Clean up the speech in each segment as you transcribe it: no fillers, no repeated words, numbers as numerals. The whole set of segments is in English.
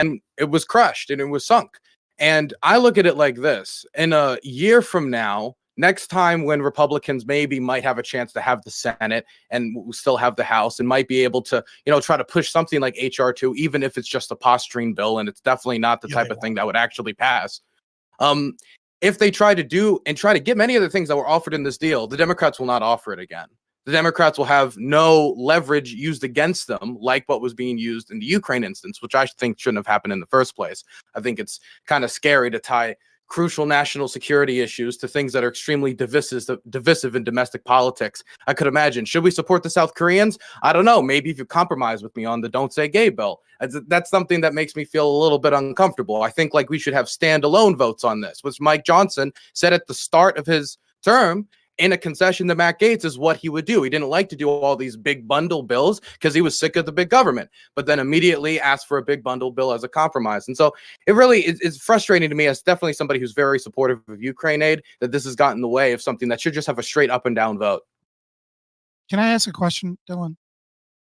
and it was crushed and it was sunk. And I look at it like this: in a year from now, next time when Republicans maybe might have a chance to have the Senate and still have the House and might be able to, try to push something like HR2, even if it's just a posturing bill and it's definitely not the type of thing that would actually pass. If they try to get many of the things that were offered in this deal, the Democrats will not offer it again. The Democrats will have no leverage used against them, like what was being used in the Ukraine instance, which I think shouldn't have happened in the first place. I think it's kind of scary to tie crucial national security issues to things that are extremely divisive in domestic politics. I could imagine, should we support the South Koreans? I don't know. Maybe if you compromise with me on the Don't Say Gay bill. That's something that makes me feel a little bit uncomfortable. I think we should have standalone votes on this, which Mike Johnson said at the start of his term in a concession to Matt Gaetz is what he would do. He didn't like to do all these big bundle bills because he was sick of the big government, but then immediately asked for a big bundle bill as a compromise. And so it really is frustrating to me, as definitely somebody who's very supportive of Ukraine aid, that this has gotten in the way of something that should just have a straight up and down vote. Can I ask a question, Dylan?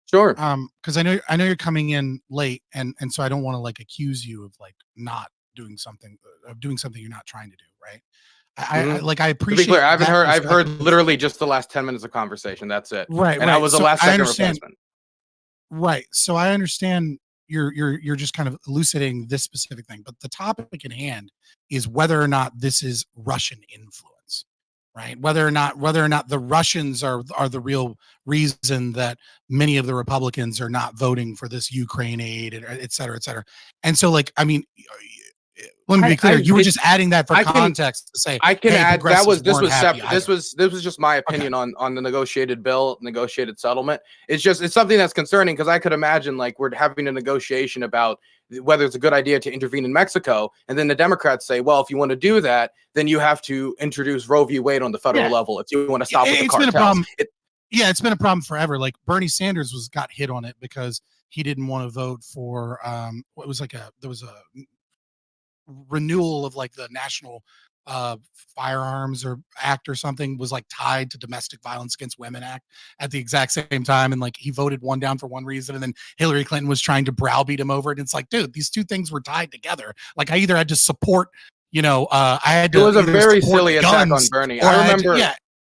Sure. Because I know you're coming in late, and so I don't want to accuse you of not doing something, you're not trying to do, right? I appreciate. To be clear, I've heard literally just the last 10 minutes of conversation. That's it. Right. And I was the last second replacement. Right. So I understand you're just kind of elucidating this specific thing, but the topic in hand is whether or not this is Russian influence, right? Whether or not the Russians are the real reason that many of the Republicans are not voting for this Ukraine aid, et cetera, et cetera. And so let me be clear. You were just adding that for context to say I can add that this was separate. This was just my opinion on the negotiated bill, negotiated settlement. It's something that's concerning because I could imagine we're having a negotiation about whether it's a good idea to intervene in Mexico, and then the Democrats say, well, if you want to do that, then you have to introduce Roe v. Wade on the federal level if you want to stop with the cartels. Been a problem. It's been a problem forever. Bernie Sanders got hit on it because he didn't want to vote for there was a renewal of the national firearms or act or something was tied to domestic violence against women act at the exact same time, and he voted one down for one reason, and then Hillary Clinton was trying to browbeat him over it. And it's dude, these two things were tied together. I either had to support I had to. It was a very silly attack on Bernie.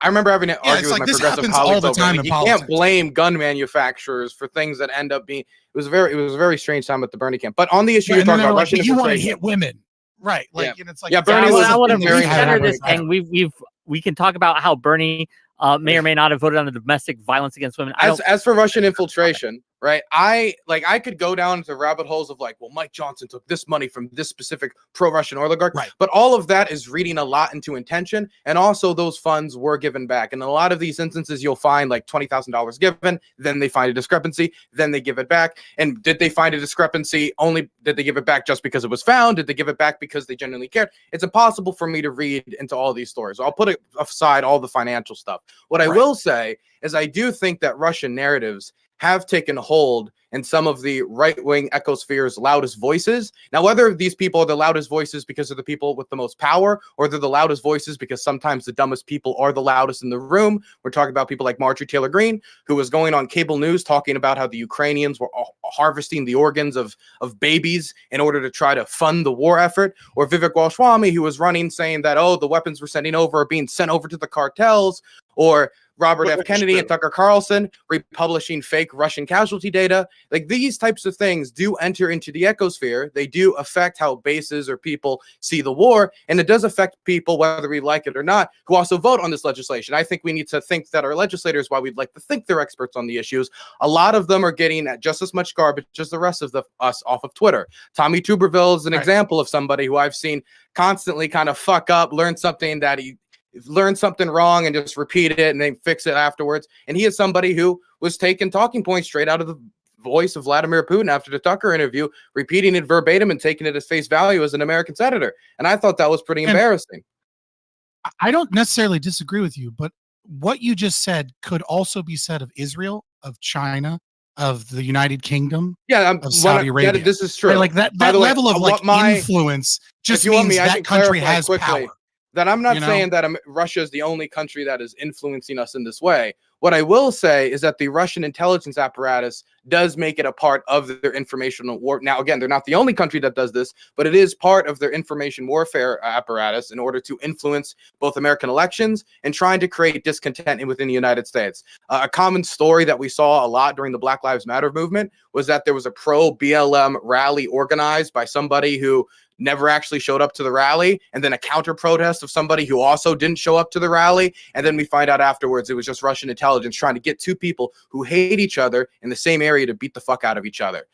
I remember having an argument with my progressive colleagues over it. You can't blame gun manufacturers for things that end up being. It was a very strange time at the Bernie camp. But on the issue you're talking about, Russian infiltration, you want to hit women, right? And it's Bernie was. I want to recenter this thing. We can talk about how Bernie may or may not have voted on the domestic violence against women. As for Russian infiltration, right? I could go down to rabbit holes of Mike Johnson took this money from this specific pro-Russian oligarch, right? But all of that is reading a lot into intention, and also those funds were given back. And in a lot of these instances, you'll find $20,000 given, then they find a discrepancy, then they give it back. And did they find a discrepancy? Only did they give it back just because it was found? Did they give it back because they genuinely cared? It's impossible for me to read into all these stories. I'll put aside all the financial stuff. What I will say is I do think that Russian narratives have taken hold in some of the right-wing ecosphere's loudest voices. Now, whether these people are the loudest voices because they're the people with the most power, or they're the loudest voices because sometimes the dumbest people are the loudest in the room. We're talking about people like Marjorie Taylor Greene, who was going on cable news talking about how the Ukrainians were harvesting the organs of babies in order to try to fund the war effort, or Vivek Goswami, who was running saying that, the weapons we're sending over are being sent over to the cartels, or Robert F. Kennedy and Tucker Carlson republishing fake Russian casualty data. These types of things do enter into the ecosphere. They do affect how bases or people see the war, and it does affect people, whether we like it or not, who also vote on this legislation. I think we need to think that our legislators, while we'd like to think they're experts on the issues, a lot of them are getting just as much garbage as the rest of us off of Twitter. Tommy Tuberville is an example of somebody who I've seen constantly kind of fuck up, learn something wrong and just repeat it and then fix it afterwards. And he is somebody who was taking talking points straight out of the voice of Vladimir Putin after the Tucker interview, repeating it verbatim and taking it as face value as an American senator. And I thought that was pretty embarrassing. I don't necessarily disagree with you, but what you just said could also be said of Israel, of China, of the United Kingdom, of Saudi Arabia. This is true. Right? That level of influence just means that country has power. That I'm not saying that Russia is the only country that is influencing us in this way. What I will say is that the Russian intelligence apparatus does make it a part of their informational war. Now, again, they're not the only country that does this, but it is part of their information warfare apparatus in order to influence both American elections and trying to create discontent within the United States. A common story that we saw a lot during the Black Lives Matter movement was that there was a pro-BLM rally organized by somebody who never actually showed up to the rally, and then a counter protest of somebody who also didn't show up to the rally, and then we find out afterwards it was just Russian intelligence trying to get two people who hate each other in the same area to beat the fuck out of each other.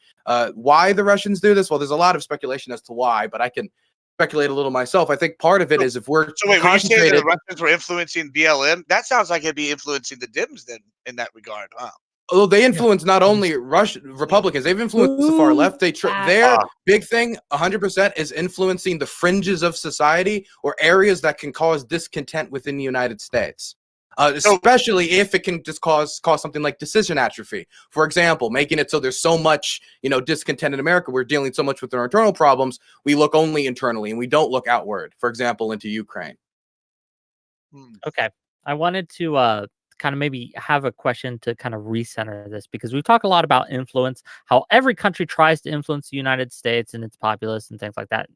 Why the Russians do this? Well, there's a lot of speculation as to why, but I can speculate a little myself. I think part of it is if we're so wait, when you say the Russians were influencing BLM, that sounds like it'd be influencing the Dems then in that regard, huh? Although they influence not only Russian Republicans, they've influenced the far left. Their big thing, 100%, is influencing the fringes of society or areas that can cause discontent within the United States. Especially if it can just cause something like decision atrophy. For example, making it so there's so much, discontent in America. We're dealing so much with our internal problems. We look only internally and we don't look outward. For example, into Ukraine. Okay, I wanted to kind of maybe have a question to kind of recenter this, because we talk a lot about influence, how every country tries to influence the United States and its populace and things like that.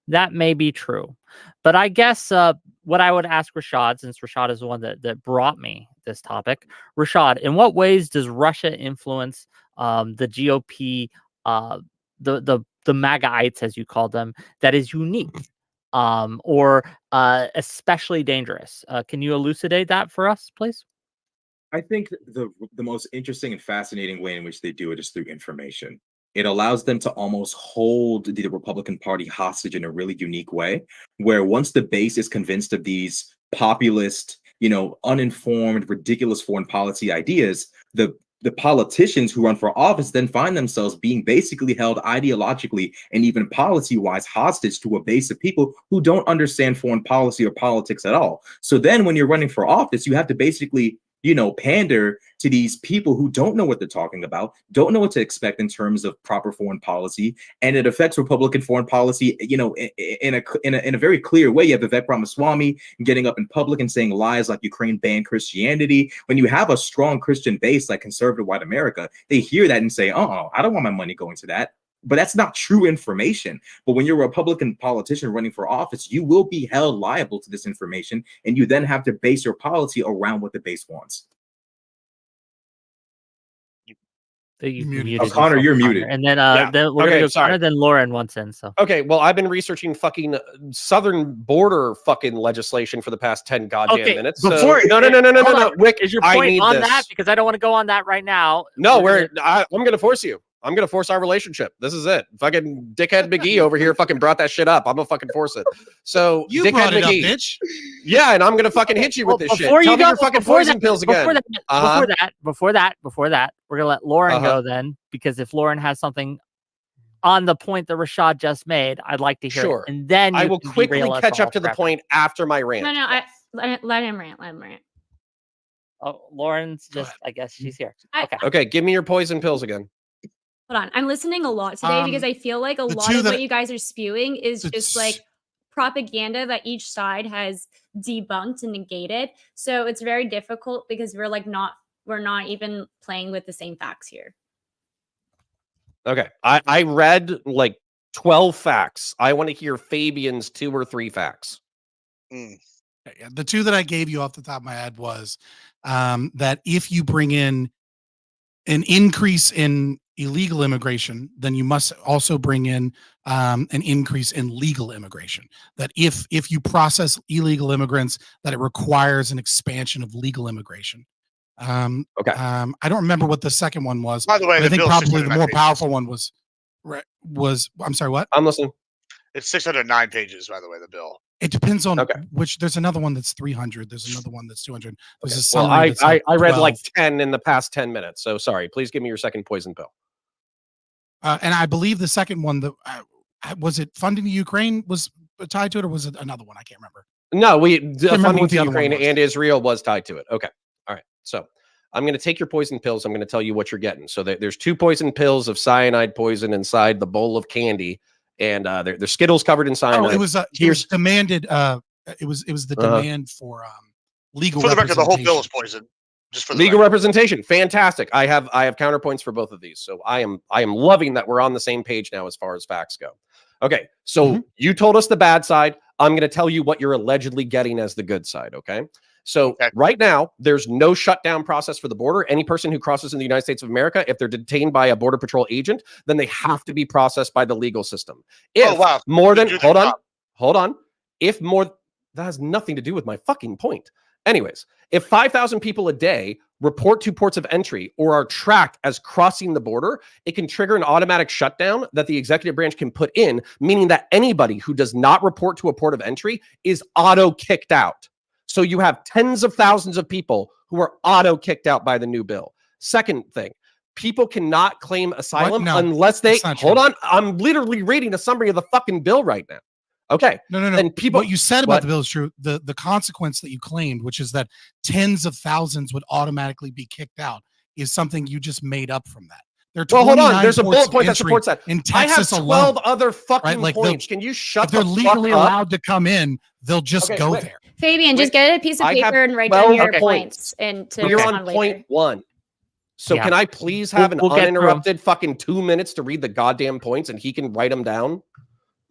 That may be true. But I guess what I would ask Rashad, since Rashad is the one that brought me this topic, Rashad, in what ways does Russia influence the GOP, the MAGAites, as you call them, that is unique or especially dangerous? Can you elucidate that for us, please? I think the most interesting and fascinating way in which they do it is through information. It allows them to almost hold the Republican Party hostage in a really unique way, where once the base is convinced of these populist, uninformed, ridiculous foreign policy ideas, the politicians who run for office then find themselves being basically held ideologically and even policy-wise hostage to a base of people who don't understand foreign policy or politics at all. So then when you're running for office, you have to basically pander to these people who don't know what they're talking about, don't know what to expect in terms of proper foreign policy, and it affects Republican foreign policy, in a very clear way. You have Vivek Ramaswamy getting up in public and saying lies like Ukraine banned Christianity. When you have a strong Christian base like conservative white America, they hear that and say, I don't want my money going to that. But that's not true information. But when you're a Republican politician running for office, you will be held liable to this information, and you then have to base your policy around what the base wants. Connor, you're muted. And then we're gonna go Connor, then Lauren wants in. So okay, well, I've been researching fucking southern border fucking legislation for the past 10 goddamn minutes. Before no. Wick, is your point on that? Because I don't want to go on that right now. No, I'm gonna force you. I'm gonna force our relationship. This is it. Fucking dickhead McGee over here fucking brought that shit up. I'm gonna fucking force it. So you dickhead brought it McGee, up, bitch. Yeah, and I'm gonna fucking hit you with this shit. Tell me your fucking poison pills again. Before that, we're gonna let Lauren go then, because if Lauren has something on the point that Rashad just made, I'd like to hear it. And then I will quickly catch up to the point after my rant. No, let him rant. Oh, Lauren's just, I guess she's here. Okay, give me your poison pills again. Hold on. I'm listening a lot today because I feel like a lot of what you guys are spewing is just like propaganda that each side has debunked and negated. So it's very difficult because we're not even playing with the same facts here. Okay. I read like 12 facts. I want to hear Fabian's 2 or 3 facts. The 2 that I gave you off the top of my head was that if you bring in an increase in illegal immigration, then you must also bring in an increase in legal immigration. That if you process illegal immigrants, that it requires an expansion of legal immigration. I don't remember what the second one was. By the way, I think probably the more powerful one was. I'm sorry, what? I'm listening. It's 609 pages, by the way, the bill. It depends on which. There's another one that's 300. There's another one that's 200. There's well, I read like 10 in the past 10 minutes. So sorry. Please give me your second poison pill. And I believe the second one, was it funding the Ukraine was tied to it, or was it another one? I can't remember. No, funding to Ukraine and Israel was tied to it. Okay. All right. So I'm going to take your poison pills. I'm going to tell you what you're getting. So there's 2 poison pills of cyanide poison inside the bowl of candy. And they're Skittles covered in cyanide. It was demanded. It was the demand for legal. For the record, the whole bill is poison. Just for the legal record. representation. Fantastic. I have counterpoints for both of these. So I am loving that we're on the same page now as far as facts go. Okay. So you told us the bad side. I'm going to tell you what you're allegedly getting as the good side. Okay. So right now, there's no shutdown process for the border. Any person who crosses in the United States of America, if they're detained by a Border Patrol agent, then they have to be processed by the legal system. If more than, hold on. If more, that has nothing to do with my fucking point. Anyways, if 5,000 people a day report to ports of entry or are tracked as crossing the border, it can trigger an automatic shutdown that the executive branch can put in, meaning that anybody who does not report to a port of entry is auto kicked out. So you have tens of thousands of people who are auto kicked out by the new bill. Second thing, people cannot claim asylum unless they, hold on, I'm literally reading a summary of the fucking bill right now. Okay. No. And people, what you said about the bill is true. The consequence that you claimed, which is that tens of thousands would automatically be kicked out, is something you just made up from that. Well, hold on. There's a bullet point that supports that. In Texas I have 12 alone, other fucking points. Can you shut the fuck up? If they're legally allowed to come in, they'll just go there. Fabian, just get a piece of paper and write down your points. And to we're on point 1. So can I please have an uninterrupted fucking 2 minutes to read the goddamn points and he can write them down?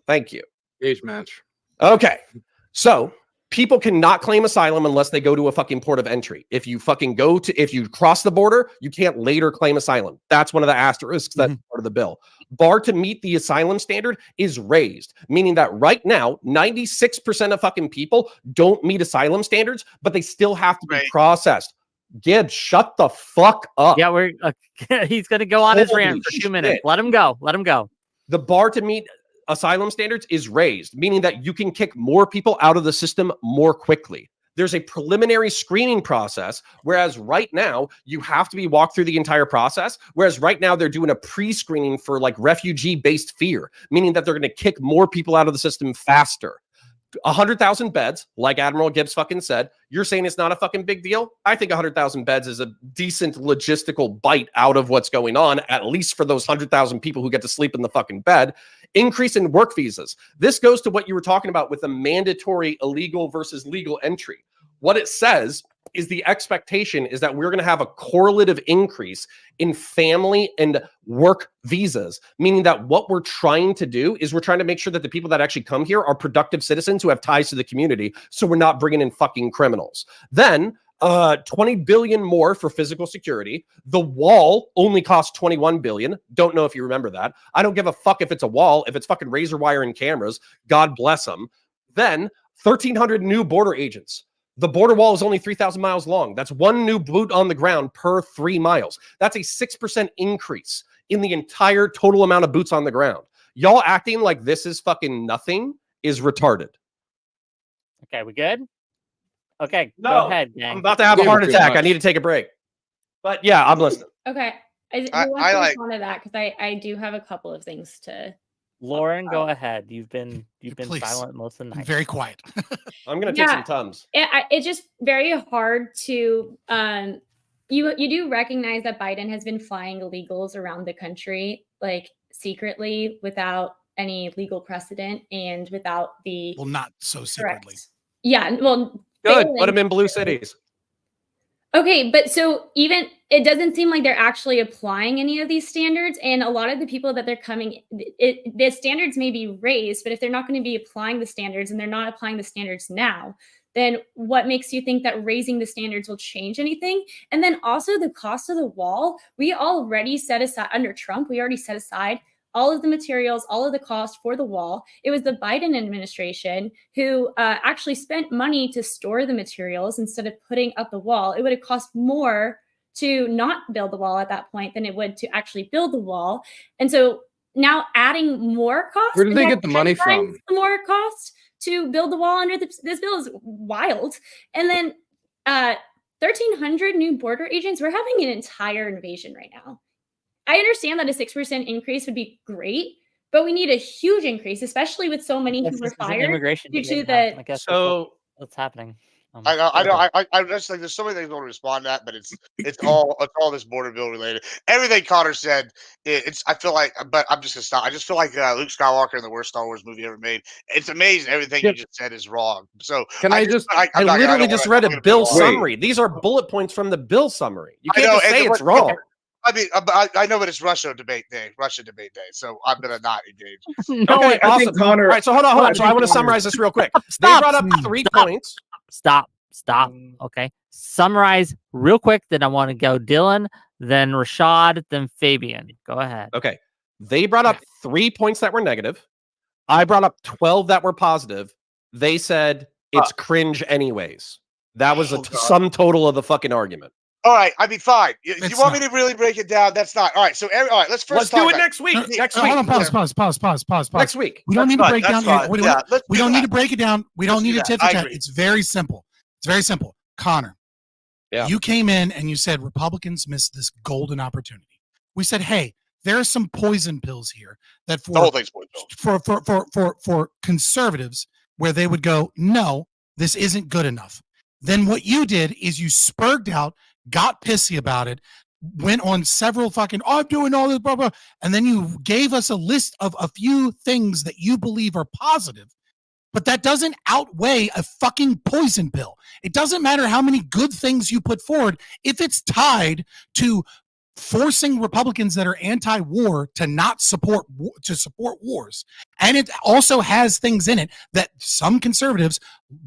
Thank you. Age match. Okay. So people cannot claim asylum unless they go to a fucking port of entry. If you cross the border, you can't later claim asylum. That's one of the asterisks that's part of the bill. Bar to meet the asylum standard is raised, meaning that right now, 96% of fucking people don't meet asylum standards, but they still have to be processed. Gibbs, shut the fuck up. Yeah, he's going to go on his rant for 2 minutes. Let him go. Let him go. The bar to meet asylum standards is raised, meaning that you can kick more people out of the system more quickly. There's a preliminary screening process, whereas right now you have to be walked through the entire process. Whereas right now they're doing a pre-screening for like refugee-based fear, meaning that they're going to kick more people out of the system faster. 100,000 beds, like Admiral Gibbs fucking said. You're saying it's not a fucking big deal? I think 100,000 beds is a decent logistical bite out of what's going on, at least for those 100,000 people who get to sleep in the fucking bed. Increase in work visas. This goes to what you were talking about with the mandatory illegal versus legal entry. What it says is the expectation is that we're going to have a correlative increase in family and work visas, meaning that what we're trying to do is we're trying to make sure that the people that actually come here are productive citizens who have ties to the community, so we're not bringing in fucking criminals. Then 20 billion more for physical security. The wall only costs 21 billion. Don't know if you remember that. I don't give a fuck if it's a wall, if it's fucking razor wire and cameras, God bless them. Then 1,300 new border agents. The border wall is only 3,000 miles long. That's one new boot on the ground per 3 miles. That's a 6% increase in the entire total amount of boots on the ground. Y'all acting like this is fucking nothing is retarded. Okay, we good? Okay, go ahead, gang. I'm about to have a heart attack. I need to take a break. But yeah, I'm listening. Okay. I want to respond to that because I do have a couple of things to. Lauren, go ahead. You've been silent most of the night. Very quiet. I'm gonna take some Tums. It's just very hard to you do recognize that Biden has been flying illegals around the country like secretly without any legal precedent and without the not so secretly. Yeah, well, good. Put them in blue cities. Okay, but so even it doesn't seem like they're actually applying any of these standards, and a lot of the people that they're coming, the standards may be raised, but if they're not going to be applying the standards and they're not applying the standards now, then what makes you think that raising the standards will change anything? And then also the cost of the wall, we already set aside under Trump, we already set aside all of the materials, all of the costs for the wall. It was the Biden administration who actually spent money to store the materials instead of putting up the wall. It would have cost more to not build the wall at that point than it would to actually build the wall. And so now adding more cost. Where did they get the money from? More cost to build the wall under this bill is wild. And then 1,300 new border agents. We're having an entire invasion right now. I understand that a 6% increase would be great, but we need a huge increase, especially with so many who were fired due to the. I guess so. What's happening? I know. I just like there's so many things I want to respond to that, but it's all this border bill related. Everything Connor said, it's I feel like, but I'm just gonna stop. I just feel like Luke Skywalker in the worst Star Wars movie ever made. It's amazing. Everything you just said is wrong. So Can I literally just read a bill summary. These are bullet points from the bill summary. You can't just say it's wrong. I mean, I know, but it's Russia debate day. So I'm gonna not engage. No, okay, awesome. Connor, all right, so hold on. So I want to summarize this real quick. They brought up 3 points. Stop. Okay. Summarize real quick. Then I want to go Dylan, then Rashad, then Fabian. Go ahead. Okay. They brought up 3 points that were negative. I brought up 12 that were positive. They said it's cringe anyways. That was a sum total of the fucking argument. All right, I mean, fine. You want me to really break it down? That's not all right. So, all right, let's do it next week. Next week. Hold on, pause. Next week. We don't need to break down. We don't need to break it down. We don't need do a tit that. for tat. It's very simple. Connor, you came in and you said Republicans missed this golden opportunity. We said, hey, there are some poison pills here that The whole thing's poison pill. for conservatives where they would go, no, this isn't good enough. Then what you did is you spurged out, got pissy about it, went on several fucking, I'm doing all this, blah, blah. And then you gave us a list of a few things that you believe are positive, but that doesn't outweigh a fucking poison pill. It doesn't matter how many good things you put forward if it's tied to forcing Republicans that are anti-war to not support wars. And it also has things in it that some conservatives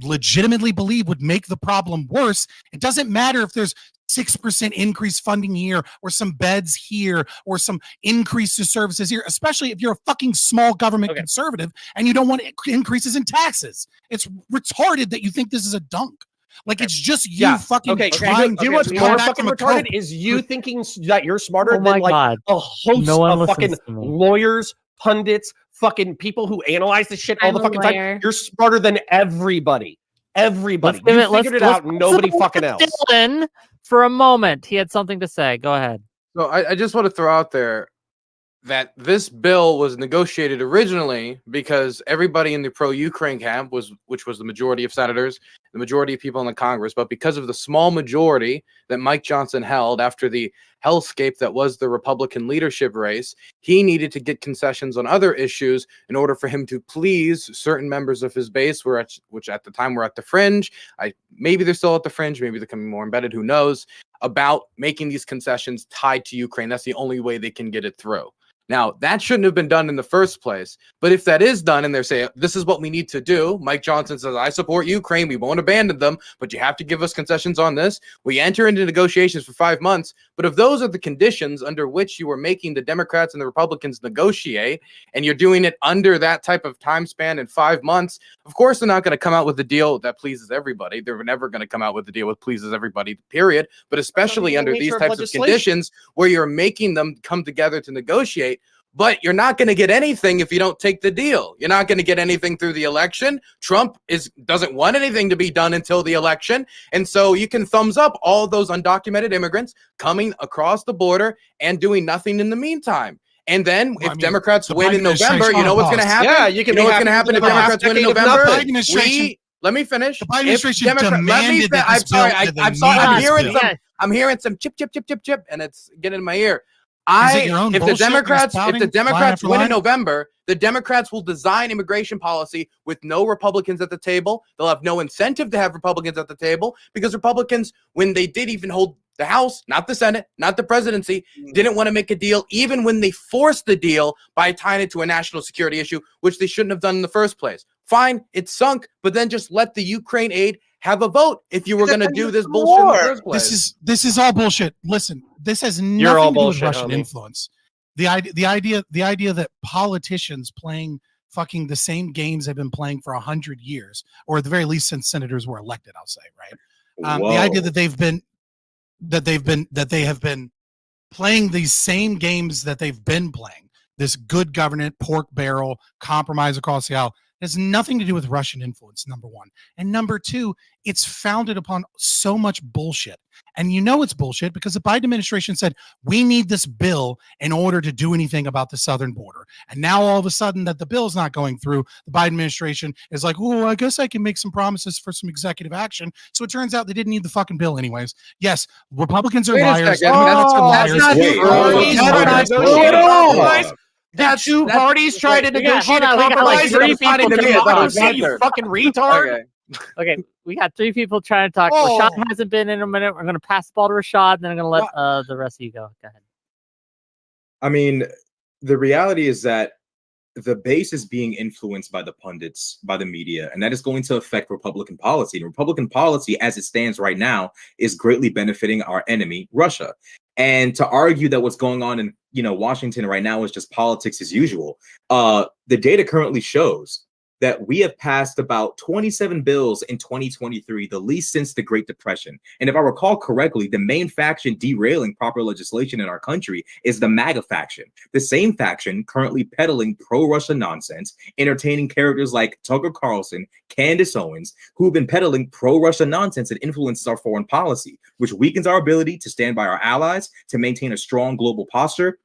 legitimately believe would make the problem worse. It doesn't matter if there's 6% increased funding here or some beds here or some increase to services here, especially if you're a fucking small government conservative and you don't want increases in taxes. It's retarded that you think this is a dunk. Like it's just you fucking trying to what's more fucking retarded is you thinking that you're smarter than like a host of fucking lawyers, pundits, fucking people who analyze this shit all the fucking time. You're smarter than everybody. Everybody. You figured it out, nobody fucking else. Dylan, for a moment, he had something to say. Go ahead. So I just want to throw out there that this bill was negotiated originally because everybody in the pro-Ukraine camp which was the majority of senators, the majority of people in the Congress, but because of the small majority that Mike Johnson held after the hellscape that was the Republican leadership race, he needed to get concessions on other issues in order for him to please certain members of his base, which at the time were at the fringe. Maybe they're still at the fringe, maybe they're becoming more embedded, who knows, about making these concessions tied to Ukraine. That's the only way they can get it through. Now, that shouldn't have been done in the first place. But if that is done and they're saying, this is what we need to do, Mike Johnson says, I support Ukraine. We won't abandon them, but you have to give us concessions on this. We enter into negotiations for 5 months. But if those are the conditions under which you are making the Democrats and the Republicans negotiate, and you're doing it under that type of time span in 5 months, of course, they're not going to come out with a deal that pleases everybody. They're never going to come out with a deal that pleases everybody, period. But especially under these types of conditions where you're making them come together to negotiate. But you're not going to get anything if you don't take the deal. You're not going to get anything through the election. Trump doesn't want anything to be done until the election. And so you can thumbs up all those undocumented immigrants coming across the border and doing nothing in the meantime. And then if Democrats win in November, you know what's going to happen? Yeah, you know what's going to happen if Democrats win in November? Let me finish. The Biden administration demanded that this I'm sorry. I'm hearing some chip, and it's getting in my ear. If the Democrats win in November, the Democrats will design immigration policy with no Republicans at the table. They'll have no incentive to have Republicans at the table because Republicans, when they did even hold the House, not the Senate, not the presidency, didn't want to make a deal, even when they forced the deal by tying it to a national security issue, which they shouldn't have done in the first place. Fine, it sunk, but then just let the Ukraine aid have a vote if you were going to do this bullshit in the first place. This is all bullshit. Listen, this has nothing to do with Russian influence. The idea that politicians playing fucking the same games they've been playing for 100 years, or at the very least since senators were elected, I'll say, right? The idea that they have been playing these same games that they've been playing, this good government, pork barrel, compromise across the aisle, It has nothing to do with Russian influence, number one. And number two, it's founded upon so much bullshit. And you know it's bullshit because the Biden administration said, we need this bill in order to do anything about the southern border. And now all of a sudden that the bill's not going through, the Biden administration is like, oh, I guess I can make some promises for some executive action. So it turns out they didn't need the fucking bill anyways. Yes, Republicans are liars. That's two parties trying to negotiate a compromise. Three people you fucking retard. Okay, we got 3 people trying to talk. Rashad hasn't been in a minute. We're going to pass the ball to Rashad, and then I'm going to let the rest of you go. Go ahead. I mean, the reality is that the base is being influenced by the pundits, by the media, and that is going to affect Republican policy. And Republican policy, as it stands right now, is greatly benefiting our enemy, Russia. And to argue that what's going on in Washington right now is just politics as usual, the data currently shows that we have passed about 27 bills in 2023, the least since the Great Depression. And if I recall correctly, the main faction derailing proper legislation in our country is the MAGA faction, the same faction currently peddling pro-Russia nonsense, entertaining characters like Tucker Carlson, Candace Owens, who have been peddling pro-Russia nonsense that influences our foreign policy, which weakens our ability to stand by our allies, to maintain a strong global posture.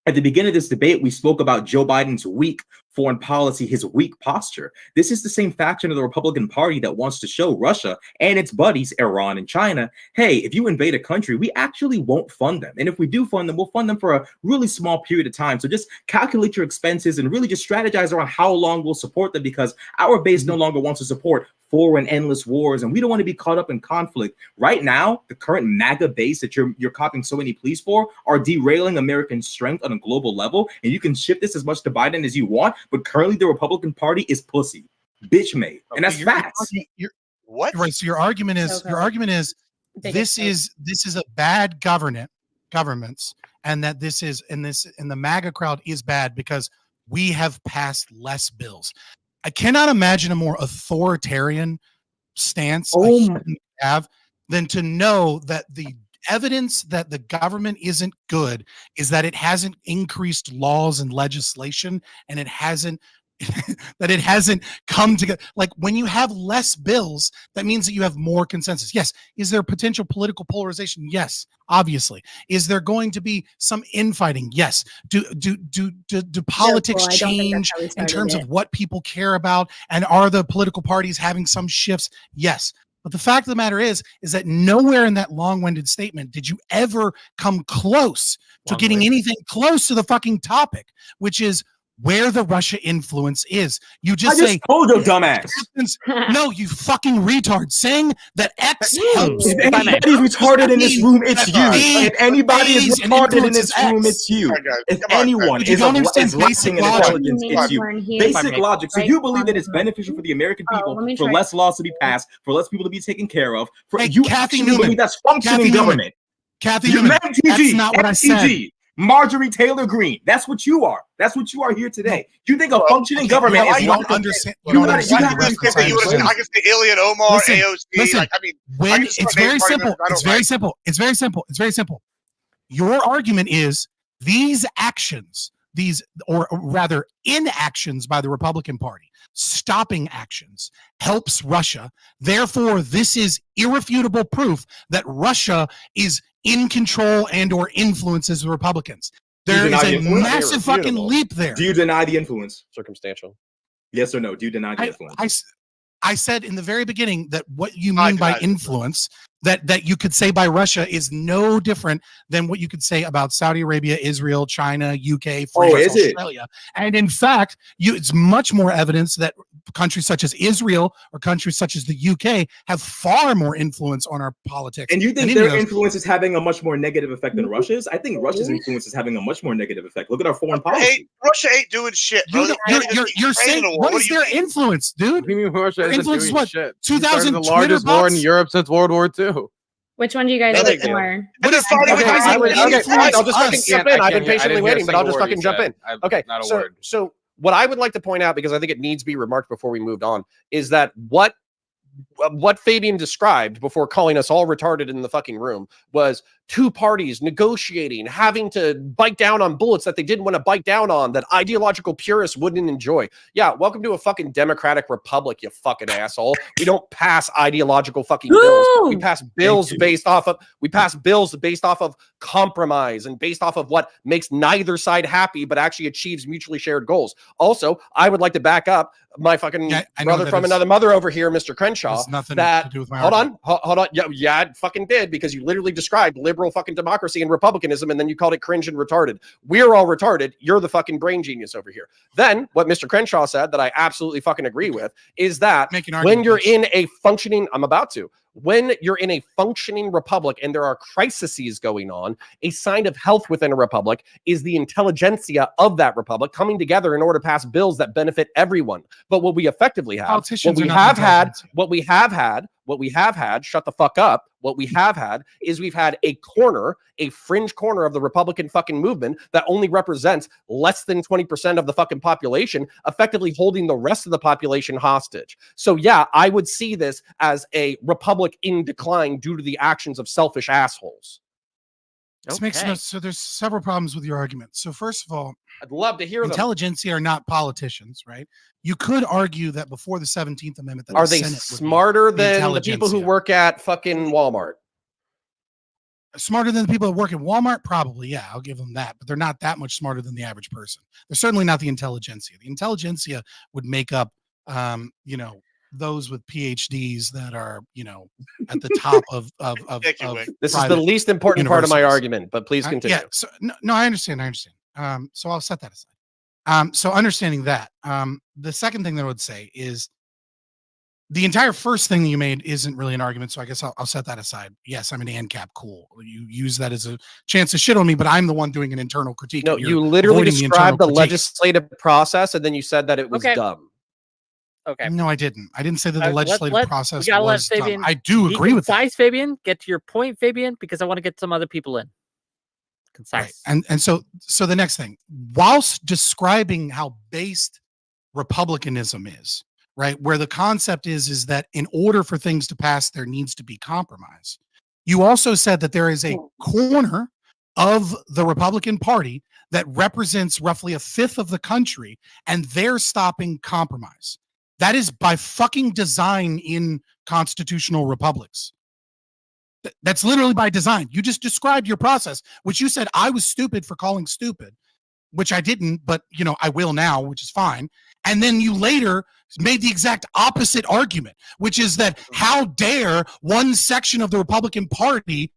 At the beginning of this debate, we spoke about Joe Biden's weak foreign policy, his weak posture. This is the same faction of the Republican Party that wants to show Russia and its buddies, Iran and China, hey, if you invade a country, we actually won't fund them. And if we do fund them, we'll fund them for a really small period of time. So just calculate your expenses and really just strategize around how long we'll support them, because our base no longer wants to support foreign endless wars, and we don't want to be caught up in conflict. Right now, the current MAGA base that you're copying so many pleas for are derailing American strength on a global level, and you can shift this as much to Biden as you want, but currently the Republican Party is pussy, bitch made, and that's facts. What? Right. So your argument is this is a bad governments, and that this is and the MAGA crowd is bad because we have passed less bills. I cannot imagine a more authoritarian stance have than to know that the evidence that the government isn't good is that it hasn't increased laws and legislation, and it hasn't come together. Like when you have less bills, that means that you have more consensus. Yes. Is there potential political polarization? Yes, obviously. Is there going to be some infighting? Yes. Do politics change in terms of what people care about? And are the political parties having some shifts? Yes. But the fact of the matter is that nowhere in that long-winded statement did you ever come close to getting anything close to the fucking topic, which is where the Russia influence is. You just told your dumbass. No, you fucking retard. Saying that X helps. If anybody's retarded in this room, it's you. If anybody is retarded in this room, it's you. If anyone is lacking in intelligence, it's you. Basic logic. So you believe that it's beneficial for the American people for less laws to be passed, for less people to be taken care of. For you actually believe that's functioning government. Kathy Newman, that's not what I said. Marjorie Taylor Greene. That's what you are. That's what you are here today. You think a functioning government is don't understand. I can say Ilhan Omar, AOC. It's very simple. It's very simple. It's very simple. It's very simple. Your argument is these actions, or rather inactions by the Republican Party, stopping actions, helps Russia. Therefore, this is irrefutable proof that Russia is in control and or influences the Republicans. There is a massive fucking leap there. Do you deny the influence? Circumstantial. Yes or no? Do you deny the influence? I said in the very beginning that what you mean by influence, that you could say by Russia, is no different than what you could say about Saudi Arabia, Israel, China, UK, France, Australia. And in fact, it's much more evidence that countries such as Israel or countries such as the UK have far more influence on our politics. And you think their influence is having a much more negative effect than Russia's? I think Russia's influence is having a much more negative effect. Look at our foreign policy. Russia ain't doing shit. You're saying, what is their influence, dude? What do you mean Russia isn't doing what? Shit? 2000 the largest war in Europe since World War II. Which one do you guys like more? I'll just fucking jump in. I've been patiently waiting, but I'll just fucking jump in. Okay, so what I would like to point out, because I think it needs to be remarked before we moved on, is that what Fabian described before calling us all retarded in the fucking room was two parties negotiating, having to bite down on bullets that they didn't want to bite down on, that ideological purists wouldn't enjoy. Yeah, welcome to a fucking democratic republic, you fucking asshole. We don't pass ideological fucking bills. We pass bills based off of compromise and based off of what makes neither side happy, but actually achieves mutually shared goals. Also, I would like to back up my fucking brother from another mother over here, Mr. Crenshaw. Nothing that to do with my hold on. Yeah, it fucking did, because you literally described liberal fucking democracy and republicanism, and then you called it cringe and retarded. We're all retarded. You're the fucking brain genius over here. Then what Mr. Crenshaw said that I absolutely fucking agree with is that when you're in a functioning, when you're in a functioning republic and there are crises going on, a sign of health within a republic is the intelligentsia of that republic coming together in order to pass bills that benefit everyone. But what we effectively have, what we have had, shut the fuck up. What we have had is we've had a fringe corner of the Republican fucking movement that only represents less than 20% of the fucking population, effectively holding the rest of the population hostage. So yeah, I would see this as a republic in decline due to the actions of selfish assholes. This makes no, so there's several problems with your argument. So first of all, I'd love to hear them. Intelligentsia are not politicians, right? You could argue that before the 17th Amendment, that are they smarter than the people who work at fucking Walmart? Smarter than the people that work at Walmart? Probably, yeah, I'll give them that. But they're not that much smarter than the average person. They're certainly not the intelligentsia. The intelligentsia would make up, those with PhDs that are, at the top of this is the least important part of my argument, but please continue. Yeah, so, no, I understand. So I'll set that aside. So understanding that, the second thing that I would say is the entire first thing that you made isn't really an argument. So I guess I'll set that aside. Yes, I'm an ANCAP. Cool. You use that as a chance to shit on me, but I'm the one doing an internal critique. No, you literally described the legislative process and then you said that it was dumb. Okay. No, I didn't. I didn't say that the legislative process was Fabian, dumb. I do agree with that. Fabian, get to your point, Fabian, because I want to get some other people in. Concise. Right. And so the next thing, whilst describing how based republicanism is, right, where the concept is that in order for things to pass, there needs to be compromise. You also said that there is a corner of the Republican Party that represents roughly a fifth of the country, and they're stopping compromise. That is by fucking design in constitutional republics. That's literally by design. You just described your process, which you said I was stupid for calling stupid, which I didn't, but I will now, which is fine. And then you later made the exact opposite argument, which is that how dare one section of the Republican Party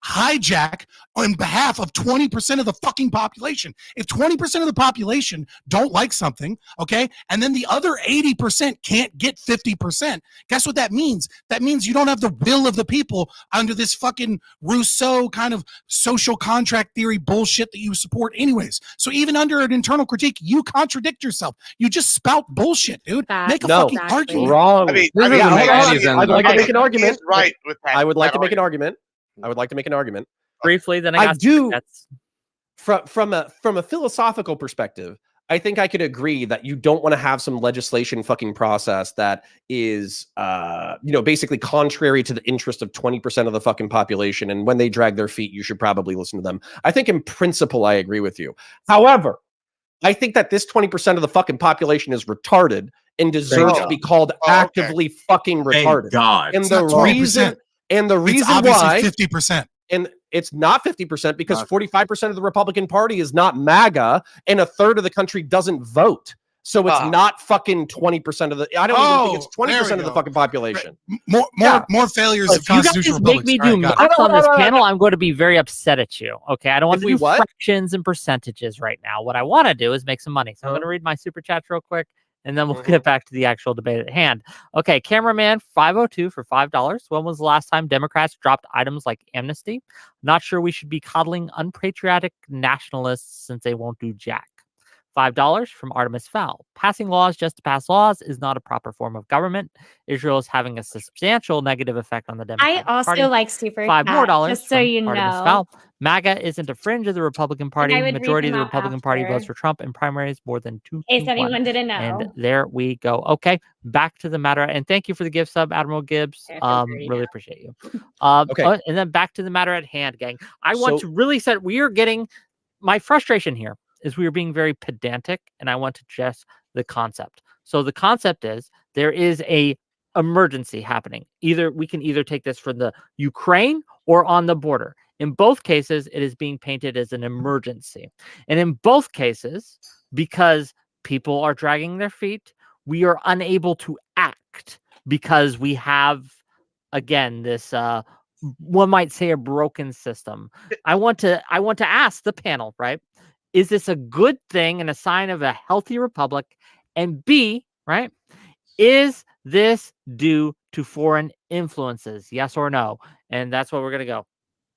hijack on behalf of 20% of the fucking population. If 20% of the population don't like something, okay, and then the other 80% can't get 50%, guess what that means? That means you don't have the will of the people under this fucking Rousseau kind of social contract theory bullshit that you support anyways. So even under an internal critique, you contradict yourself. You just spout bullshit, dude. Make a fucking argument. Wrong. I'd like to make an argument. Right with that. I would like to make an argument. Briefly, then I do. From a philosophical perspective, I think I could agree that you don't want to have some legislation fucking process that is, basically contrary to the interest of 20% of the fucking population. And when they drag their feet, you should probably listen to them. I think in principle, I agree with you. However, I think that this 20% of the fucking population is retarded and deserves to be called actively fucking retarded. God. And the reason why 50%. And it's not 50% because 45% of the Republican Party is not MAGA and a third of the country doesn't vote. So it's not fucking 20% of the. I don't even think it's 20% of the fucking population. More failures of constitutional republics. If you guys make me do math on this panel, I'm going to be very upset at you. Okay, I don't want to do fractions and percentages right now. What I want to do is make some money. So I'm going to read my super chats real quick. And then we'll get back to the actual debate at hand. Okay, cameraman 502 for $5. When was the last time Democrats dropped items like amnesty? Not sure we should be coddling unpatriotic nationalists since they won't do jack. $5 from Artemis Fowl. Passing laws just to pass laws is not a proper form of government. Israel is having a substantial negative effect on the Democratic I also Party. like super $5 more just so from you Artemis know. Fowl. MAGA isn't a fringe of the Republican Party. I would read Majority of them the out Republican Party votes after. for Trump in primaries more than 2 In case to 1. anyone didn't know. And there we go. Okay, back to the matter. And thank you for the gift sub, Admiral Gibbs. Really appreciate you. Okay. And then back to the matter at hand, gang. I want to really set, we are getting, my frustration here is we are being very pedantic, and I want to just the concept. So the concept is there is a emergency happening. We can either take this from the Ukraine or on the border. In both cases, it is being painted as an emergency. And in both cases, because people are dragging their feet, we are unable to act because we have, again, this one might say a broken system. I want to ask the panel, right? Is this a good thing and a sign of a healthy republic? And B, right? Is this due to foreign influences? Yes or no? And that's what we're going to go.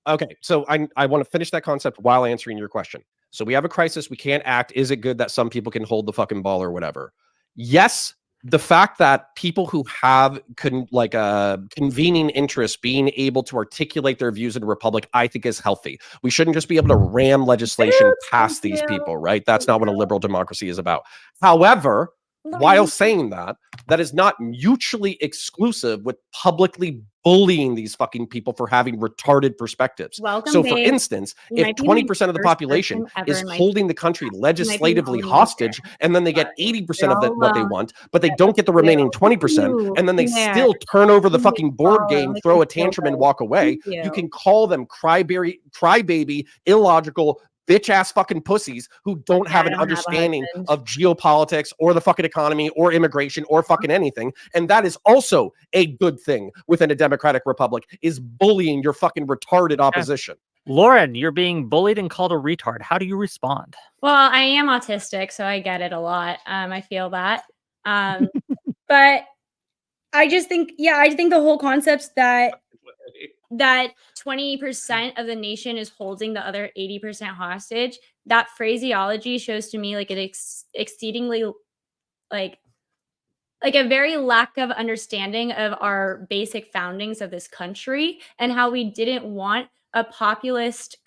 Okay, so I want to finish that concept while answering your question. So we have a crisis. We can't act. Is it good that some people can hold the fucking ball or whatever? Yes. The fact that people who have convening interests being able to articulate their views in a republic, I think is healthy. We shouldn't just be able to ram legislation past these people, right? That's not what a liberal democracy is about. However, while saying that, that is not mutually exclusive with publicly bullying these fucking people for having retarded perspectives. So for instance, if 20% of the population is holding the country legislatively hostage, and then they get 80% of what they want, but they don't get the remaining 20%, and then they still turn over the fucking board game, throw a tantrum, and walk away, you can call them crybaby, illogical, bitch-ass fucking pussies who don't have an understanding of geopolitics or the fucking economy or immigration or fucking anything. And that is also a good thing within a democratic republic, is bullying your fucking retarded opposition. Lauren, you're being bullied and called a retard. How do you respond? Well, I am autistic, so I get it a lot. I feel that. But I just think, I think the whole concept that 20% of the nation is holding the other 80% hostage, that phraseology shows to me like an exceedingly like a very lack of understanding of our basic foundings of this country and how we didn't want a populist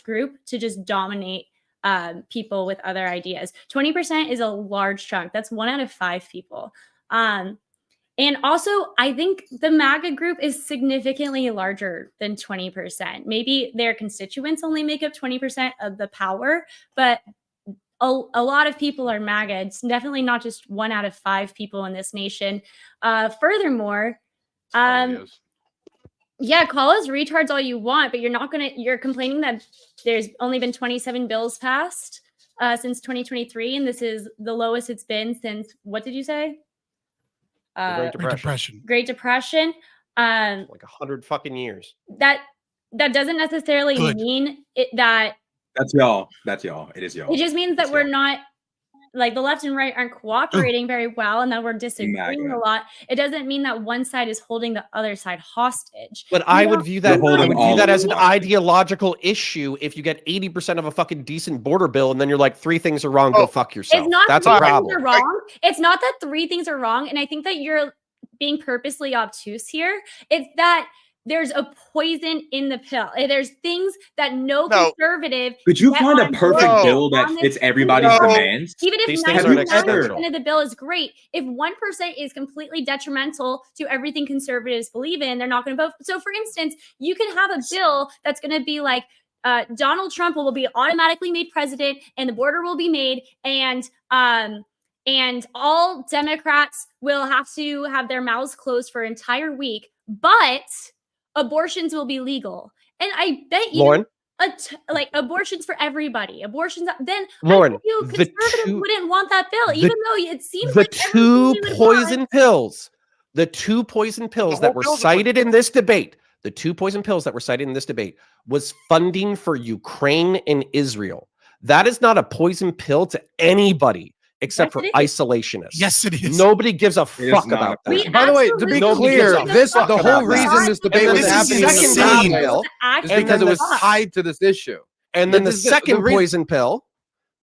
group to just dominate people with other ideas. 20% is a large chunk. That's 1 out of 5 people. And also, I think the MAGA group is significantly larger than 20%. Maybe their constituents only make up 20% of the power, but a lot of people are MAGA. It's definitely not just 1 out of 5 people in this nation. Furthermore, call us retards all you want, but you're complaining that there's only been 27 bills passed since 2023, and this is the lowest it's been since, what did you say? Great Depression. Great Depression. Like 100 fucking years. That doesn't necessarily mean that. That's y'all. It is y'all. It just means that we're not, like, the left and right aren't cooperating very well, and that we're disagreeing a lot. It doesn't mean that one side is holding the other side hostage. But I would view that as an ideological issue if you get 80% of a fucking decent border bill, and then you're like, 3 things are wrong, go fuck yourself. It's not that's that a problem. 3 things are wrong. It's not that 3 things are wrong, and I think that you're being purposely obtuse here. It's that there's a poison in the pill. There's things that no conservative. Could you find a perfect bill that fits everybody's demands? Even if 99% of the bill is great, if 1% is completely detrimental to everything conservatives believe in, they're not going to vote. So, for instance, you can have a bill that's going to be like, Donald Trump will be automatically made president, and the border will be made, and all Democrats will have to have their mouths closed for an entire week, but abortions will be legal. And I bet you, Lauren, abortions for everybody. Abortions. Then Lauren, conservatives wouldn't want that bill, even though it seems the like 2 poison pills. The 2 poison pills that were cited in this debate. The 2 poison pills that were cited in this debate was funding for Ukraine and Israel. That is not a poison pill to anybody except for isolationists. Yes, it is. Nobody gives a fuck about that. By the way, to be clear, the whole reason this debate was happening in the bill is because it was tied to this issue. And then the second poison pill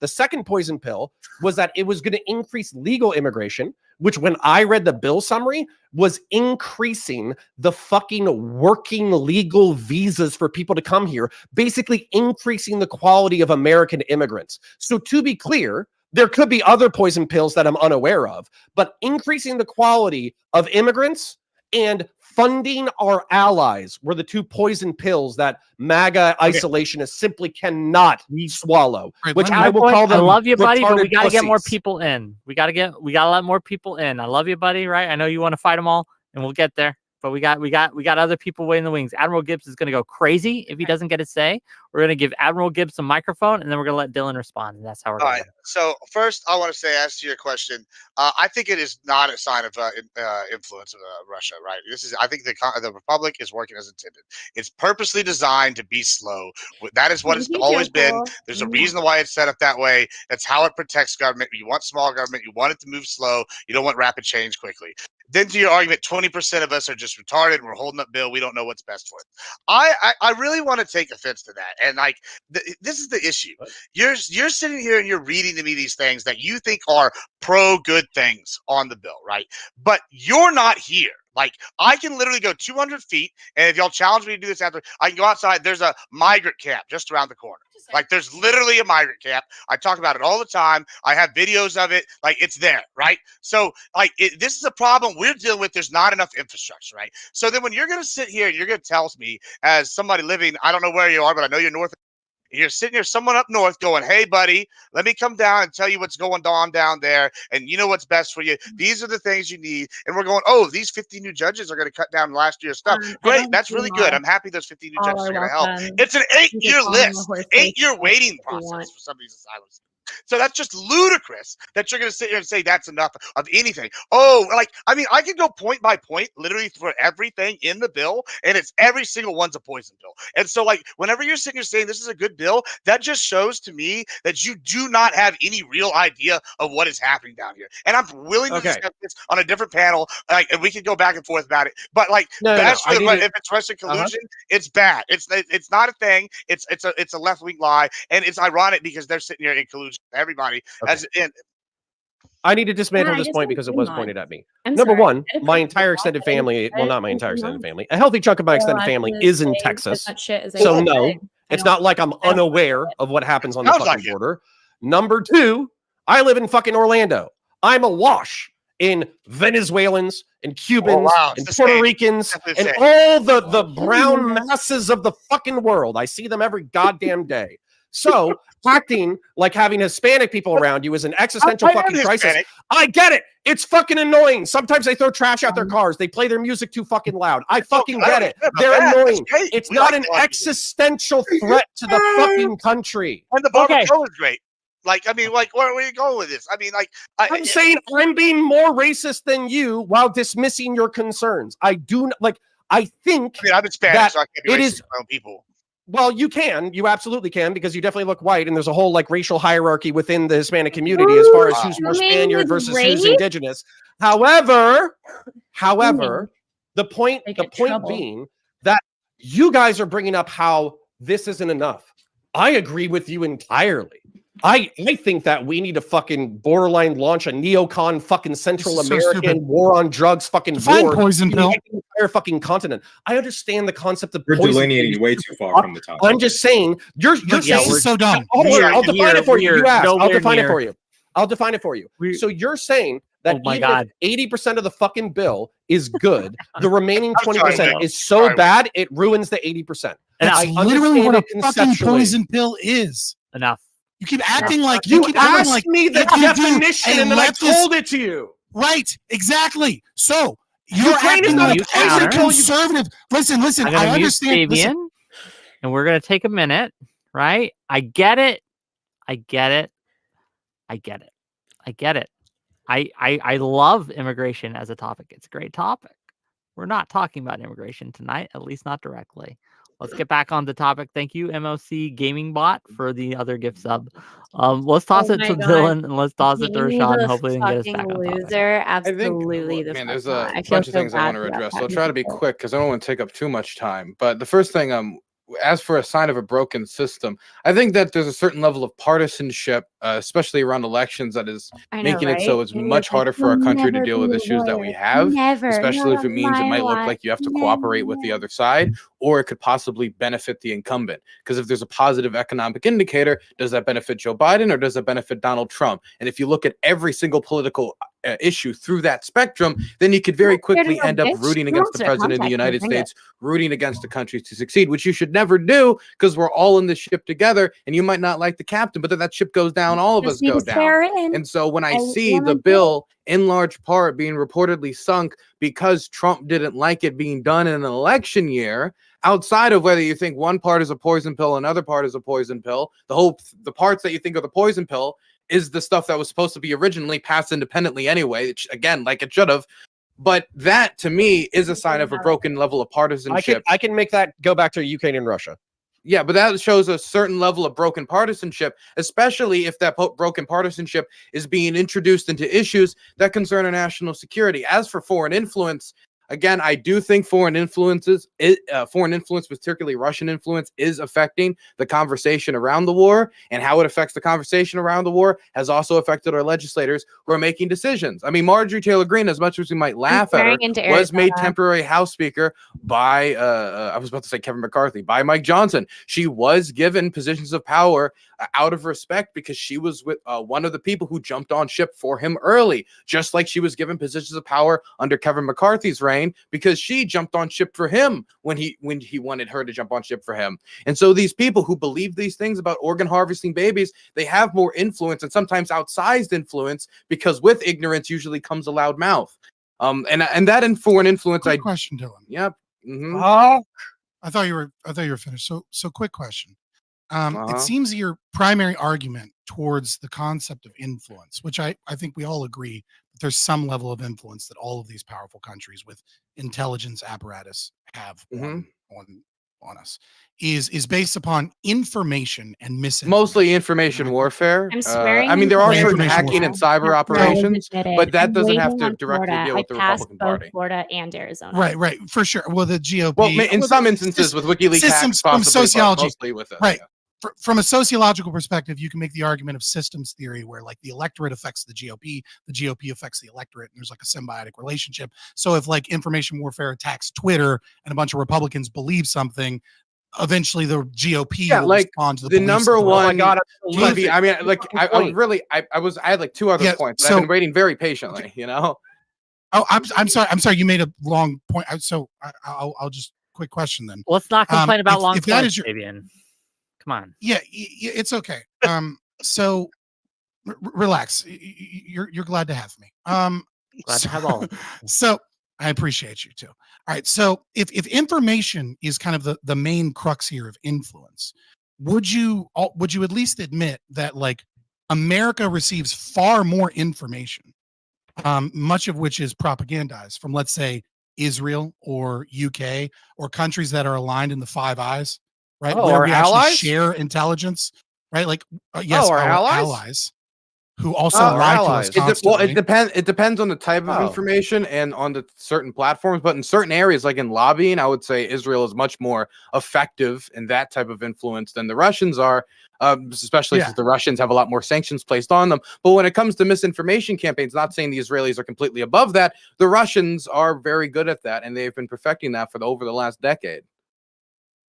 The second poison pill was that it was going to increase legal immigration, which when I read the bill summary was increasing the fucking working legal visas for people to come here, basically increasing the quality of American immigrants. So to be clear, there could be other poison pills that I'm unaware of, but increasing the quality of immigrants and funding our allies were the two poison pills that MAGA isolationists simply cannot swallow. Right, Which let me- I will call them. I love you, buddy, but we retarded got to get more pussies. people in. We got to let more people in. I love you, buddy. Right? I know you want to fight them all, and we'll get there. But we got other people waiting in the wings. Admiral Gibbs is going to go crazy if he doesn't get his say. We're going to give Admiral Gibbs a microphone, and then we're going to let Dylan respond. And that's how we're All going. right. So first, I want to say, as to your question, I think it is not a sign of influence of Russia. Right. I think the Republic is working as intended. It's purposely designed to be slow. That is what it's always been. There's a reason why it's set up that way. That's how it protects government. You want small government. You want it to move slow. You don't want rapid change quickly. Then to your argument, 20% of us are just retarded and we're holding up bill. We don't know what's best for it. I really want to take offense to that. And like, this is the issue. You're sitting here and you're reading to me these things that you think are pro good things on the bill, right? But you're not here. Like, I can literally go 200 feet, and if y'all challenge me to do this after, I can go outside. There's a migrant camp just around the corner. Like, there's literally a migrant camp. I talk about it all the time. I have videos of it. Like, it's there, right? So, like, this is a problem we're dealing with. There's not enough infrastructure, right? So then when you're going to sit here and you're going to tell me, as somebody living, I don't know where you are, but I know you're north. You're sitting here, someone up north going, hey, buddy, let me come down and tell you what's going on down there. And you know what's best for you. These are the things you need. And we're going, oh, these 50 new judges are going to cut down last year's stuff. Great. That's really good. I'm happy those 50 new judges are going to help. It's an 8-year list, 8-year waiting process for some of these asylums. So that's just ludicrous that you're going to sit here and say that's enough of anything. Oh, like, I mean, I can go point by point, literally for everything in the bill, and it's every single one's a poison bill. And so, like, whenever you're sitting here saying this is a good bill, that just shows to me that you do not have any real idea of what is happening down here. And I'm willing to discuss this on a different panel, like, and we can go back and forth about it. But like, if it's Russian collusion, it's bad. It's not a thing. It's a left-wing lie, and it's ironic because they're sitting here in collusion. Everybody I need to dismantle this point because it was pointed at me. Number one, my entire extended family, well, not my entire extended family, a healthy chunk of my extended family is in Texas. So no, it's not like I'm unaware of what happens on the fucking border. Number two, I live in fucking Orlando. I'm awash in Venezuelans and Cubans and Puerto Ricans and all the brown masses of the fucking world. I see them every goddamn day. So acting like having Hispanic people around you is an existential fucking crisis. I get it. It's fucking annoying. Sometimes they throw trash out their cars. They play their music too fucking loud. I fucking get it. They're annoying. It's not an existential threat to the fucking country. And the barbacoa is great. Like, I mean, like, where are you going with this? I mean, like, I'm saying I'm being more racist than you while dismissing your concerns. I do like. I think. I mean, I'm Hispanic, so I can't be racist to my own people. Well, you can. You absolutely can because you definitely look white, and there's a whole like racial hierarchy within the Hispanic community as far as who's more Spaniard versus who's indigenous. However, the point being that you guys are bringing up how this isn't enough. I agree with you entirely. I think that we need to fucking borderline launch a neocon fucking Central American war on drugs fucking war. Poison pill. The entire fucking continent. I understand the concept of You're poison. delineating way too far from the top. I'm just saying you're saying so dumb. I'll define it for you. You asked. I'll define it for you. I'll define it for you. So you're saying that even if 80% of the fucking bill is good, the remaining 20% is so bad it ruins the 80%. And that's literally what a fucking poison pill is. Enough. You keep acting like you asked me the definition, and then I told it to you. Right, exactly. So you're acting like as a conservative. Listen. I understand. Fabian, and we're gonna take a minute, right? I get it. I love immigration as a topic. It's a great topic. We're not talking about immigration tonight, at least not directly. Let's get back on the topic. Thank you, MOC Gaming Bot, for the other gift sub. Let's toss it to Dylan and let's toss it to Rashawn. Hopefully, we can get us back on loser. Absolutely. There's a bunch of things I want to address. So I'll try to be quick because I don't want to take up too much time. But the first thing, as for a sign of a broken system, I think that there's a certain level of partisanship, especially around elections, that is making it so it's much harder for our country to deal with issues that we have, especially if it means it might look like you have to cooperate with the other side, or it could possibly benefit the incumbent. Because if there's a positive economic indicator, does that benefit Joe Biden or does it benefit Donald Trump? And if you look at every single political issue through that spectrum, then you could very quickly end up rooting against the president of the United States, rooting against the country to succeed, which you should never do, because we're all in this ship together, and you might not like the captain, but then that ship goes down, all of us go down. And so when I see the bill in large part being reportedly sunk because Trump didn't like it being done in an election year, outside of whether you think one part is a poison pill, another part is a poison pill, the parts that you think are the poison pill is the stuff that was supposed to be originally passed independently anyway, again, like it should have. But that, to me, is a sign of a broken level of partisanship. I can make that go back to Ukraine and Russia. Yeah, but that shows a certain level of broken partisanship, especially if that broken partisanship is being introduced into issues that concern our national security. As for foreign influence, again, I do think foreign influence, particularly Russian influence, is affecting the conversation around the war, and how it affects the conversation around the war has also affected our legislators who are making decisions. I mean, Marjorie Taylor Greene, as much as we might laugh at her, was made temporary House Speaker by, I was about to say Kevin McCarthy, by Mike Johnson. She was given positions of power out of respect because she was with one of the people who jumped on ship for him early, just like she was given positions of power under Kevin McCarthy's reign because she jumped on ship for him when he wanted her to jump on ship for him. And so these people who believe these things about organ harvesting babies, they have more influence, and sometimes outsized influence, because with ignorance usually comes a loud mouth. And that in foreign influence. Quick question, Dylan. Yep. I thought you were finished. So quick question. It seems your primary argument towards the concept of influence, which I think we all agree that there's some level of influence that all of these powerful countries with intelligence apparatus have on us, is based upon information and misinformation. Mostly information warfare. I mean, there are certain hacking and cyber operations, but that doesn't have to directly deal with the Republican Party. Florida and Arizona. Right, for sure. Well, the GOP. Well, in some instances with WikiLeaks systems hacks, from sociology, mostly with it, right. Yeah. From a sociological perspective, you can make the argument of systems theory, where like the electorate affects the GOP affects the electorate, and there's like a symbiotic relationship. So if like information warfare attacks Twitter and a bunch of Republicans believe something, eventually the GOP will respond to the number one. Oh my God, TV, I mean, like I had like two other points. So, I've been waiting very patiently, you know. Oh, I'm sorry. You made a long point. So I'll just quick question then. Let's not complain about long points, your, Fabian. Come on. Yeah, it's okay. So relax. You're glad to have me. Glad to have all. So I appreciate you too. All right. So if information is kind of the main crux here of influence, would you at least admit that like America receives far more information, much of which is propagandized from, let's say, Israel or UK or countries that are aligned in the Five Eyes? Right, where we actually share intelligence, right? Like, yes, our allies who also lie to us constantly. It depends on the type of information and on the certain platforms. But in certain areas, like in lobbying, I would say Israel is much more effective in that type of influence than the Russians are, especially since the Russians have a lot more sanctions placed on them. But when it comes to misinformation campaigns, not saying the Israelis are completely above that, the Russians are very good at that, and they've been perfecting that for over the last decade.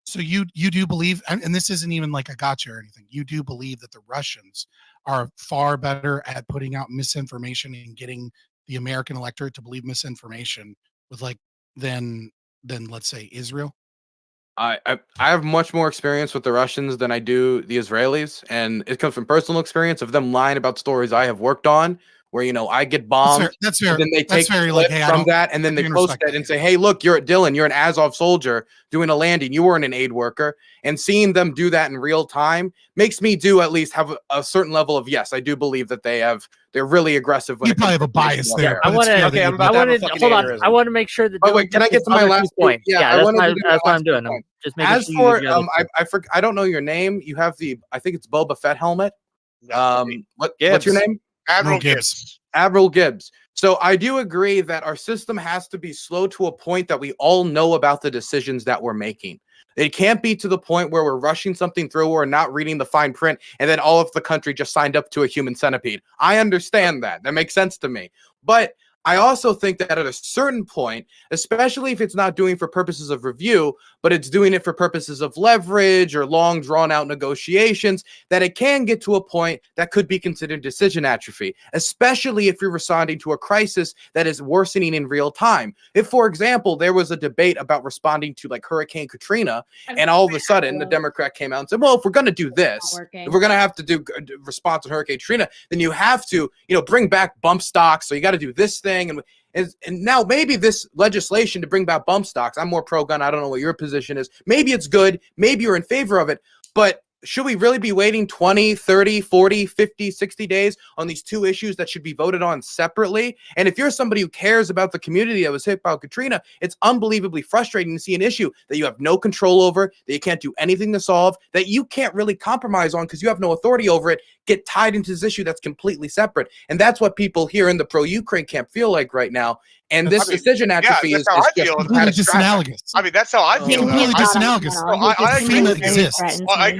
So you do believe, and this isn't even like a gotcha or anything, you do believe that the Russians are far better at putting out misinformation and getting the American electorate to believe misinformation with than let's say Israel? I have much more experience with the Russians than I do the Israelis, and it comes from personal experience of them lying about stories I have worked on, where, you know, I get bombed. That's fair. And then they take from that, and then they post it and say, "Hey, look, you're Dylan. You're an Azov soldier doing a landing. You weren't an aid worker." And seeing them do that in real time makes me at least have a certain level of, yes, I do believe that they're really aggressive. When you probably have a bias there. I want to. I want to make sure that. Oh wait, can I get to my last point? Yeah, that's what I'm doing. I'm just making As for I don't know your name. You have I think it's Boba Fett helmet. What's your name? Admiral Gibbs. Admiral Gibbs. So I do agree that our system has to be slow to a point that we all know about the decisions that we're making. It can't be to the point where we're rushing something through or not reading the fine print, and then all of the country just signed up to a human centipede. I understand that. That makes sense to me. But I also think that at a certain point, especially if it's not doing for purposes of review, but it's doing it for purposes of leverage or long drawn out negotiations, that it can get to a point that could be considered decision atrophy, especially if you're responding to a crisis that is worsening in real time. If, for example, there was a debate about responding to like Hurricane Katrina, and all of a sudden the Democrat came out and said, well, if we're going to do this, if we're going to have to do response to Hurricane Katrina, then you have to, bring back bump stocks. So you got to do this thing. And now maybe this legislation to bring back bump stocks, I'm more pro-gun, I don't know what your position is. Maybe it's good, maybe you're in favor of it, but should we really be waiting 20, 30, 40, 50, 60 days on these two issues that should be voted on separately? And if you're somebody who cares about the community that was hit by Katrina, it's unbelievably frustrating to see an issue that you have no control over, that you can't do anything to solve, that you can't really compromise on because you have no authority over it, get tied into this issue that's completely separate. And that's what people here in the pro-Ukraine camp feel like right now. And this decision atrophy is just completely disanalogous. I mean, that's how I feel. Completely disanalogous. I agree FEMA with you. exists. Well, I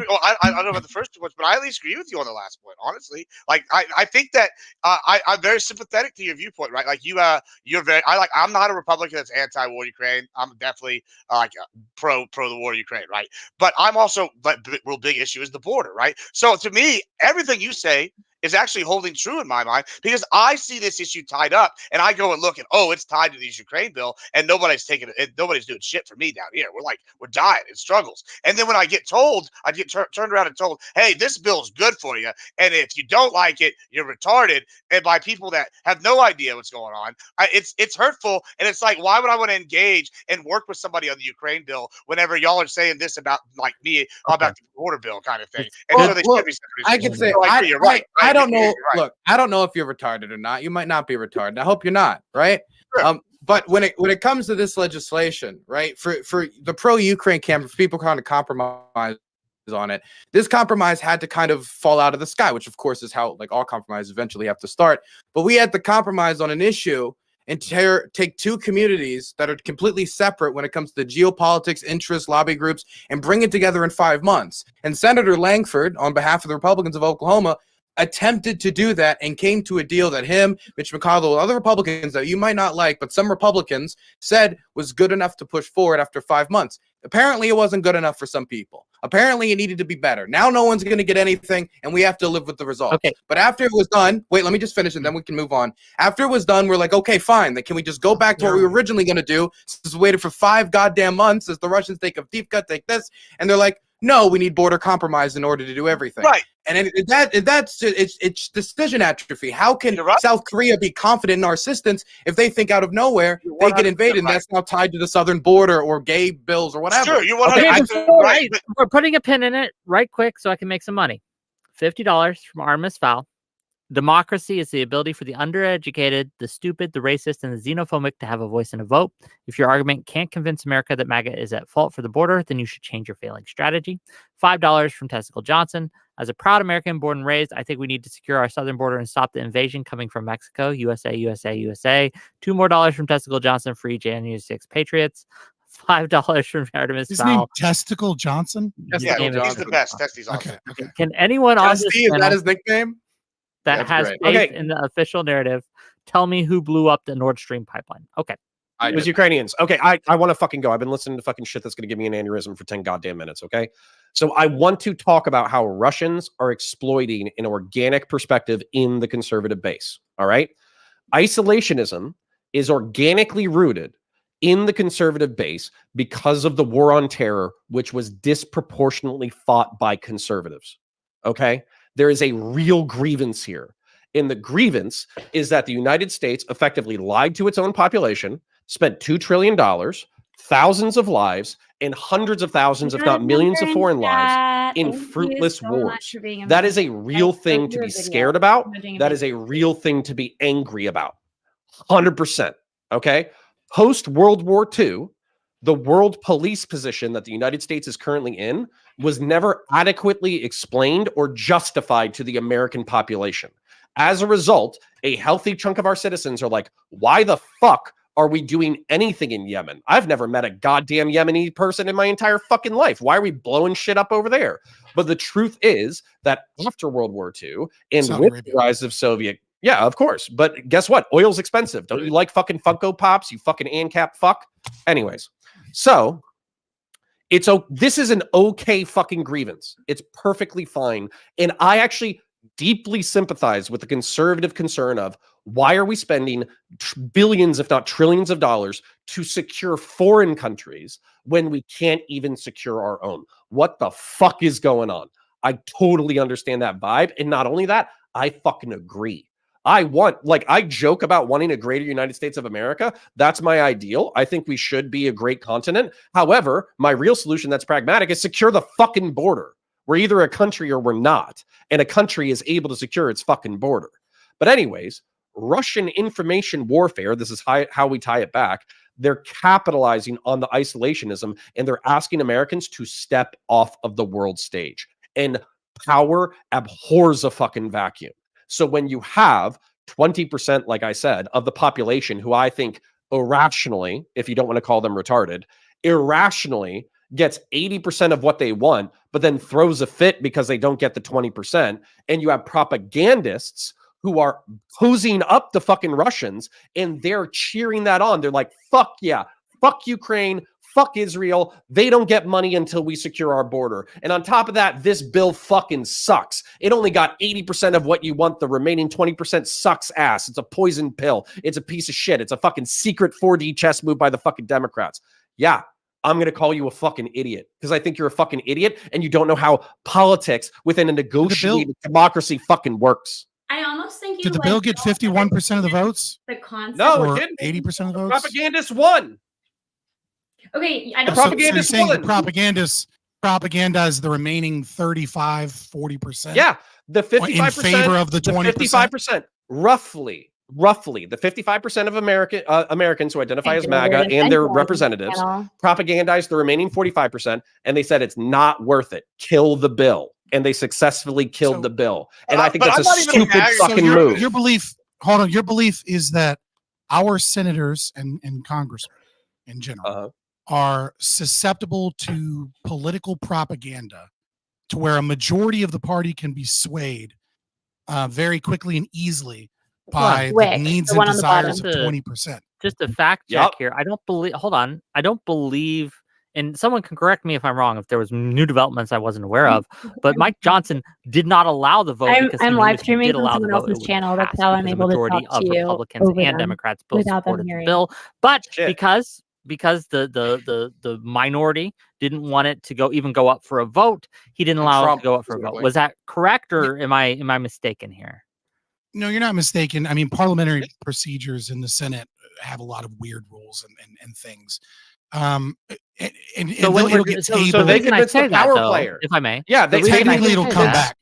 don't know about the first two points, but I at least agree with you on the last point. Honestly, like I think that I'm very sympathetic to your viewpoint, right? Like you're very. I'm not a Republican that's anti-war Ukraine. I'm definitely pro the war Ukraine, right? But I'm also real big issue is the border, right? So to me, everything you say is actually holding true in my mind because I see this issue tied up and I go and look and it's tied to these Ukraine bill and nobody's taking it. Nobody's doing shit for me down here. We're dying in struggles. And then when I get told, I get turned around and told, hey, this bill is good for you. And if you don't like it, you're retarded. And by people that have no idea what's going on, it's hurtful. And it's like, why would I want to engage and work with somebody on the Ukraine bill whenever y'all are saying this about like me about the border bill kind of thing? And so they should be. I can say, you're right. I don't know. Look, I don't know if you're retarded or not. You might not be retarded. I hope you're not, right? Sure. But when it comes to this legislation, right, for the pro-Ukraine camp, if people kind of compromise on it, this compromise had to kind of fall out of the sky, which of course is how like all compromises eventually have to start. But we had to compromise on an issue and take two communities that are completely separate when it comes to geopolitics, interests, lobby groups, and bring it together in 5 months. And Senator Langford, on behalf of the Republicans of Oklahoma, attempted to do that and came to a deal that him, Mitch McConnell, other Republicans that you might not like, but some Republicans said was good enough to push forward after 5 months. Apparently, it wasn't good enough for some people. Apparently, it needed to be better. Now, no one's going to get anything, and we have to live with the results. Okay. But after it was done, wait, let me just finish, and then we can move on. After it was done, we're like, okay, fine. Then can we just go back to what we were originally going to do? Just waited for 5 goddamn months as the Russians take Avdiivka, take this, and they're like, no, we need border compromise in order to do everything. Right. And that's it's decision atrophy. How can South Korea be confident in our assistance if they think out of nowhere they get invaded and that's now tied to the southern border or gay bills or whatever? Sure, you're 100% right. We're putting a pin in it right quick so I can make some money. $50 from Artemis Fowl. Democracy is the ability for the undereducated, the stupid, the racist, and the xenophobic to have a voice and a vote. If your argument can't convince America that MAGA is at fault for the border, then you should change your failing strategy. $5 from Testicle Johnson. As a proud American born and raised, I think we need to secure our southern border and stop the invasion coming from Mexico. USA, USA, USA. $2 more from Testicle Johnson. Free January 6 Patriots. $5 from Artemis His Fowl. name Testicle Johnson? Yeah, he's the best. Testy's awesome. Okay. Can anyone on this Testy, is that channel his nickname? that That's has great. faith in the official narrative tell me who blew up the Nord Stream pipeline? Okay. It was Ukrainians. Okay, I want to fucking go. I've been listening to fucking shit that's going to give me an aneurysm for 10 goddamn minutes, okay? So I want to talk about how Russians are exploiting an organic perspective in the conservative base, all right? Isolationism is organically rooted in the conservative base because of the war on terror, which was disproportionately fought by conservatives, okay? There is a real grievance here. And the grievance is that the United States effectively lied to its own population, spent $2 trillion, thousands of lives, and hundreds of thousands, if not millions of foreign lives in fruitless wars. That is a real thing to be scared about. That is a real thing to be angry about. 100%. Okay? Post-World War II, the world police position that the United States is currently in was never adequately explained or justified to the American population. As a result, a healthy chunk of our citizens are like, why the fuck Are we doing anything in Yemen? I've never met a goddamn Yemeni person in my entire fucking life. Why are we blowing shit up over there? But the truth is that after World War II and with the rise of Soviet, yeah, of course. But guess what? Oil's expensive. Don't you like fucking Funko Pops, you fucking ANCAP fuck? Anyways, so this is an okay fucking grievance. It's perfectly fine. And I actually deeply sympathize with the conservative concern of why are we spending billions, if not trillions of dollars to secure foreign countries when we can't even secure our own? What the fuck is going on? I totally understand that vibe. And not only that, I fucking agree. I joke about wanting a greater United States of America. That's my ideal. I think we should be a great continent. However, my real solution that's pragmatic is secure the fucking border. We're either a country or we're not. And a country is able to secure its fucking border. But anyways, Russian information warfare, this is how we tie it back. They're capitalizing on the isolationism and they're asking Americans to step off of the world stage. And power abhors a fucking vacuum. So when you have 20%, like I said, of the population who I think irrationally, if you don't want to call them retarded, irrationally gets 80% of what they want, but then throws a fit because they don't get the 20%. And you have propagandists who are hosing up the fucking Russians and they're cheering that on. They're like, fuck yeah, fuck Ukraine, fuck Israel. They don't get money until we secure our border. And on top of that, this bill fucking sucks. It only got 80% of what you want. The remaining 20% sucks ass. It's a poison pill. It's a piece of shit. It's a fucking secret 4D chess move by the fucking Democrats. Yeah, I'm going to call you a fucking idiot because I think you're a fucking idiot and you don't know how politics within a negotiated democracy fucking works. I almost think did the bill get 51% of the votes? The concept. No, it didn't. 80% of the votes. Propagandists won. Okay, I don't. So you're saying the propagandize the remaining 35-40%. Yeah, the 55% in favor of the 20%. 55%, roughly the 55% of Americans who identify as MAGA and their representatives propagandize the remaining 45%, and they said it's not worth it. Kill the bill, and they successfully killed the bill. And I think that's a stupid fucking move. Your belief, hold on, your belief is that our senators and congressmen in general are susceptible to political propaganda to where a majority of the party can be swayed very quickly and easily by the needs and desires of 20%. Just a fact check here. I don't believe, hold on. I don't believe, and someone can correct me if I'm wrong, if there was new developments I wasn't aware of, but Mike Johnson did not allow the vote. I'm live streaming on someone else's channel. That's how I'm able to talk to you. Republicans and Democrats both supported the bill. But because the minority didn't want it to go up for a vote, he didn't allow it to go up for a vote. Was that correct, or am I mistaken here? No, you're not mistaken. I mean, parliamentary procedures in the Senate have a lot of weird rules and things. So they convinced the power player, if I may. Yeah, technically it'll come back.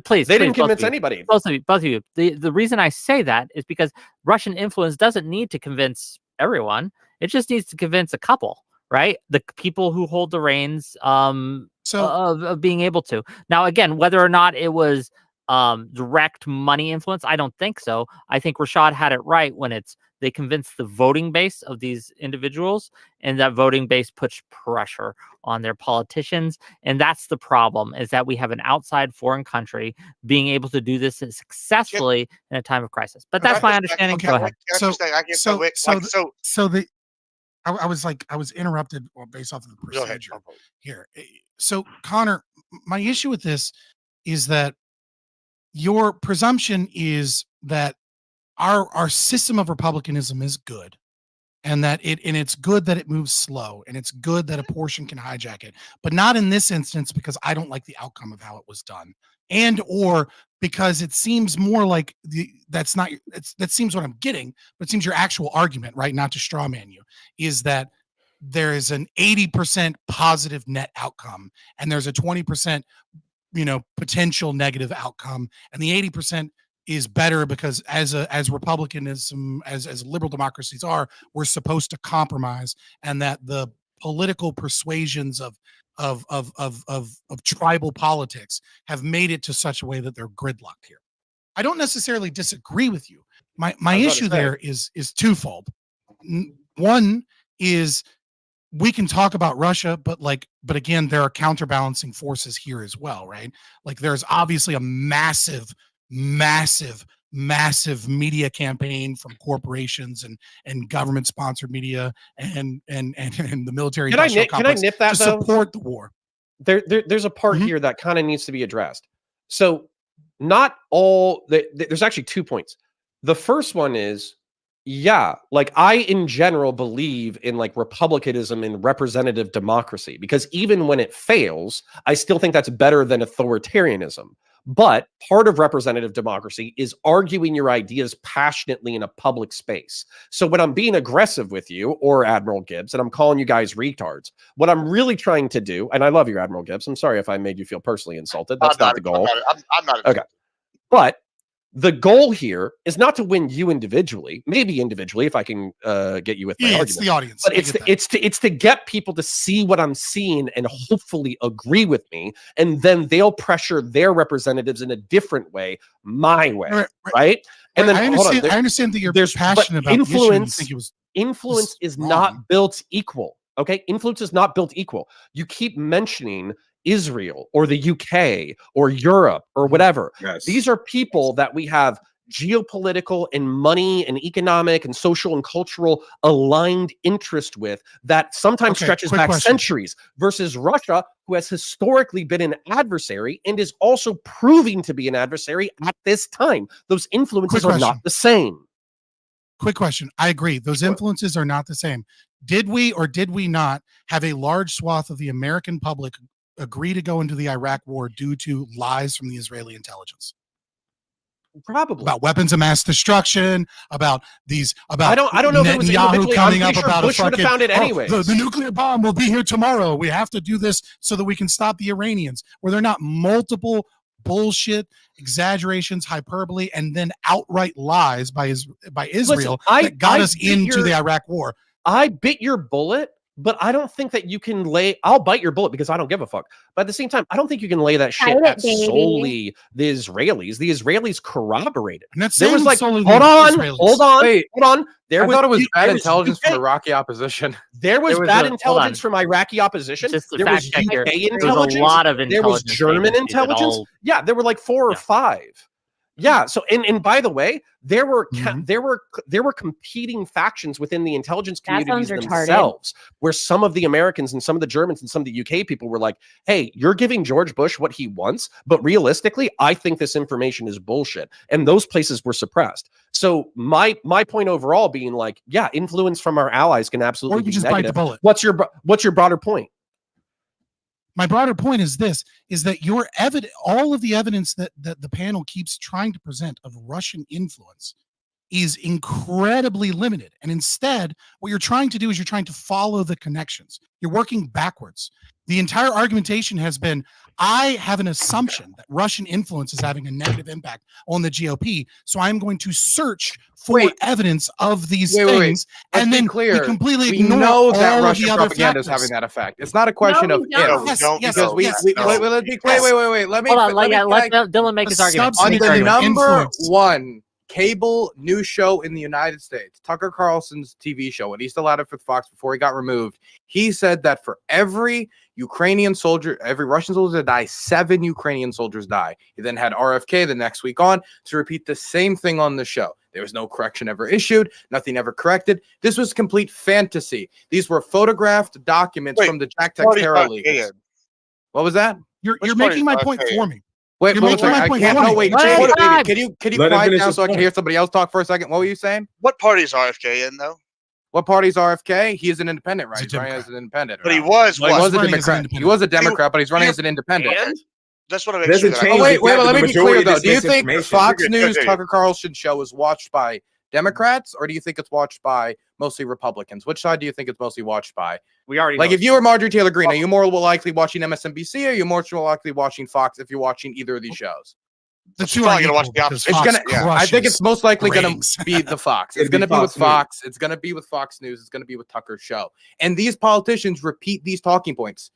Please, they didn't convince anybody. Both of you. The reason I say that is because Russian influence doesn't need to convince everyone. It just needs to convince a couple, right? The people who hold the reins of being able to. Now, again, whether or not it was direct money influence, I don't think so. I think Rashad had it right when they convinced the voting base of these individuals, and that voting base puts pressure on their politicians. And that's the problem, is that we have an outside foreign country being able to do this successfully in a time of crisis. But that's my understanding. Go ahead. I was interrupted based off of the procedure here. So Connor, my issue with this is that your presumption is that our system of republicanism is good, and that it's good that it moves slow, and it's good that a portion can hijack it, but not in this instance because I don't like the outcome of how it was done, and or because it seems more like that seems what I'm getting, but it seems your actual argument, right? Not to straw man you, is that there is an 80% positive net outcome, and there's a 20% potential negative outcome, and the 80% is better because as republicanism, as liberal democracies are, we're supposed to compromise, and that the political persuasions of tribal politics have made it to such a way that they're gridlocked here. I don't necessarily disagree with you. My issue there is twofold. One is we can talk about Russia, but again, there are counterbalancing forces here as well, right? Like there's obviously a massive media campaign from corporations and government sponsored media and the military. Can I nip that to though? Support the war. There's a part here that kind of needs to be addressed. So not all there's actually 2 points. The first one is, yeah, like I in general believe in like republicanism and representative democracy, because even when it fails, I still think that's better than authoritarianism. But part of representative democracy is arguing your ideas passionately in a public space. So when I'm being aggressive with you or Admiral Gibbs and I'm calling you guys retards, what I'm really trying to do, and I love you, Admiral Gibbs. I'm sorry if I made you feel personally insulted. That's not the goal. I'm not okay. But the goal here is not to win you individually, maybe individually if I can get you with my argument. It's the audience. But it's to get people to see what I'm seeing and hopefully agree with me, and then they'll pressure their representatives in a different way, my way, right? And then I understand that you're passionate about influence. The issue. Influence is not built equal. Okay, influence is not built equal. You keep mentioning Israel or the UK or Europe or whatever. Yes. These are people that we have geopolitical and money and economic and social and cultural aligned interest with that sometimes stretches back centuries, versus Russia, who has historically been an adversary and is also proving to be an adversary at this time. Those influences are not the same. Quick question. I agree. Those influences are not the same. Did we or did we not have a large swath of the American public agree to go into the Iraq war due to lies from the Israeli intelligence? Probably. About weapons of mass destruction, about I don't know if it was Netanyahu coming up sure about Bush would have found it anyways. The nuclear bomb will be here tomorrow. We have to do this so that we can stop the Iranians. Were there not multiple bullshit, exaggerations, hyperbole, and then outright lies by Israel that got us into the Iraq war? I bit your bullet, but I don't think that you can I'll bite your bullet because I don't give a fuck. But at the same time, I don't think you can lay that shit at solely the Israelis. The Israelis corroborated. There was like, hold on. I thought it was bad intelligence from Iraqi opposition. There was bad intelligence from Iraqi opposition. There was UK intelligence. There was a lot of intelligence. There was German intelligence. Yeah, there were like 4 or 5. Yeah. So, and by the way, there were competing factions within the intelligence communities themselves, where some of the Americans and some of the Germans and some of the UK people were like, "Hey, you're giving George Bush what he wants, but realistically, I think this information is bullshit." And those places were suppressed. So my point overall being like, yeah, influence from our allies can absolutely be negative. Bite the bullet. What's your broader point? My broader point is that all of the evidence that the panel keeps trying to present of Russian influence is incredibly limited. And instead, what you're trying to do is you're trying to follow the connections. You're working backwards. The entire argumentation has been, I have an assumption that Russian influence is having a negative impact on the GOP, so I'm going to search for evidence of these things. And then we completely ignore that all Russian of the other propaganda is having that effect. It's not a question of if. Let Dylan make his argument. On the number one cable news show in the United States, Tucker Carlson's TV show, and he still had it for Fox before he got removed, he said that for every Ukrainian soldier, every Russian soldier that dies, 7 Ukrainian soldiers die. He then had RFK the next week on to repeat the same thing on the show. There was no correction ever issued, nothing ever corrected. This was complete fantasy. These were photographed documents from the Jack Tech Terror League. What was that? You're making my point for me. Wait, can you quiet down so I can hear somebody else talk for a second? What were you saying? What party is RFK in, though? What party is RFK? He is an independent, right? He's running as an independent. But he was a Democrat. He was a Democrat, but he's running as an independent. That's what I make sure. Wait, let me be clear, though. Do you think Fox News Tucker Carlson show is watched by Democrats, or do you think it's watched by mostly Republicans? Which side do you think it's mostly watched by? We already if you were Marjorie Taylor Greene, are you more likely watching MSNBC, or are you more likely watching Fox if you're watching either of these shows? The two are watch the opposite. I think it's most likely going to be the Fox. It's going to be with Fox. It's going to be with Fox News. It's going to be with Tucker's show. And these politicians repeat these talking points.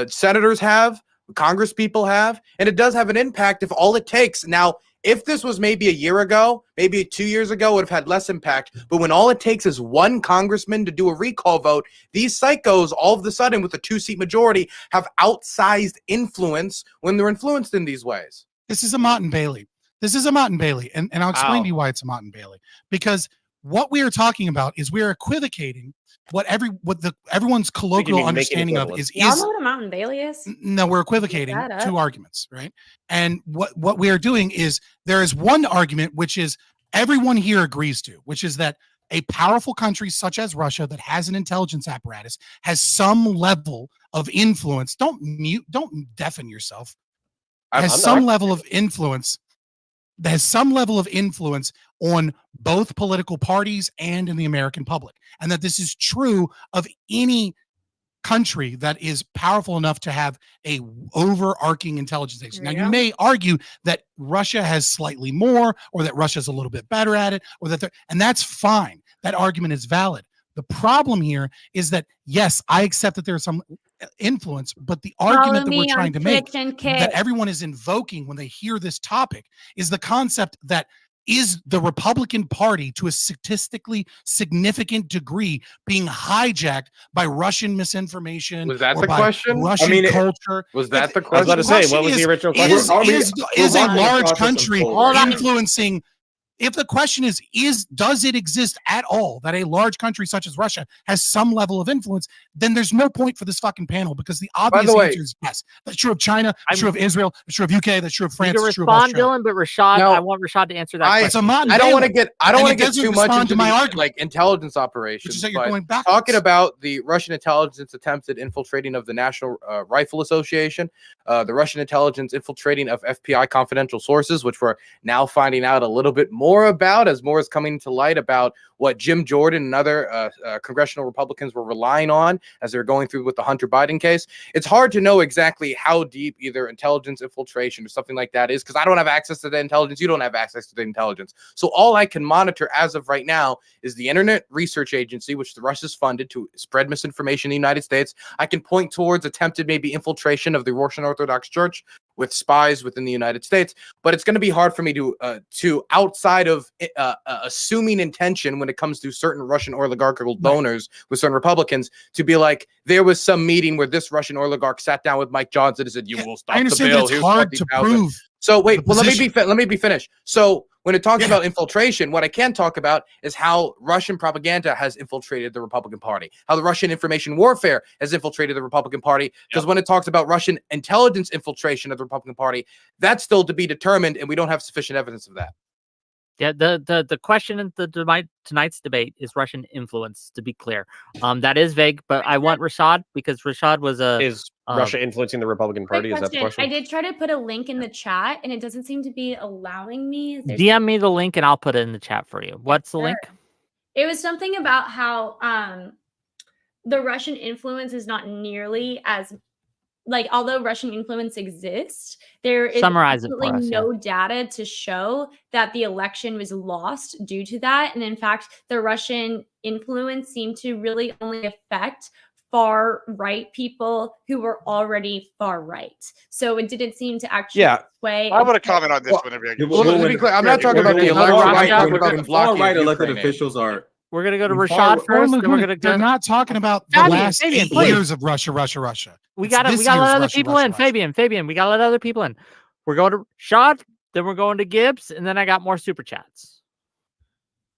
Senators have, Congress people have, and it does have an impact if all it takes. Now, If this was maybe a year ago, maybe 2 years ago, it would have had less impact. But when all it takes is one congressman to do a recall vote, these psychos all of a sudden with a 2-seat majority have outsized influence when they're influenced in these ways. This is a Mott and Bailey. This is a Mott and Bailey. And I'll explain to you why it's a Mott and Bailey. Because what we are talking about is we are equivocating what everyone's colloquial understanding of is. Y'all know what a Mott and Bailey is? No, we're equivocating two arguments, right? And what we are doing is there is one argument which is everyone here agrees to, which is that a powerful country such as Russia that has an intelligence apparatus has some level of influence. Don't deafen yourself. Has some level of influence. Has some level of influence on both political parties and in the American public, and that this is true of any country that is powerful enough to have a overarching intelligence agency. Now, you may argue that Russia has slightly more, or that Russia's a little bit better at it, or that and that's fine. That argument is valid. The problem here is that, yes, I accept that there's some influence, but the argument that we're trying to make, that everyone is invoking when they hear this topic, is the concept that is the Republican Party to a statistically significant degree being hijacked by Russian misinformation? Was that the question? Russian culture. Was that the question? I was about to say, what was the original question? Is a large country influencing? If the question is does it exist at all that a large country such as Russia has some level of influence, then there's no point for this fucking panel, because the obvious answer is yes. That's true of China, that's true of Israel, that's true of UK, that's true of France, that's true of Australia. Dylan, but Rashad, I want Rashad to answer that question. I don't want to get too much into my argument, like intelligence operations. Which is you're going back. Talking about the Russian intelligence attempted infiltrating of the National Rifle Association, the Russian intelligence infiltrating of FBI confidential sources, which we're now finding out a little bit more about as more is coming to light about what Jim Jordan and other congressional Republicans were relying on as they're going through with the Hunter Biden case. It's hard to know exactly how deep either intelligence infiltration or something like that is, because I don't have access to the intelligence. You don't have access to the intelligence. So all I can monitor as of right now is the Internet Research Agency, which the Russians funded to spread misinformation in the United States. I can point towards attempted maybe infiltration of the Russian Orthodox Church with spies within the United States, but it's going to be hard for me to outside of assuming intention when it comes to certain Russian oligarchical donors with certain Republicans, to be like, there was some meeting where this Russian oligarch sat down with Mike Johnson and said, "You will stop the bill." I understand that it's hard to prove. So wait, well, let me be finished. So when it talks about infiltration, what I can talk about is how Russian propaganda has infiltrated the Republican Party, how the Russian information warfare has infiltrated the Republican Party. Because when it talks about Russian intelligence infiltration of the Republican Party, that's still to be determined, and we don't have sufficient evidence of that. Yeah, the question in tonight's debate is Russian influence, to be clear. That is vague, but I want Rashad, because Rashad was Russia influencing the Republican Party? Is that the question? I did try to put a link in the chat, and it doesn't seem to be allowing me. DM me the link, and I'll put it in the chat for you. What's the link? It was something about how the Russian influence is not nearly as, like, although Russian influence exists, there is absolutely no data to show that the election was lost due to that. And in fact, the Russian influence seemed to really only affect far right people who were already far right. So it didn't seem to actually sway. I'm going to comment on this whenever I get. Well, to be clear, I'm not talking about the election. Far right elected officials are. We're going to go to Rashad first. Then we're going to They're not talking about the last 8 years of Russia. We got to let other people in. Fabian, we got to let other people in. We're going to Rashad, then we're going to Gibbs, and then I got more super chats.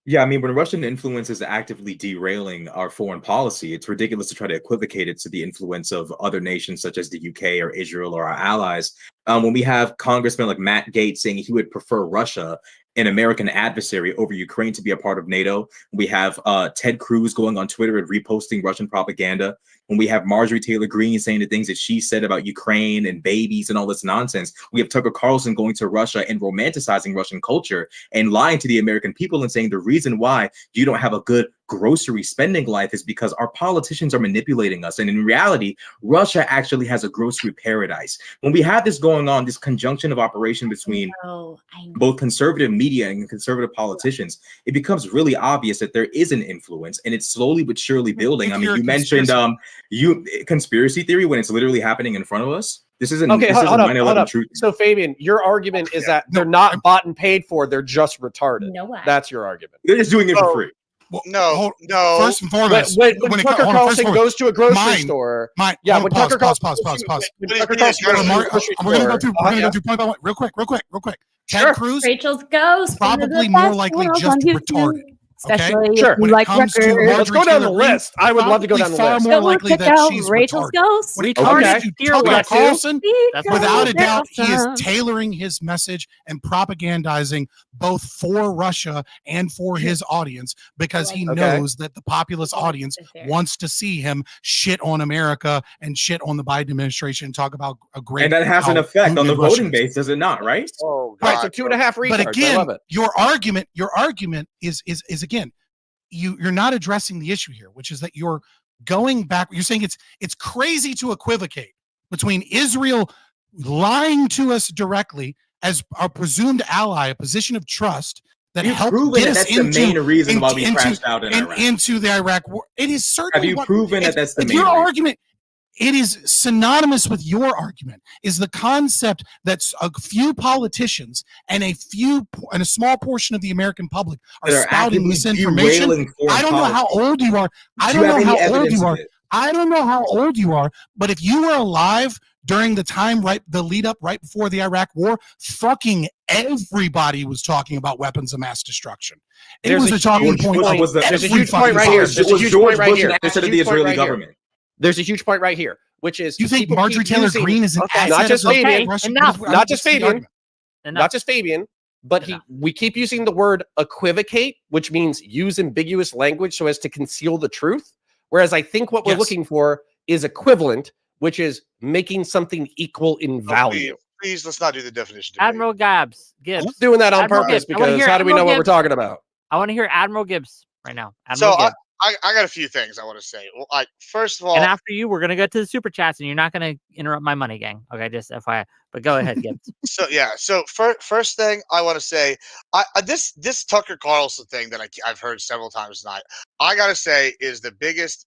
Yeah, I mean, when Russian influence is actively derailing our foreign policy, it's ridiculous to try to equivocate it to the influence of other nations such as the UK or Israel or our allies. When we have congressmen like Matt Gaetz saying he would prefer Russia, an American adversary, over Ukraine to be a part of NATO. We have Ted Cruz going on Twitter and reposting Russian propaganda. When we have Marjorie Taylor Greene saying the things that she said about Ukraine and babies and all this nonsense. We have Tucker Carlson going to Russia and romanticizing Russian culture and lying to the American people and saying the reason why you don't have a good grocery spending life is because our politicians are manipulating us. And in reality, Russia actually has a grocery paradise. When we have this going on, this conjunction of operation between both conservative media and conservative politicians, it becomes really obvious that there is an influence, and it's slowly but surely building. I mean, you mentioned conspiracy theory when it's literally happening in front of us. This isn't Okay, this hold isn't up, 9/11 truth. So Fabian, your argument is that they're not bought and paid for; they're just retarded. No way. That's your argument. They're just doing it for free. Well, No. First and foremost, When when it Tucker hold on, first Carlson and foremost, goes to a grocery mine- store, mine- yeah, hold when on, Tucker pause. Carlson But goes he's to a being grocery we're gonna go store, through. We're gonna go through point by point, real quick. Ted Sure. Cruz, Rachel's ghost. probably more likely just retarded. Especially Sure. if When you it like comes to records. Let's go Marjorie down the Taylor Greene, list. I would love to go down the far list. more So we'll likely check that out she's Rachel's retarded. ghost. When it Okay. comes to Tier Tucker list. Carlson, That's without a doubt, he is awesome. tailoring his message and propagandizing both for Russia and for his audience because he Okay. knows that the populist audience Is there. wants to see him shit on America and shit on the Biden administration and talk about a great. And that has an how effect on the Putin Russia voting is. base, does it not? Right? Oh, Right, God. so 2.5 retards. But I again, love it. your argument is again, you're not addressing the issue here, which is that you're going back. You're saying it's crazy to equivocate between Israel lying to us directly as our presumed ally, a position of trust that You've helped proven get that us that's the main reason why we crashed out in Iraq. into the Iraq war. It is Have certainly you proven that that's the main your reason? argument. It is synonymous with your argument is the concept that a few politicians and a small portion of the American public are That are spouting actively misinformation. derailing foreign I don't know how policy. old you are. I Do don't you have know any how old evidence you of are. it? I don't know how old you are, but if you were alive during the time the lead up right before the Iraq war, fucking everybody was talking about weapons of mass destruction. It There's was a a talking huge point. point. of There's a every huge point fucking right here. politician. There's a Was huge George point right Bush here. an There's a asset of the huge point Israeli right here. government? There's a huge point right here, which is You think people Marjorie keep Taylor using- Greene is an Okay. asset? Not just of the Fabian. Russian- Enough. what- Not just what's the Fabian. argument? Enough. Not just Fabian, but we keep using the word equivocate, which means use ambiguous language so as to conceal the truth. Whereas I think what we're Yes. looking for is equivalent, which is making something equal in value. Please, let's not do the definition debate. Admiral Gibbs. I'm doing that on Admiral purpose Gibbs. I wanna because hear how do we know Admiral what we're Gibbs. talking about? I want to hear Admiral Gibbs right now. So Admiral Gibbs. I got a few things I want to say. Well, first of all, And after you, we're gonna go to the super chats, and you're not gonna interrupt my money, gang. Okay, just FYI. But go ahead, Gibbs. So first thing I want to say, this Tucker Carlson thing that I've heard several times tonight, I gotta say is the biggest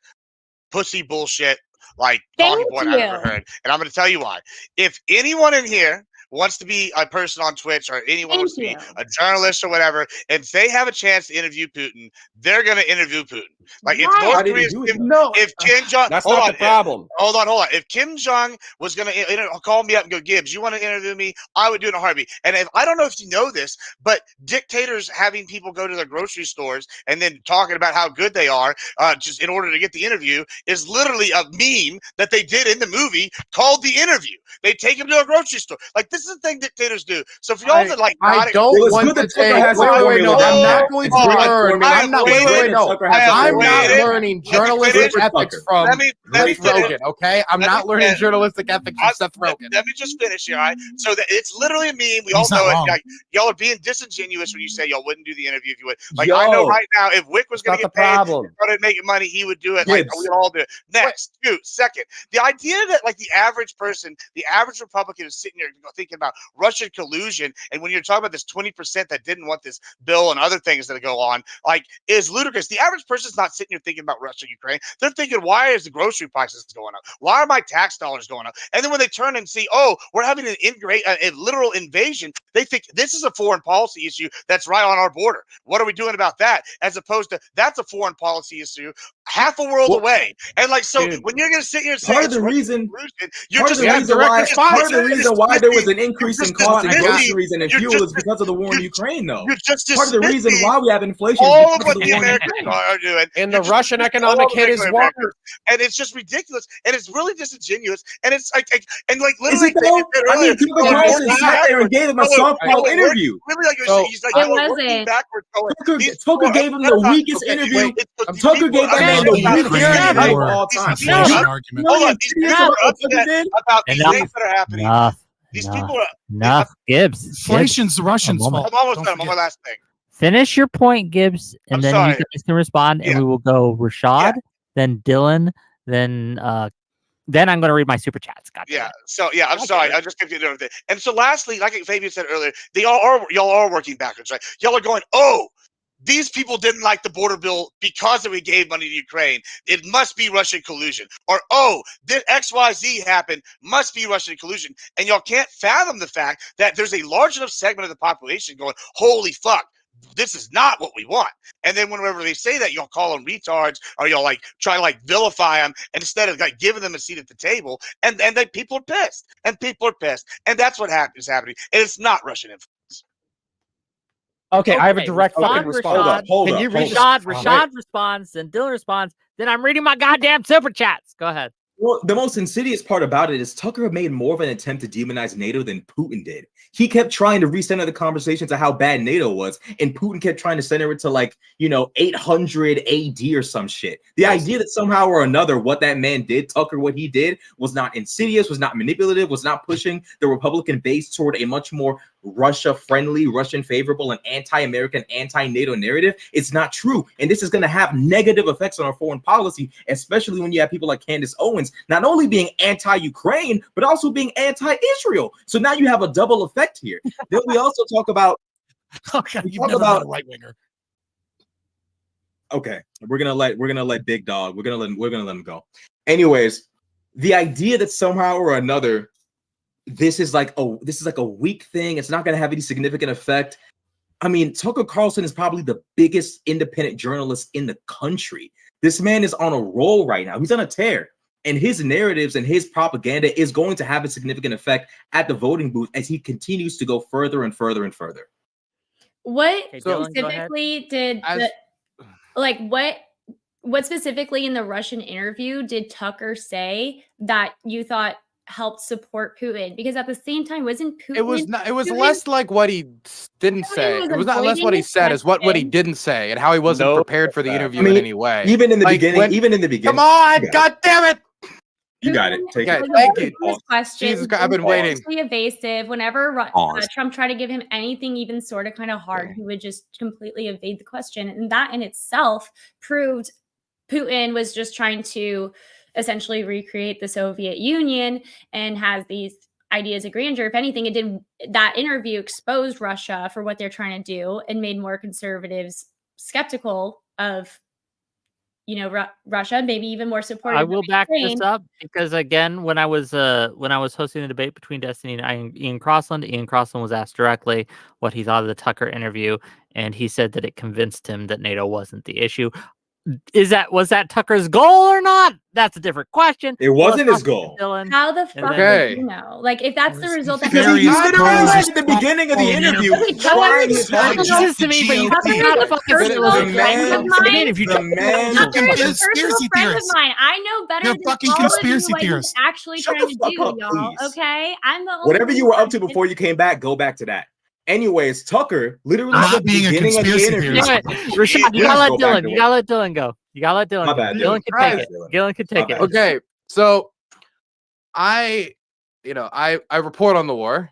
pussy bullshit talking Thank point I've ever you. heard, and I'm going to tell you why. If anyone in here wants to be a person on Twitch or anyone wants to be a journalist or whatever, if they have a chance to interview Putin, they're going to interview Putin. Like if Why? North How did Korea, he do it? if Kim Jong, That's hold not on, the problem. Hold on. If Kim Jong was going to call me up and go, Gibbs, you want to interview me? I would do it in a heartbeat. And I don't know if you know this, but dictators having people go to their grocery stores and then talking about how good they are just in order to get the interview is literally a meme that they did in the movie called The Interview. They take him to a grocery store. Like, this is the thing dictators do. So for y'all to I don't It was want good to that Tucker take. has a Wait, formula. no, I'm not Hold going to on. learn. I I'm not. have Wait, waited. no. Tucker has a I'm formula. not waited. learning Let me journalistic finish. ethics from Let me Seth finish. Rogen. Okay, I'm Let me not learning finish. journalistic ethics from Seth Rogen. Let me just finish here, all right? So that it's literally a meme. We all He's not know it. wrong. Like, y'all are being disingenuous when you say y'all wouldn't do the interview if you would. Like, I know Yo. right now, if Wick was That's going to not get the paid, problem. started making money, he would do it. Like, Gibbs. we'd all do it. Next, second, the idea that like the average person, the average Republican is sitting there thinking about Russian collusion, and when you're talking about this 20% that didn't want this bill and other things that go on, like, is ludicrous. The average person's not sitting here thinking about Russia, Ukraine. They're thinking, why is the grocery prices going up? Why are my tax dollars going up? And then when they turn and see, oh, we're having a literal invasion, they think this is a foreign policy issue that's right on our border. What are we doing about that? As opposed to that's a foreign policy issue half a world away. And like, so Dude, when you're going to sit here and say Part of it's the Russian reason, collusion, you're part of just the reason why, part of the reason why there was an increase in cost of groceries and in fuel is because of the war in Ukraine, though. You're just Part of the reason dismissing why we have inflation all is of because what of the the war in Americans Ukraine. are doing. And You're the just Russian dismissing economic all of hit is regular worse. Americans. And it's just ridiculous. And it's really disingenuous. And it's like Is literally, it though? I mean, Tucker Yeah, Carlson it's sat there and gave him a softball interview. Really, like So, he's like, It working wasn't. backwards. Tucker gave him the weakest interview. Tucker gave that man the weakest interview of all time. Inflation argument. Hold on, these people Enough. are upset about these Enough. things that are happening. These people are. Enough. Gibbs. Inflation's the Russians' A moment. fault. I'm almost Don't done. I'm on my forget. last thing. Finish your point, Gibbs, and I'm then sorry. you guys can respond, and Yeah. we will go Rashad, then Dylan, then I'm going to read my super chats. God damn Yeah. it. So yeah, I'm Okay. sorry. I just confused everything. And so lastly, like Fabian said earlier, y'all are working backwards, right? Y'all are going, oh, these people didn't like the border bill because we gave money to Ukraine. It must be Russian collusion. Or, oh, this XYZ happened, must be Russian collusion. And y'all can't fathom the fact that there's a large enough segment of the population going, holy fuck, this is not what we want. And then whenever they say that, y'all call them retards, or y'all like try to like vilify them, and instead of like giving them a seat at the table, and then people are pissed, and that's what is happening. And it's not Russian influence. Okay, I have a direct fucking response. Hold Can up, you hold Rashad? up. Rashad responds, then Dylan responds, then I'm reading my goddamn super chats. Go ahead. Well, the most insidious part about it is Tucker made more of an attempt to demonize NATO than Putin did. He kept trying to recenter the conversation to how bad NATO was, and Putin kept trying to center it to 800 AD or some shit. The idea that somehow or another what that man did, Tucker, what he did was not insidious, was not manipulative, was not pushing the Republican base toward a much more Russia-friendly, Russian-favorable, and anti-American, anti-NATO narrative. It's not true. And this is going to have negative effects on our foreign policy, especially when you have people like Candace Owens not only being anti-Ukraine, but also being anti-Israel. So now you have a double effect here. Then we also talk about you've never been a right winger. Okay, we're gonna let Big Dog. We're gonna let him go. Anyways, the idea that somehow or another this is like a weak thing. It's not gonna have any significant effect. I mean, Tucker Carlson is probably the biggest independent journalist in the country. This man is on a roll right now. He's on a tear. And his narratives and his propaganda is going to have a significant effect at the voting booth as he continues to go further and further and further. What Dylan, specifically did what specifically in the Russian interview did Tucker say that you thought helped support Putin? Because at the same time, wasn't Putin? It was not. It was less like what he didn't say. It was not less what he said as what he didn't say and how he wasn't prepared for the interview in any way. Even in the beginning. Come on, God damn it! You got it. Take it. Thank you. Questions. I've been waiting. Evasive. Whenever Trump tried to give him anything, even sort of kind of hard, he would just completely evade the question, and that in itself proved Putin was just trying to essentially recreate the Soviet Union and has these ideas of grandeur. If anything, that interview exposed Russia for what they're trying to do and made more conservatives skeptical of Russia, maybe even more supportive. I will back this up because again, when I was hosting the debate between Destiny and Ian Crossland was asked directly what he thought of the Tucker interview, and he said that it convinced him that NATO wasn't the issue. Was that Tucker's goal or not? That's a different question. It wasn't his goal. How the fuck did you know? Like, if that's the result, because he literally at the beginning of the interview trying his hardest to me, but you not fucking conspiracy theorist. I know better than fucking all conspiracy of you what he's theorist. actually trying to do, y'all. Okay, I'm the only whatever you were up to before you came back. Go back to that. Anyways, Tucker literally not being a conspiracy theorist. Rashad, you gotta let Dylan. You gotta let Dylan go. You gotta let Dylan. My bad, Dylan can take it. Dylan can take it. Okay, so I report on the war.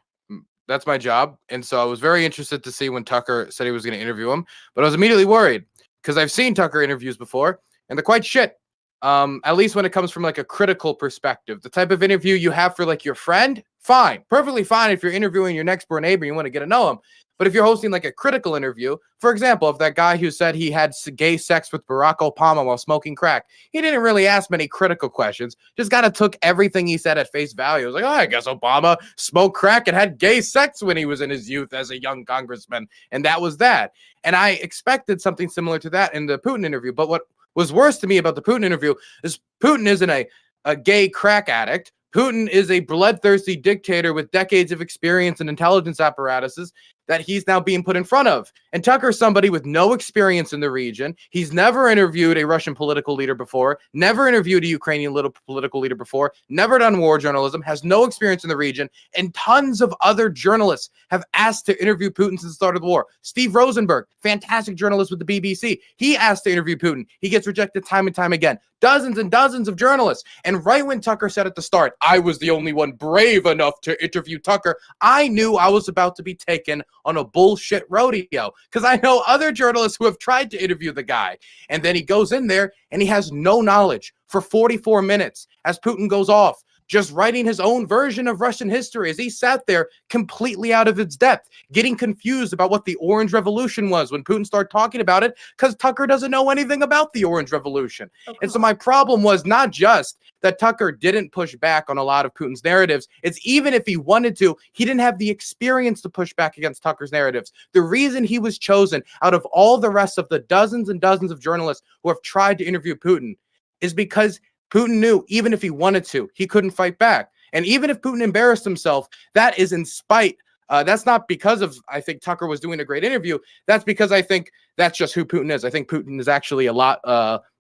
That's my job, and so I was very interested to see when Tucker said he was going to interview him. But I was immediately worried because I've seen Tucker interviews before, and they're quite shit. At least when it comes from like a critical perspective, the type of interview you have for like your friend, fine, perfectly fine. If you're interviewing your next door neighbor, you want to get to know him. But if you're hosting like a critical interview, for example, of that guy who said he had gay sex with Barack Obama while smoking crack, he didn't really ask many critical questions. Just kind of took everything he said at face value. It was like, oh, I guess Obama smoked crack and had gay sex when he was in his youth as a young congressman. And that was that. And I expected something similar to that in the Putin interview. But what was worse to me about the Putin interview is Putin isn't a gay crack addict. Putin is a bloodthirsty dictator with decades of experience in intelligence apparatuses that he's now being put in front of. And Tucker's somebody with no experience in the region. He's never interviewed a Russian political leader before, never interviewed a Ukrainian political leader before, never done war journalism, has no experience in the region, and tons of other journalists have asked to interview Putin since the start of the war. Steve Rosenberg, fantastic journalist with the BBC, he asked to interview Putin. He gets rejected time and time again. Dozens and dozens of journalists. And right when Tucker said at the start, I was the only one brave enough to interview Tucker, I knew I was about to be taken on a bullshit rodeo because I know other journalists who have tried to interview the guy. And then he goes in there and he has no knowledge for 44 minutes as Putin goes off just writing his own version of Russian history as he sat there completely out of its depth, getting confused about what the Orange Revolution was when Putin started talking about it, because Tucker doesn't know anything about the Orange Revolution. And so my problem was not just that Tucker didn't push back on a lot of Putin's narratives. It's even if he wanted to, he didn't have the experience to push back against Tucker's narratives. The reason he was chosen out of all the rest of the dozens and dozens of journalists who have tried to interview Putin is because Putin knew even if he wanted to, he couldn't fight back. And even if Putin embarrassed himself, that is in spite. That's not because of, I think Tucker was doing a great interview. That's because I think that's just who Putin is. I think Putin is actually a lot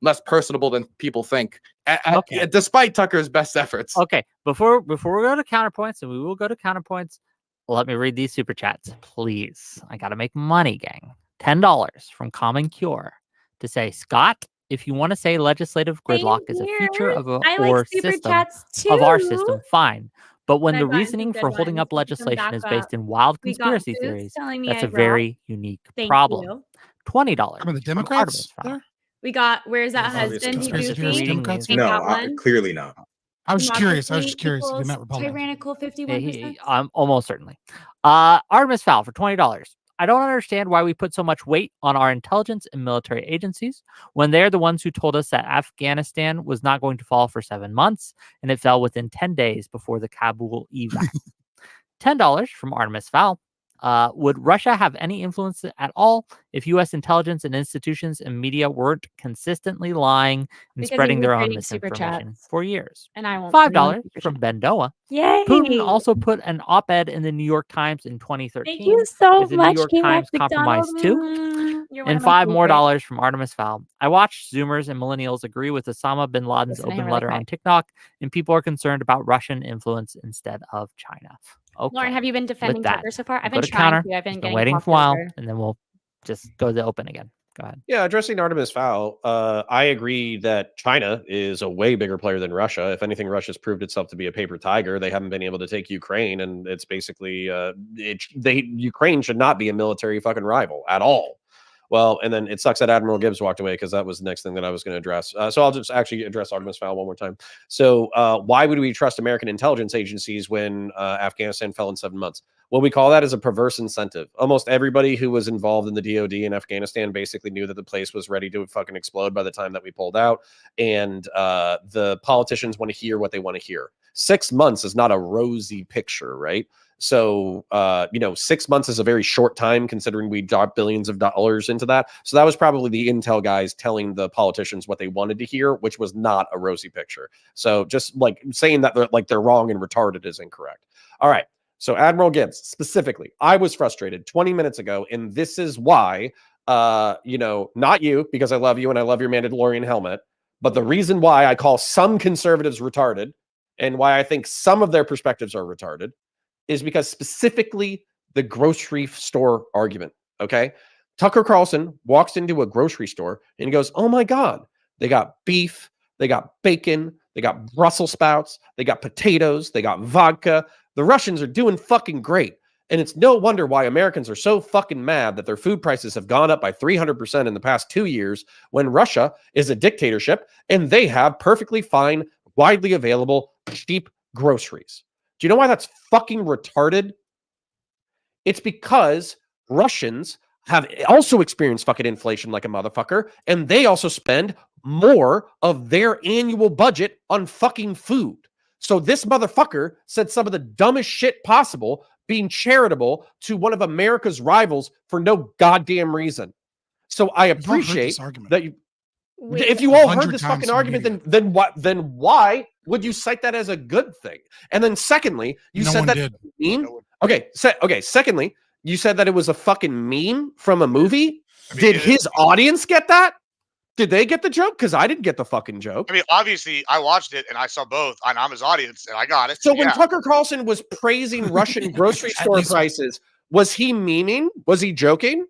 less personable than people think, despite Tucker's best efforts. Okay, before we go to counterpoints, and we will go to counterpoints, let me read these super chats, please. I got to make money, gang. $10 from Common Cure to say, Scott, if you want to say legislative gridlock is a feature of our system, fine. But when the reasoning for holding up legislation is based in wild conspiracy theories, that's a very unique problem. $20. From the Democrats there? We got, where's that husband? No, clearly not. I was just curious. If you met Republicans. Tyrannical 51%. Almost certainly. Artemis Fowl for $20. I don't understand why we put so much weight on our intelligence and military agencies when they're the ones who told us that Afghanistan was not going to fall for 7 months, and it fell within 10 days before the Kabul evac. $10 from Artemis Fowl. Would Russia have any influence at all if U.S. intelligence and institutions and media weren't consistently lying and spreading their own misinformation for years? And I won't. $5 from Bendoa. Yay! Putin also put an op-ed in the New York Times in 2013. Thank you so much. The New York Times compromised too. And $5 more from Artemis Fowl. I watched Zoomers and millennials agree with Osama bin Laden's open letter on TikTok, and people are concerned about Russian influence instead of China. Okay. Lauren, have you been defending Tucker so far? I've been trying to. I've been waiting for a while, and then we'll just go to the open again. Go ahead. Yeah, addressing Artemis Fowl, I agree that China is a way bigger player than Russia. If anything, Russia's proved itself to be a paper tiger. They haven't been able to take Ukraine, and it's basically Ukraine should not be a military fucking rival at all. Well, and then it sucks that Admiral Gibbs walked away because that was the next thing that I was going to address. So I'll just actually address Artemis Fowl one more time. So why would we trust American intelligence agencies when Afghanistan fell in 7 months? What we call that is a perverse incentive. Almost everybody who was involved in the DOD in Afghanistan basically knew that the place was ready to fucking explode by the time that we pulled out. And the politicians want to hear what they want to hear. 6 months is not a rosy picture, right? So, 6 months is a very short time considering we dropped billions of dollars into that. So that was probably the intel guys telling the politicians what they wanted to hear, which was not a rosy picture. So just like saying that they're wrong and retarded is incorrect. All right. So Admiral Gibbs, specifically, I was frustrated 20 minutes ago, and this is why, not you, because I love you and I love your Mandalorian helmet, but the reason why I call some conservatives retarded and why I think some of their perspectives are retarded is because specifically the grocery store argument, okay? Tucker Carlson walks into a grocery store and he goes, oh my God, they got beef, they got bacon, they got Brussels sprouts, they got potatoes, they got vodka. The Russians are doing fucking great. And it's no wonder why Americans are so fucking mad that their food prices have gone up by 300% in the past 2 years when Russia is a dictatorship and they have perfectly fine, widely available, cheap groceries. Do you know why that's fucking retarded? It's because Russians have also experienced fucking inflation like a motherfucker, and they also spend more of their annual budget on fucking food. So this motherfucker said some of the dumbest shit possible, being charitable to one of America's rivals for no goddamn reason. So I appreciate that you. If you all heard this fucking argument, then why would you cite that as a good thing? And then secondly, you said that meme. Okay, secondly, you said that it was a fucking meme from a movie. Did his audience get that? Did they get the joke? Because I didn't get the fucking joke. I mean, obviously, I watched it and I saw both, and I'm his audience, and I got it. So when Tucker Carlson was praising Russian grocery store prices, was he memeing? Was he joking?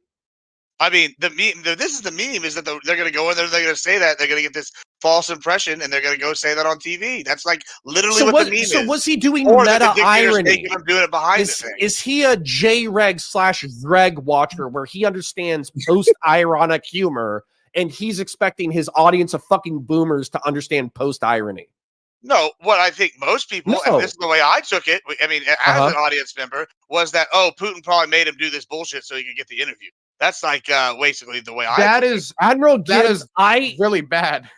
I mean, the meme. This is the meme: is that they're going to go in there, they're going to say that, they're going to get this false impression, and they're going to go say that on TV. That's like literally what the meme is. So was he doing meta irony? I'm doing it behind the thing. Is he a JREG/Dreg watcher where he understands post-ironic humor and he's expecting his audience of fucking boomers to understand post-irony? No, what I think most people, and No. this is the way I took it, I mean, as an audience member, was that, oh, Putin probably made him do this bullshit so he could get the interview. That's like basically the way I That took is Admiral that Gibbs, is really bad.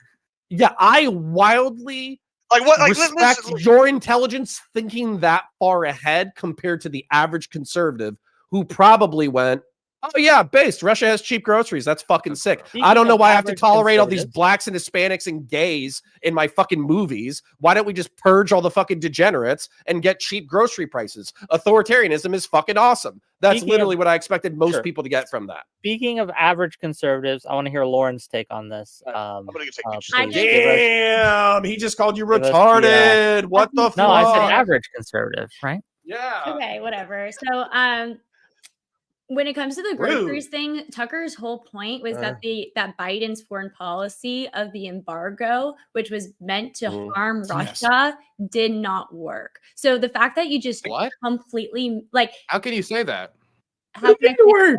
Yeah, I wildly Like what? Like respect listen, your intelligence thinking that far ahead compared to the average conservative who probably went, "Oh yeah, based. Russia has cheap groceries. That's fucking sick. I don't know why I have to tolerate all these blacks and Hispanics and gays in my fucking movies. Why don't we just purge all the fucking degenerates and get cheap grocery prices? Authoritarianism is fucking awesome." That's literally what I expected most people to get from that. Speaking of average conservatives, I want to hear Lauren's take on this. I'm gonna Damn, he just called you retarded. What the fuck? No, I said average conservative, right? Yeah. Okay, whatever. So, when it comes to the groceries thing, Tucker's whole point was that Biden's foreign policy of the embargo, which was meant to harm Russia, did not work. So the fact that you just completely how can you say that? How can it work?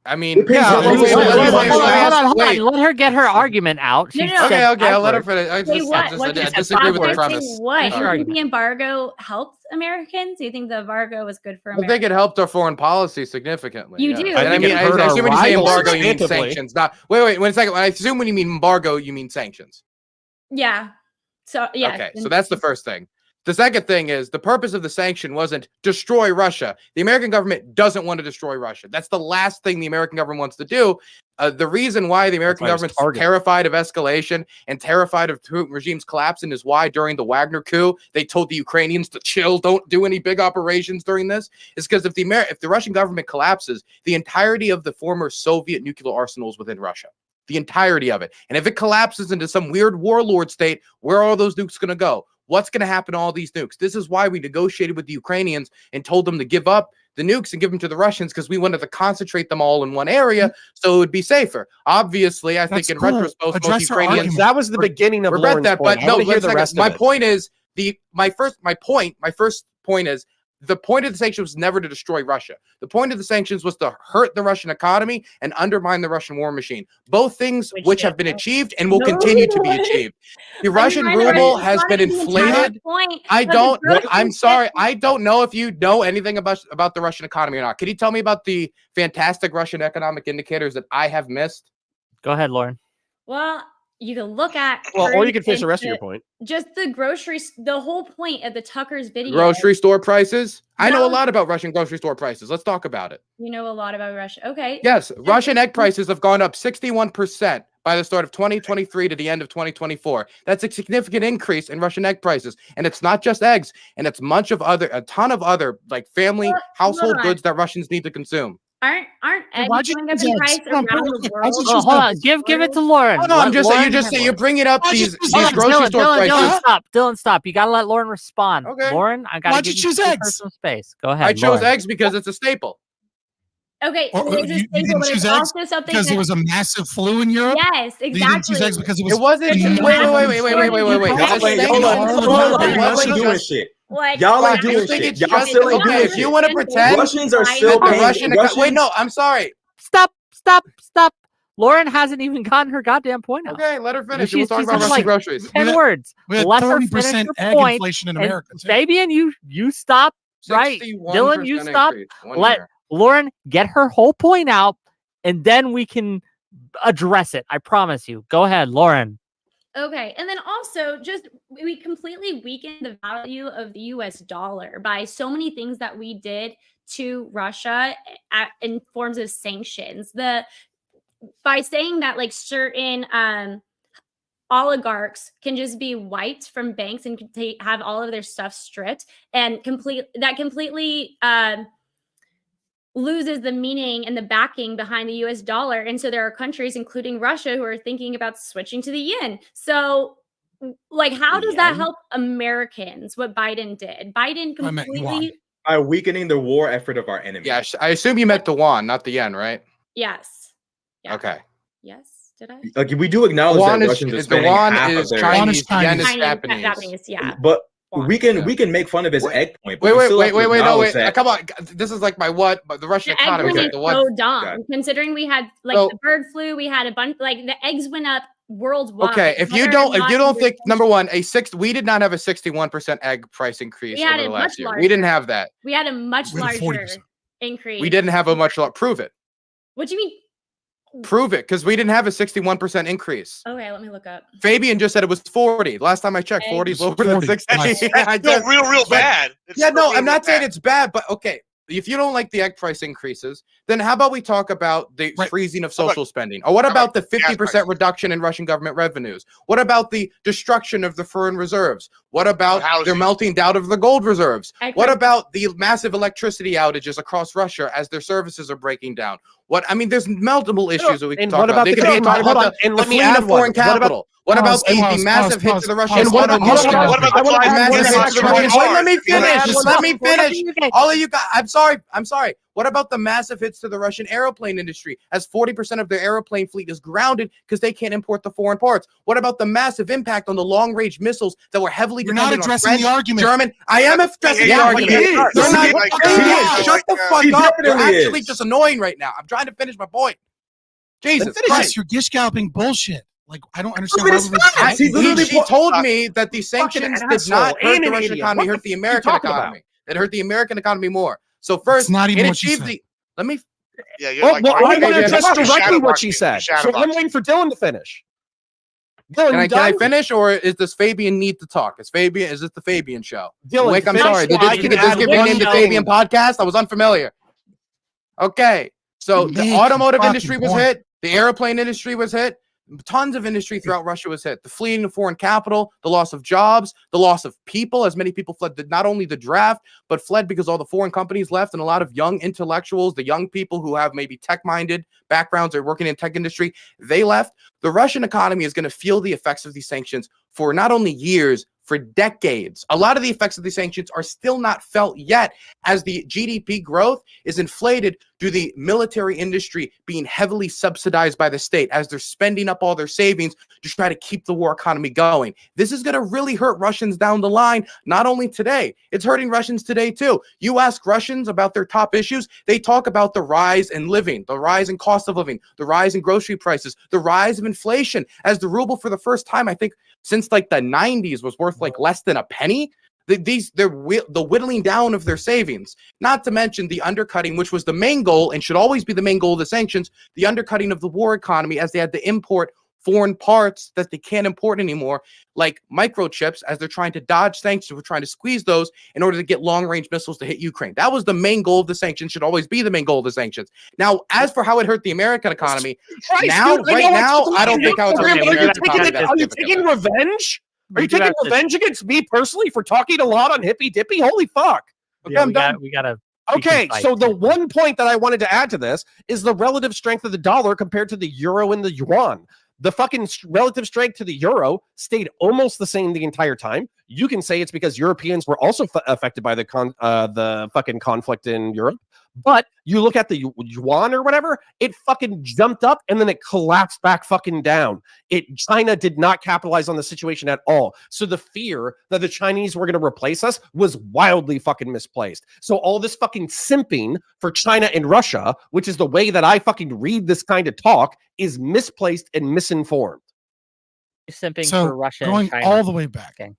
I mean, hold on. Let her get her argument out. No. Okay, I'll let her finish. I disagree with the What? premise. Do you think the embargo helped Americans? Do you think the embargo was good for I Americans? think it helped our foreign policy significantly. You do. I mean, I assume when you say embargo, you mean sanctions. Not wait a second. I assume when you mean embargo, you mean sanctions. Yeah. So yeah. Okay, so that's the first thing. The second thing is the purpose of the sanction wasn't destroy Russia. The American government doesn't want to destroy Russia. That's the last thing the American government wants to do. The reason why the American government's terrified of escalation and terrified of Putin regime's collapsing is why during the Wagner coup, they told the Ukrainians to chill, don't do any big operations during this, is because if the Russian government collapses, the entirety of the former Soviet nuclear arsenals within Russia. The entirety of it. And if it collapses into some weird warlord state, where are all those nukes going to go? What's going to happen to all these nukes? This is why we negotiated with the Ukrainians and told them to give up the nukes and give them to the Russians, because we wanted to concentrate them all in one area so it would be safer. Obviously, I think in retrospect, most Ukrainians that was the beginning of regret that. But no, my point is my first point is the point of the sanctions was never to destroy Russia. The point of the sanctions was to hurt the Russian economy and undermine the Russian war machine. Both things which have been achieved and will continue to be achieved. The Russian ruble has been inflated. I'm sorry. I don't know if you know anything about the Russian economy or not. Can you tell me about the fantastic Russian economic indicators that I have missed? Go ahead, Lauren. Well, you can look at or you can finish the rest of your point. Just the groceries. The whole point of the Tucker's video. Grocery store prices. I know a lot about Russian grocery store prices. Let's talk about it. You know a lot about Russia. Okay. Yes, Russian egg prices have gone up 61% by the start of 2023 to the end of 2024. That's a significant increase in Russian egg prices, and it's not just eggs, and it's a ton of other like family household goods that Russians need to consume. Aren't eggs going up in price around the world? Hold on, give it to Lauren. No, I'm just saying you're bringing up these grocery store prices. Dylan, stop. You got to let Lauren respond. Okay. Lauren, I got to give you some space. Go ahead. I chose eggs because it's a staple. Okay, you didn't choose eggs because there was a massive flu in Europe? Yes, exactly. You didn't choose eggs because it was... It wasn't... Wait. Y'all are doing shit. Y'all still ain't doing shit. If you want to pretend Russians are still paying. Wait, no, I'm sorry. Stop. Lauren hasn't even gotten her goddamn point out. Okay, let her finish. We'll talk about Russian groceries. 10 words. We had 30% egg inflation in America. Fabian, you stop. Right. Dylan, you stop. Let Lauren get her whole point out, and then we can address it. I promise you. Go ahead, Lauren. Okay, and then also we completely weakened the value of the US dollar by so many things that we did to Russia in forms of sanctions. By saying that like certain oligarchs can just be wiped from banks and have all of their stuff stripped and completely loses the meaning and the backing behind the US dollar. And so there are countries, including Russia, who are thinking about switching to the yen. So like, how does that help Americans, what Biden did? Biden completely... By weakening the war effort of our enemies. Yeah, I assume you meant the yuan, not the yen, right? Yes. Yeah. Okay. Yes. Did I? Like, we do acknowledge that Russians are spending half of their... Chinese, yen is Japanese. Yeah. But we can make fun of his egg point. Wait, come on. This is like but the Russian economy. The egg so dumb. Considering we had the bird flu, we had a bunch, like the eggs went up worldwide. Okay, if you don't think, number one, we did not have a 61% egg price increase over the last year. We didn't have that. We had a much larger increase. We didn't have a much larger. Prove it. What do you mean? Prove it, because we didn't have a 61% increase. Okay, let me look up. Fabian just said it was 40. Last time I checked, 40 is lower than 60. That's still real bad. I'm not saying it's bad, but okay. If you don't like the egg price increases, then how about we talk about the freezing of social spending? Or what about the 50% reduction in Russian government revenues? What about the destruction of the foreign reserves? What about their melting down of the gold reserves? What about the massive electricity outages across Russia as their services are breaking down? There's multiple issues that we can talk about. They could be talking about the fleeing of foreign capital. What about the massive hit to the Russian automobile? Let me finish. All of you guys, I'm sorry. What about the massive hits to the Russian airplane industry as 40% of their airplane fleet is grounded because they can't import the foreign parts? What about the massive impact on the long-range missiles that were heavily dependent on French, the argument. German? I am addressing the argument. Shut the fuck up. You're actually just annoying right now. I'm trying to finish my point. Jesus Christ. You're gish galloping bullshit. Like, I don't understand. He told me that the sanctions did not hurt the Russian economy, hurt the American economy. It hurt the American economy more. So first, not even it what achieved the. Let me. Yeah, I want to address directly what she said. So I'm waiting for Dylan to finish. Dylan, can I finish, or is this Fabian need to talk? Is this the Fabian show? Dylan, Wick, I'm sorry. Did this get me named the Fabian podcast? I was unfamiliar. Okay, so the automotive industry was hit. The airplane industry was hit. Tons of industry throughout Russia was hit. The fleeing of foreign capital, the loss of jobs, the loss of people, as many people fled not only the draft, but fled because all the foreign companies left, and a lot of young intellectuals, the young people who have maybe tech-minded backgrounds or working in tech industry, they left. The Russian economy is going to feel the effects of these sanctions for not only years, for decades. A lot of the effects of these sanctions are still not felt yet, as the GDP growth is inflated due to the military industry being heavily subsidized by the state as they're spending up all their savings to try to keep the war economy going. This is going to really hurt Russians down the line, not only today, it's hurting Russians today too. You ask Russians about their top issues, they talk about the rise in living, the rise in cost of living, the rise in grocery prices, the rise of inflation, as the ruble for the first time, I think, since like the 90s was worth like less than a penny. The whittling down of their savings, not to mention the undercutting, which was the main goal and should always be the main goal of the sanctions, the undercutting of the war economy, as they had to import foreign parts that they can't import anymore, like microchips, as they're trying to dodge sanctions. We're trying to squeeze those in order to get long-range missiles to hit Ukraine. That was the main goal of the sanctions, should always be the main goal of the sanctions. Now, as for how it hurt the American economy, I don't think how it's hurt the American economy. Are you taking revenge? Are you taking revenge against me personally for talking a lot on Hippy Dippy? Holy fuck. Okay, I'm done. We gotta. Okay, so the one point that I wanted to add to this is the relative strength of the dollar compared to the euro and the yuan. The fucking relative strength to the euro stayed almost the same the entire time. You can say it's because Europeans were also affected by the fucking conflict in Europe. But you look at the yuan or whatever, it fucking jumped up and then it collapsed back fucking down. China did not capitalize on the situation at all. So the fear that the Chinese were going to replace us was wildly fucking misplaced. So all this fucking simping for China and Russia, which is the way that I fucking read this kind of talk, is misplaced and misinformed. Simping for Russia going and China. all the way back. Okay.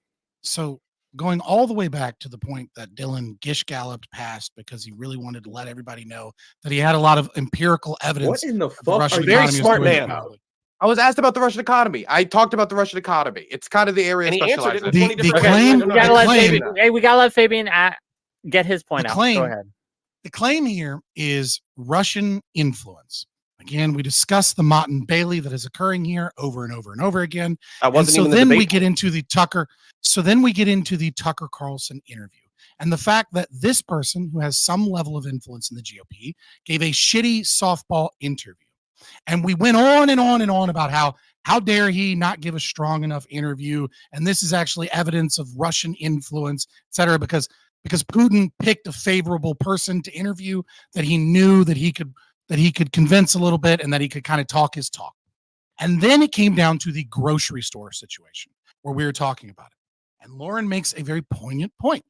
So going all the way back to the point that Dylan gish galloped past because he really wanted to let everybody know that he had a lot of empirical evidence. What in the that fuck? Russian Very economy smart was doing man. badly. I was asked about the Russian economy. I talked about the Russian economy. It's kind of the area And he specialized answered it in. in 20 different claim- ways. We gotta the let claim- Fabian. Hey, we gotta let Fabian get his point The out. claim- Go ahead. The claim here is Russian influence. Again, we discussed the Mott and Bailey that is occurring here over and over and over again. I And wasn't so even the then we debate. get into the Tucker. So then we get into the Tucker Carlson interview. And the fact that this person who has some level of influence in the GOP gave a shitty softball interview. And we went on and on and on about how dare he not give a strong enough interview. And this is actually evidence of Russian influence, et cetera, because Putin picked a favorable person to interview that he knew that he could convince a little bit and that he could kind of talk his talk. And then it came down to the grocery store situation where we were talking about it. And Lauren makes a very poignant point,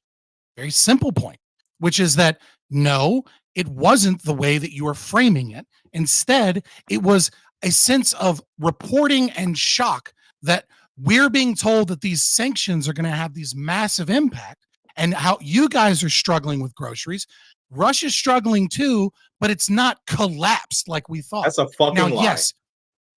very simple point, which is that no, it wasn't the way that you are framing it. Instead, it was a sense of reporting and shock that we're being told that these sanctions are going to have these massive impact, and how you guys are struggling with groceries. Russia's struggling too, but it's not collapsed like we thought. That's a fucking lie. Yes,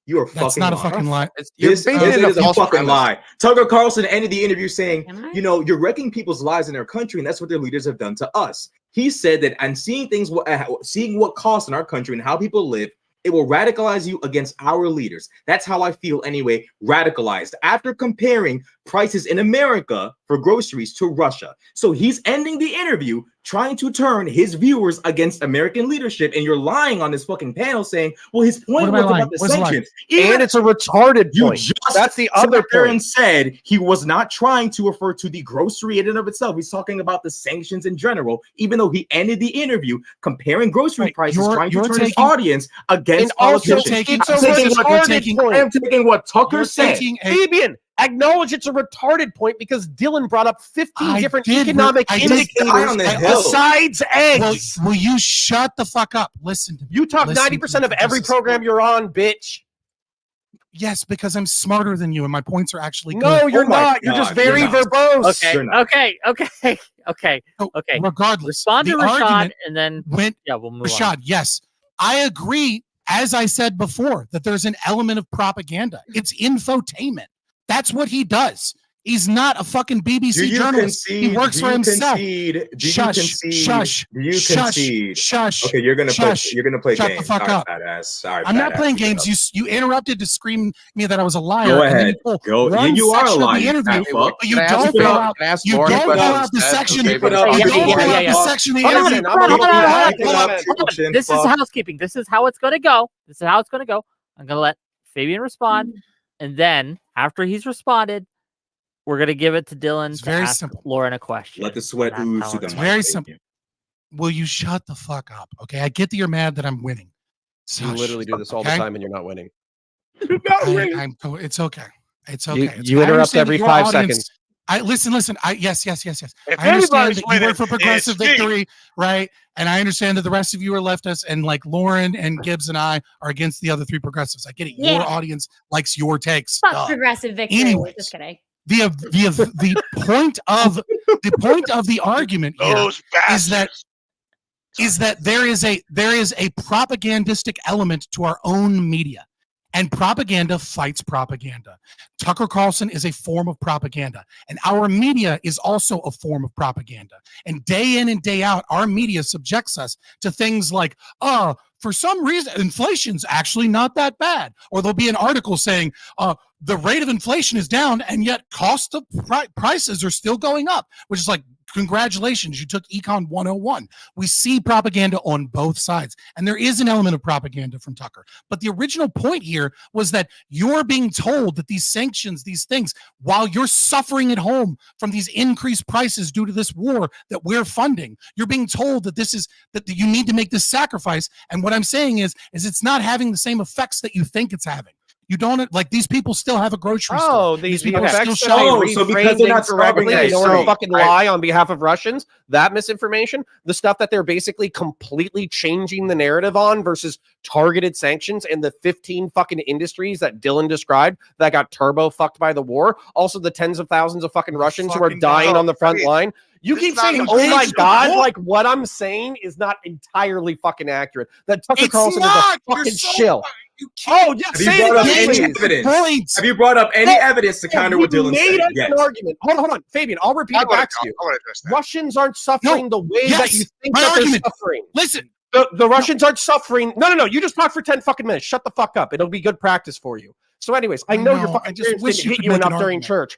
you are that's fucking not lying. a fucking lie. This is a fucking premise. lie. Tucker Carlson ended the interview saying, Am I? you know, you're wrecking people's lives in their country, and that's what their leaders have done to us. He said that, and seeing what costs in our country and how people live, it will radicalize you against our leaders. That's how I feel anyway, radicalized. After comparing prices in America for groceries to Russia. So he's ending the interview trying to turn his viewers against American leadership, and you're lying on this fucking panel saying, well, his point was about the sanctions. And it's a retarded You point. just That's the other and point. said he was not trying to refer to the grocery in and of itself. He's talking about the sanctions in general, even though he ended the interview comparing grocery prices, trying to turn his audience against And also, politicians. it's a retarded point. I'm taking what Tucker said. Fabian, acknowledge it's a retarded point because Dylan brought up 15 different did, economic I indicators did on the hill. besides eggs. Will you shut the fuck up? Listen to me. You talk Listen 90% to of me. every This is- program you're on, bitch. Yes, because I'm smarter than you, and my points are actually good. No, you're Oh my not. You're just God, very you're not. verbose. Okay, You're not. okay. So, Okay. Regardless, Respond to the Rashad, argument and then went we'll move on. Rashad. Yes, I agree. As I said before, that there's an element of propaganda. It's infotainment. That's what he does. He's not a fucking BBC journalist. He works for himself. Shush. Okay, you're gonna play Shut games. the fuck All right, up. badass. Sorry, I'm not badass. playing games. You interrupted to scream me that I was a liar. Go and then ahead. you pull Go. one You are a section of liar, the you interview, fat fuck. but you don't pull out. You don't pull out the section. You don't pull out the section of the interview. This is housekeeping. This is how it's going to go. I'm going to let Fabian respond. And then after he's responded, we're going to give it to Dylan It's to very ask simple. Lauren a question. Let the sweat That's ooze how to the it's mic. very Thank simple. you. Will you shut the fuck up? Okay, I get that you're mad that I'm winning. You literally do this all the time and you're not winning. It's okay. It's okay. You interrupt every 5 seconds. I listen. Yes. If I understand anybody's that you winning, work for progressive it's me. victory, right? And I understand that the rest of you are leftists, and like Lauren and Gibbs and I are against the other three progressives. I get it. Yeah. Your audience likes your takes. Fuck progressive victory. Anyways. Just kidding. The point of the argument here Those is that there is a propagandistic element to our own media, and propaganda fights propaganda. Tucker Carlson is a form of propaganda, and our media is also a form of propaganda. And day in and day out, our media subjects us to things like, for some reason, inflation's actually not that bad. Or there'll be an article saying, the rate of inflation is down, and yet cost of prices are still going up, which is like, congratulations, you took Econ 101. We see propaganda on both sides, and there is an element of propaganda from Tucker. But the original point here was that you're being told that these sanctions, these things, while you're suffering at home from these increased prices due to this war that we're funding, you're being told that that you need to make this sacrifice. And what I'm saying is it's not having the same effects that you think it's having. You don't like these people still have a grocery store. Oh, these people are effects still that they shopping. so because they're not incorrectly, starving, they don't sorry. fucking lie on behalf of Russians. That misinformation, the stuff that they're basically completely changing the narrative on versus targeted sanctions and the 15 fucking industries that Dylan described that got turbo fucked by the war. Also, the tens of thousands of fucking Russians who are dying on the front line. You keep saying, "Oh my god!" Like what I'm saying is not entirely fucking accurate. That Tucker Carlson is a fucking shill. Oh, just say Have you brought up it, any please. evidence? Have you brought up any evidence to counter what Dylan made said? an argument. Hold on, Fabian. I'll repeat it back to you. Russians aren't suffering the way that you think that they're suffering. Listen, the Russians aren't suffering. No. You just talk for 10 fucking minutes. Shut the fuck up. It'll be good practice for you. So, anyways, I know your fucking parents didn't hit you enough during church.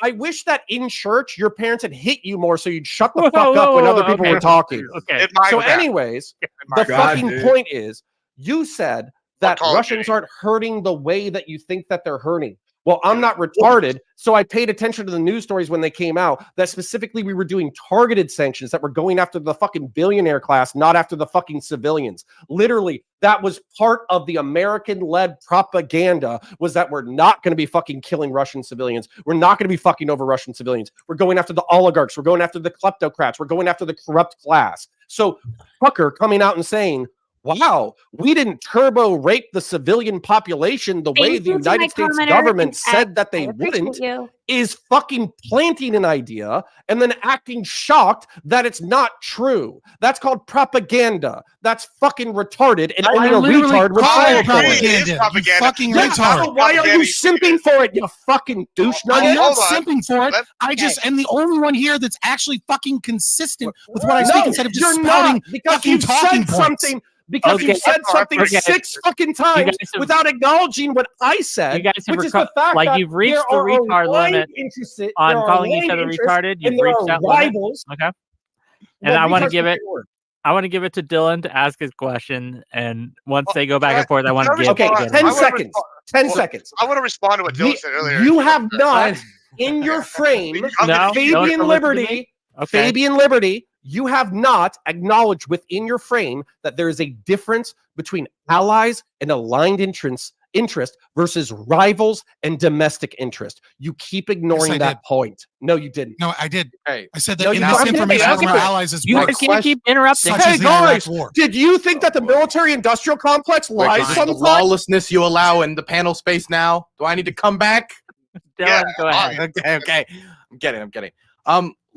I wish that in church your parents had hit you more so you'd shut the fuck up when other people were talking. Okay. So, anyways, the fucking point is, you said that Russians aren't hurting the way that you think that they're hurting. Well, I'm not retarded, so I paid attention to the news stories when they came out that specifically we were doing targeted sanctions that were going after the fucking billionaire class, not after the fucking civilians. Literally, that was part of the American-led propaganda, was that we're not going to be fucking killing Russian civilians. We're not going to be fucking over Russian civilians. We're going after the oligarchs. We're going after the kleptocrats. We're going after the corrupt class. So Tucker coming out and saying, wow, we didn't turbo rape the civilian population the way the United States government said that they wouldn't, is fucking planting an idea and then acting shocked that it's not true. That's called propaganda. That's fucking retarded, and only a retard would fall for it. It is propaganda. You fucking retard. Why are you simping for it, you fucking douche nugget? I'm not simping for it. I just am the only one here that's actually fucking consistent with what I speak instead of just spouting fucking talking points. Because you said something 6 fucking times without acknowledging what I said, you guys have which is the fact like that you've reached the there are retard limit on calling each other retarded. You've reached that rivals. Limit. Okay. And I want to give it to Dylan to ask his question, and once they go back and forth, I want to give. Okay, 10 seconds. 10 seconds. I want to respond to what Dylan said earlier. You have not in your frame Fabian Liberty. Fabian Liberty. You have not acknowledged within your frame that there is a difference between allies and aligned interest versus rivals and domestic interest. You keep ignoring that point. No, you didn't. No, I did. Hey, I said that in this information from our allies is you can't keep interrupting. Hey guys, did you think that the military-industrial complex lies sometimes? The lawlessness you allow in the panel space now? Do I need to come back? Dylan, go ahead. Okay. I'm kidding.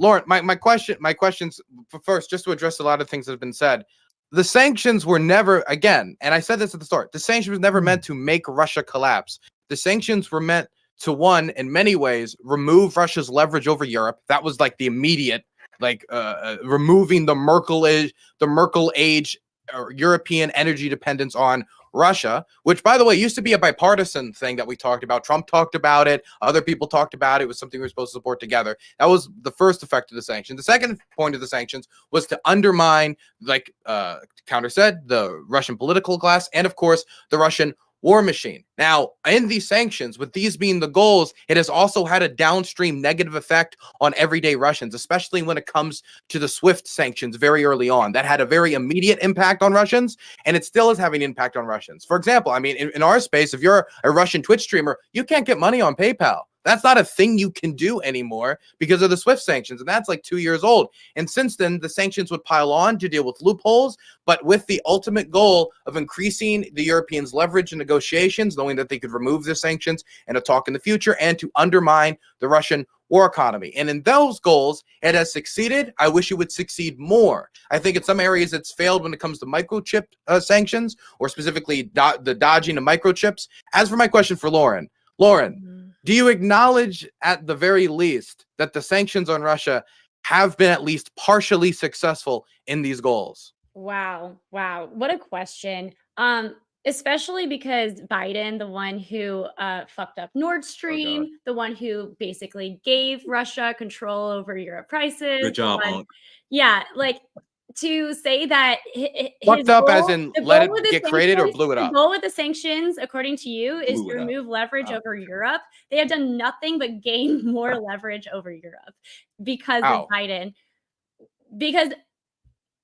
Lauren, my questions first, just to address a lot of things that have been said. The sanctions were never, again, and I said this at the start, the sanctions were never meant to make Russia collapse. The sanctions were meant to, one, in many ways, remove Russia's leverage over Europe. That was like the immediate, removing the Merkel age European energy dependence on Russia, which, by the way, used to be a bipartisan thing that we talked about. Trump talked about it. Other people talked about it. It was something we were supposed to support together. That was the first effect of the sanctions. The second point of the sanctions was to undermine, like Counter said, the Russian political class and, of course, the Russian war machine. Now, in these sanctions, with these being the goals, it has also had a downstream negative effect on everyday Russians, especially when it comes to the SWIFT sanctions very early on. That had a very immediate impact on Russians, and it still is having an impact on Russians. For example, I mean, in our space, if you're a Russian Twitch streamer, you can't get money on PayPal. That's not a thing you can do anymore because of the SWIFT sanctions, and that's like 2 years old. And since then, the sanctions would pile on to deal with loopholes, but with the ultimate goal of increasing the Europeans' leverage in negotiations, knowing that they could remove the sanctions and a talk in the future, and to undermine the Russian war economy. And in those goals, it has succeeded. I wish it would succeed more. I think in some areas it's failed when it comes to microchip sanctions, or specifically the dodging of microchips. As for my question for Lauren, do you acknowledge at the very least that the sanctions on Russia have been at least partially successful in these goals? Wow. What a question. Especially because Biden, the one who fucked up Nord Stream, the one who basically gave Russia control over Europe prices. Good job, Unc. Yeah, like to say that fucked up as in let it get created or blew it up. The goal with the sanctions, according to you, is to remove leverage over Europe. They have done nothing but gain more leverage over Europe because of Biden.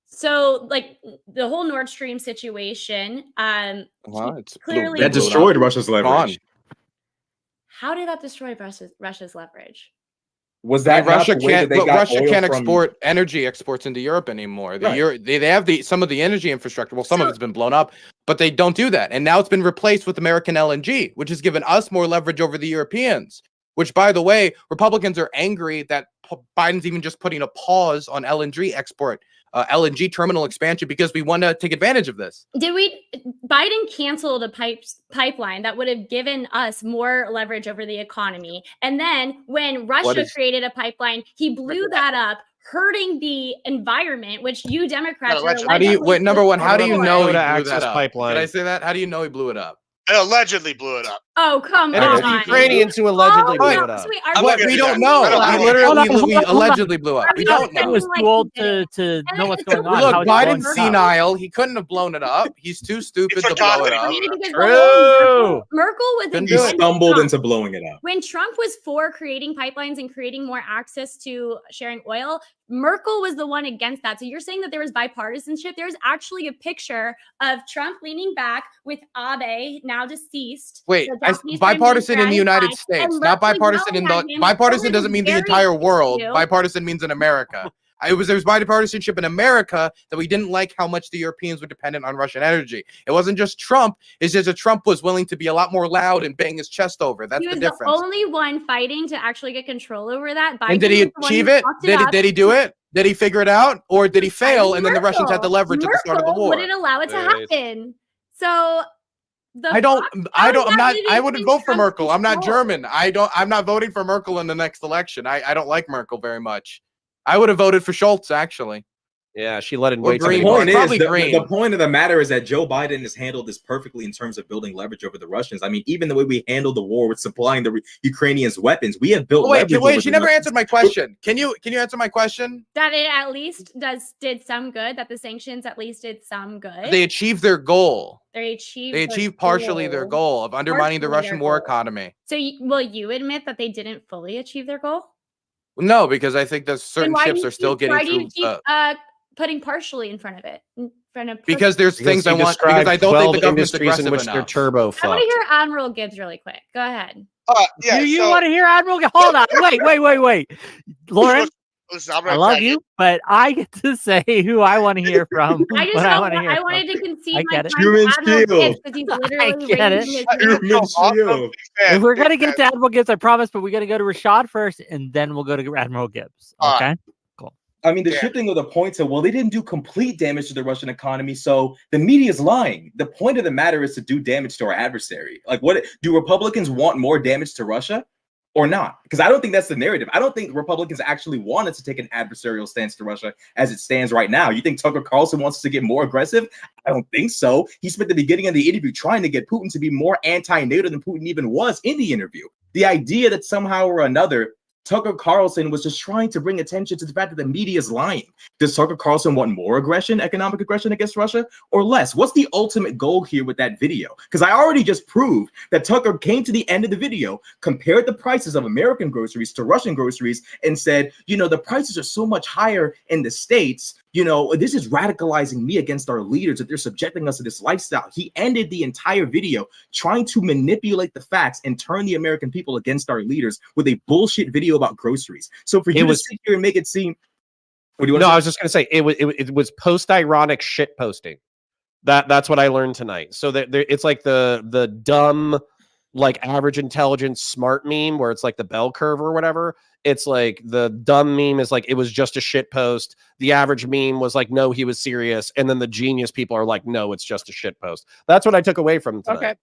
So, like the whole Nord Stream situation, it's clearly that destroyed Russia's leverage. How did that destroy Russia's leverage? Was that Russia can't export energy exports into Europe anymore? They have some of the energy infrastructure. Well, some of it's been blown up, but they don't do that. And now it's been replaced with American LNG, which has given us more leverage over the Europeans. Which, by the way, Republicans are angry that Biden's even just putting a pause on LNG export, LNG terminal expansion, because we want to take advantage of this. Biden canceled a pipeline that would have given us more leverage over the economy. And then when Russia created a pipeline, he blew that up, hurting the environment, which you Democrats are number one, how do you know he blew that up? Pipeline. Did I say that? How do you know he blew it up? It allegedly blew it up. Oh, come on. And it was Ukrainians who allegedly blew it up. We don't know. We allegedly blew up. We don't know. He was too old to know what's going on. Look, Biden's senile. He couldn't have blown it up. He's too stupid to blow it up. True. Merkel was He stumbled into blowing it up. When Trump was for creating pipelines and creating more access to sharing oil, Merkel was the one against that. So you're saying that there was bipartisanship. There's actually a picture of Trump leaning back with Abe, now deceased. Wait, bipartisan in the United States, not bipartisan in the bipartisan doesn't mean the entire world. Bipartisan means in America. There was bipartisanship in America that we didn't like how much the Europeans were dependent on Russian energy. It wasn't just Trump. It's just that Trump was willing to be a lot more loud and bang his chest over. That's the difference. He was the only one fighting to actually get control over that. And did he achieve it? Did he do it? Did he figure it out? Or did he fail and then the Russians had the leverage at the start of the war? Wouldn't allow it to happen. So I wouldn't vote for Merkel. I'm not German. I'm not voting for Merkel in the next election. I don't like Merkel very much. I would have voted for Schultz, actually. Yeah, she let in way too many. The point of the matter is that Joe Biden has handled this perfectly in terms of building leverage over the Russians. I mean, even the way we handled the war with supplying the Ukrainians weapons, we have built leverage. Wait, she never answered my question. Can you answer my question? That it at least did some good, that the sanctions at least did some good. They achieved their goal. They achieved partially their goal of undermining the Russian war economy. So will you admit that they didn't fully achieve their goal? No, because I think that certain ships are still getting through. Why do you keep putting partially in front of it? Because there's things I want. Because I don't think the government's aggressive enough. They're turbo fucked. I want to hear Admiral Gibbs really quick. Go ahead. Do you want to hear Admiral Gibbs? Hold on. Wait. Lauren, listen, I love you, but I get to say who I want to hear from. I wanted to concede my time Human to Admiral shield. Gibbs because he's literally get it. Human shield. If we're gonna get to Admiral Gibbs, I promise, but we got to go to Rashad first, and then we'll go to Admiral Gibbs. Okay. I mean, the shifting of the point to, well, they didn't do complete damage to the Russian economy, so the media is lying. The point of the matter is to do damage to our adversary. Like, what do Republicans want more damage to Russia or not? Because I don't think that's the narrative. I don't think Republicans actually wanted to take an adversarial stance to Russia as it stands right now. You think Tucker Carlson wants to get more aggressive? I don't think so. He spent the beginning of the interview trying to get Putin to be more anti-NATO than Putin even was in the interview. The idea that somehow or another Tucker Carlson was just trying to bring attention to the fact that the media is lying. Does Tucker Carlson want more aggression, economic aggression against Russia, or less? What's the ultimate goal here with that video? Because I already just proved that Tucker came to the end of the video, compared the prices of American groceries to Russian groceries, and said, you know, the prices are so much higher in the States. You know, this is radicalizing me against our leaders, that they're subjecting us to this lifestyle. He ended the entire video trying to manipulate the facts and turn the American people against our leaders with a bullshit video about groceries. So for you to sit here and make it seem, what do you want to say? I was just going to say it was post-ironic shit posting. That's what I learned tonight. So that it's like the dumb, like average intelligence smart meme where it's like the bell curve or whatever. It's like the dumb meme is like, it was just a shit post. The average meme was like, no, he was serious. And then the genius people are like, no, it's just a shit post. That's what I took away from tonight.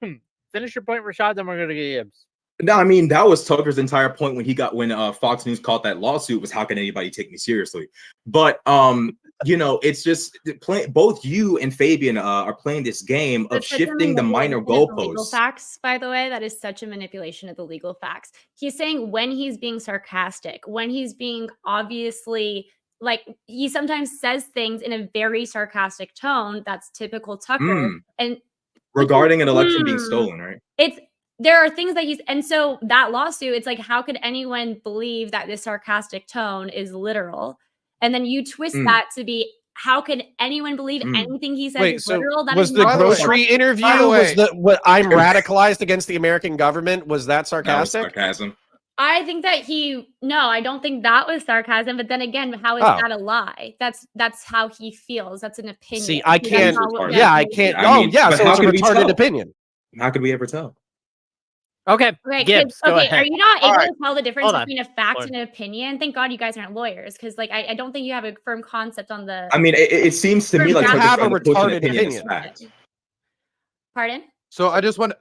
Okay. Finish your point, Rashad, then we're going to get Gibbs. No, I mean, that was Tucker's entire point when Fox News called that lawsuit was, how can anybody take me seriously? But, you know, it's just both you and Fabian are playing this game of shifting the minor goalposts. Legal facts, by the way, that is such a manipulation of the legal facts. He's saying when he's being sarcastic, when he's being obviously, like, he sometimes says things in a very sarcastic tone. That's typical Tucker. And regarding an election being stolen, right? There are things that and so that lawsuit, it's like, how could anyone believe that this sarcastic tone is literal? And then you twist that to be, how can anyone believe anything he says is literal? That was the grocery interview, what I'm radicalized against the American government, was that sarcastic? That was sarcasm. I think that I don't think that was sarcasm, but then again, how is that a lie? That's how he feels. That's an opinion. See, I can't, I can't. I mean, so it's a retarded opinion. How could we ever tell? Okay. Gibbs, go ahead. Are you not able to tell the difference between a fact and an opinion? Thank God you guys aren't lawyers, because like I don't think you have a firm concept on the. I mean, it seems to me like you have a retarded opinion. Pardon? So I just wanted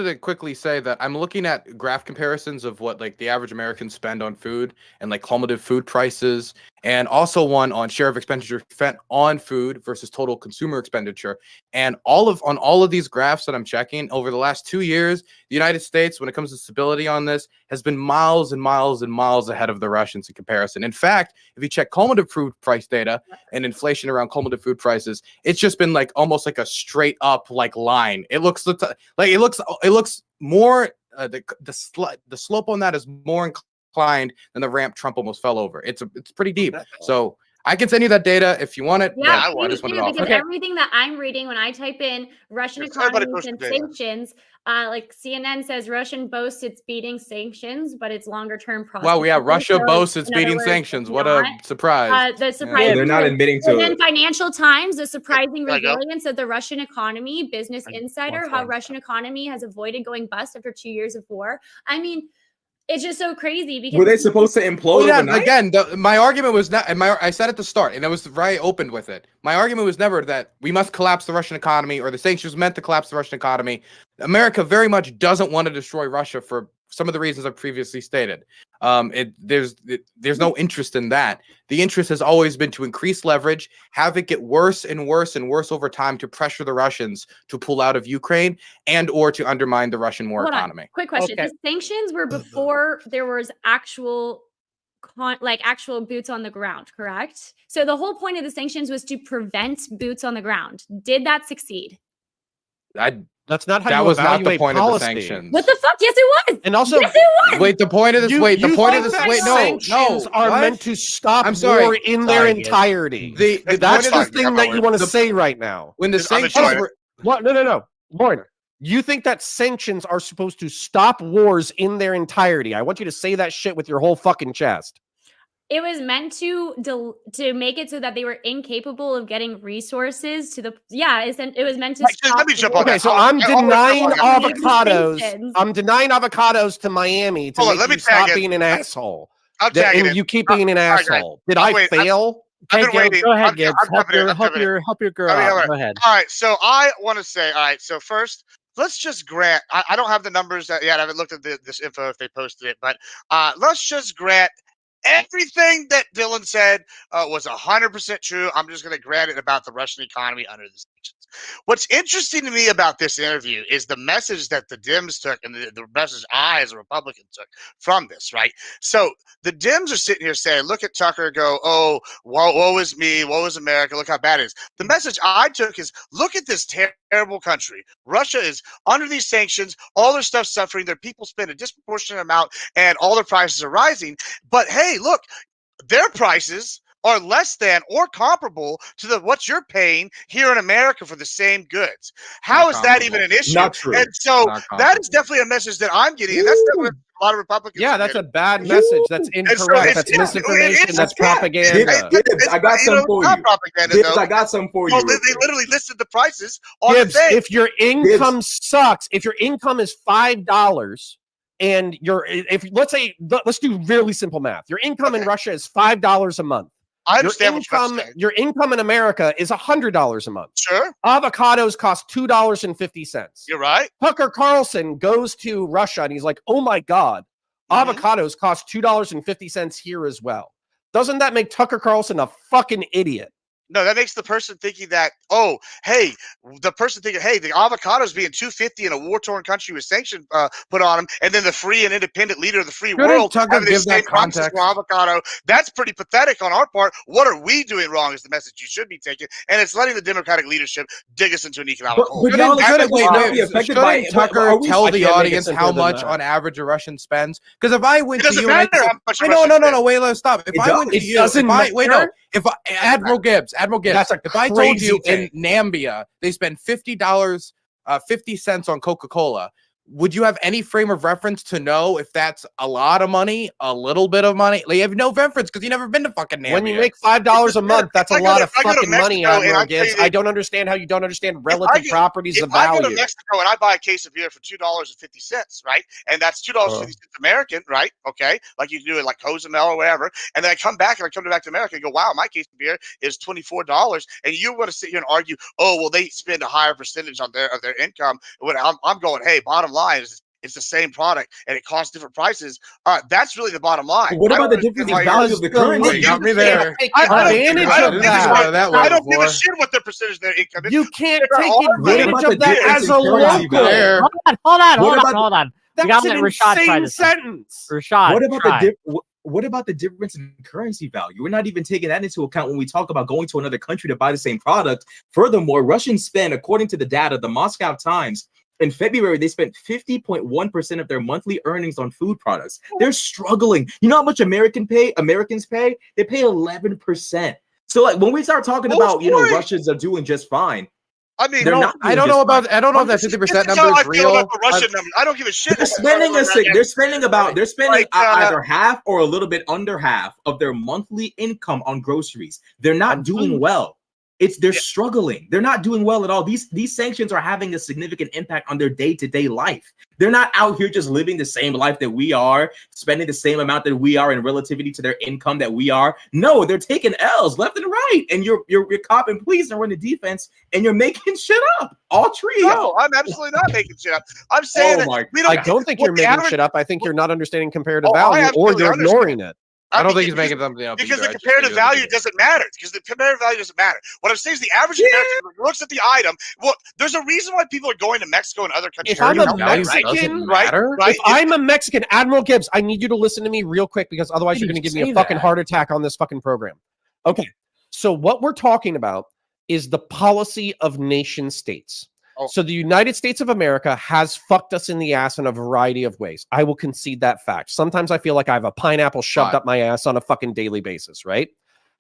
to quickly say that I'm looking at graph comparisons of what like the average American spend on food and like cumulative food prices, and also one on share of expenditure spent on food versus total consumer expenditure. And on all of these graphs that I'm checking over the last 2 years, the United States, when it comes to stability on this, has been miles and miles and miles ahead of the Russians in comparison. In fact, if you check cumulative food price data and inflation around cumulative food prices, it's just been like almost like a straight up like line. It looks more the slope on that is more inclined than the ramp Trump almost fell over. It's pretty deep. So I can send you that data if you want it. Yeah, I just want it because everything that I'm reading when I type in Russian economy and sanctions, Like CNN says, Russian boasts it's beating sanctions, but it's longer term process. Wow, yeah, Russia boasts it's beating sanctions. What a surprise! The surprising, they're not admitting to it. it. Financial Times, the surprising resilience of the Russian economy. Business Insider, how Russian economy has avoided going bust after 2 years of war. I mean, it's just so crazy because were they supposed to implode overnight? Again, my argument was not, and I said at the start, and I was right opened with it. My argument was never that we must collapse the Russian economy or the sanctions meant to collapse the Russian economy. America very much doesn't want to destroy Russia for some of the reasons I've previously stated. There's no interest in that. The interest has always been to increase leverage, have it get worse and worse and worse over time to pressure the Russians to pull out of Ukraine and or to undermine the Russian war economy. Quick question. The sanctions were before there was actual actual boots on the ground, correct? So the whole point of the sanctions was to prevent boots on the ground. Did that succeed? That's not how that you was not evaluate the point policy. of the sanctions. What the fuck? Yes, it was. And also, yes, it was. Wait, the point of this. You wait, the point of think this. that Wait, sanctions are meant to stop war in their entirety. That's the thing that you want to say right now. When the sanctions were what? No, Lauren. You think that sanctions are supposed to stop wars in their entirety? I want you to say that shit with your whole fucking chest. It was meant to make it so that they were incapable of getting resources to the. Yeah, it was meant to. Let me jump on that. So I'm denying avocados. I'm denying avocados to Miami to make you stop being an asshole. And you keep being an asshole. Did I fail? I've been waiting. Go ahead, Gibbs. Help your girl out. Go ahead. All right. So I want to say, all right. So first, let's just grant. I don't have the numbers yet. I haven't looked at this info if they posted it, but let's just grant. Everything that Dylan said was 100% true. I'm just going to grant it about the Russian economy under the sanctions. What's interesting to me about this interview is the message that the Dems took and the message I, as a Republican, took from this, right? So the Dems are sitting here saying, look at Tucker go, oh, woe is me, woe is America, look how bad it is. The message I took is, look at this terrible country. Russia is under these sanctions, all their stuff's suffering, their people spend a disproportionate amount, and all their prices are rising. But hey, look, their prices are less than or comparable to what you're paying here in America for the same goods. How is that even an issue? Not true. And so that is definitely a message that I'm getting, and that's definitely a lot of Republicans. Yeah, that's a bad message. That's incorrect. That's misinformation. That's propaganda. Gibbs, I got some for you. Gibbs, I got some for you. They literally listed the prices on the thing. If your income sucks, if your income is $5 and let's do really simple math. Your income in Russia is $5 a month. I understand what you're saying. Your income in America is $100 a month. Sure. Avocados cost $2.50. You're right. Tucker Carlson goes to Russia and he's like, oh my God, avocados cost $2.50 here as well. Doesn't that make Tucker Carlson a fucking idiot? No, that makes the person thinking that, oh, hey, the person thinking, hey, the avocados being $2.50 in a war-torn country with sanctions put on them, and then the free and independent leader of the free world having the same context for avocado. That's pretty pathetic on our part. What are we doing wrong is the message you should be taking, and it's letting the Democratic leadership dig us into an economic hole. Shouldn't Tucker tell the audience how much on average a Russian spends? Because if I went to you and no, wait, let's stop. If I went to you, Admiral Gibbs, if I told you in Nambia they spend $50, 50 cents on Coca-Cola, would you have any frame of reference to know if that's a lot of money, a little bit of money? Like, you have no reference because you've never been to fucking Nambia. When you make $5 a month, that's a lot of fucking money, Admiral Gibbs. I don't understand how you don't understand relative properties of value. If I go to Mexico and I buy a case of beer for $2.50, right? And that's $2.50 American, right? Okay. Like you can do it like Cozumel or whatever. And then I come back to America and go, wow, my case of beer is $24. And you want to sit here and argue, oh, well, they spend a higher percentage on their income. When I'm going, hey, bottom line is it's the same product and it costs different prices. That's really the bottom line. What about the difference in value of the currency? You got me there. I don't give a shit what their percentage of their income is. You can't take advantage of that as a local. Hold on. That's an insane sentence. Rashad, what about the difference in currency value? We're not even taking that into account when we talk about going to another country to buy the same product. Furthermore, Russians spend, according to the data, the Moscow Times, in February, they spent 50.1% of their monthly earnings on food products. They're struggling. You know how much Americans pay? They pay 11%. So like when we start talking about, Russians are doing just fine. I mean, They're not I don't know about. I don't know if that 50% this is number how I is feel about real. the Russian number. I don't give a shit. They're spending either half or a little bit under half of their monthly income on groceries. They're not doing well. They're struggling. They're not doing well at all. These sanctions are having a significant impact on their day-to-day life. They're not out here just living the same life that we are, spending the same amount that we are in relativity to their income that we are. No, they're taking L's left and right. And you're cop and police and running defense, and you're making shit up. All three. No, I'm absolutely not making shit up. I'm saying that we don't. I don't think you're making shit up. I think you're not understanding comparative I value, or you're ignoring it. I don't think he's making something up because either. the comparative value doesn't matter. Because the comparative value doesn't matter. What I'm saying is the average American looks at the item. Well, there's a reason why people are going to Mexico and other countries. If I'm a Mexican, right? If I'm a Mexican, Admiral Gibbs, I need you to listen to me real quick because otherwise you're going to give me a fucking heart attack on this fucking program. Okay, so what we're talking about is the policy of nation states. So the United States of America has fucked us in the ass in a variety of ways. I will concede that fact. Sometimes I feel like I have a pineapple shoved up my ass on a fucking daily basis, right?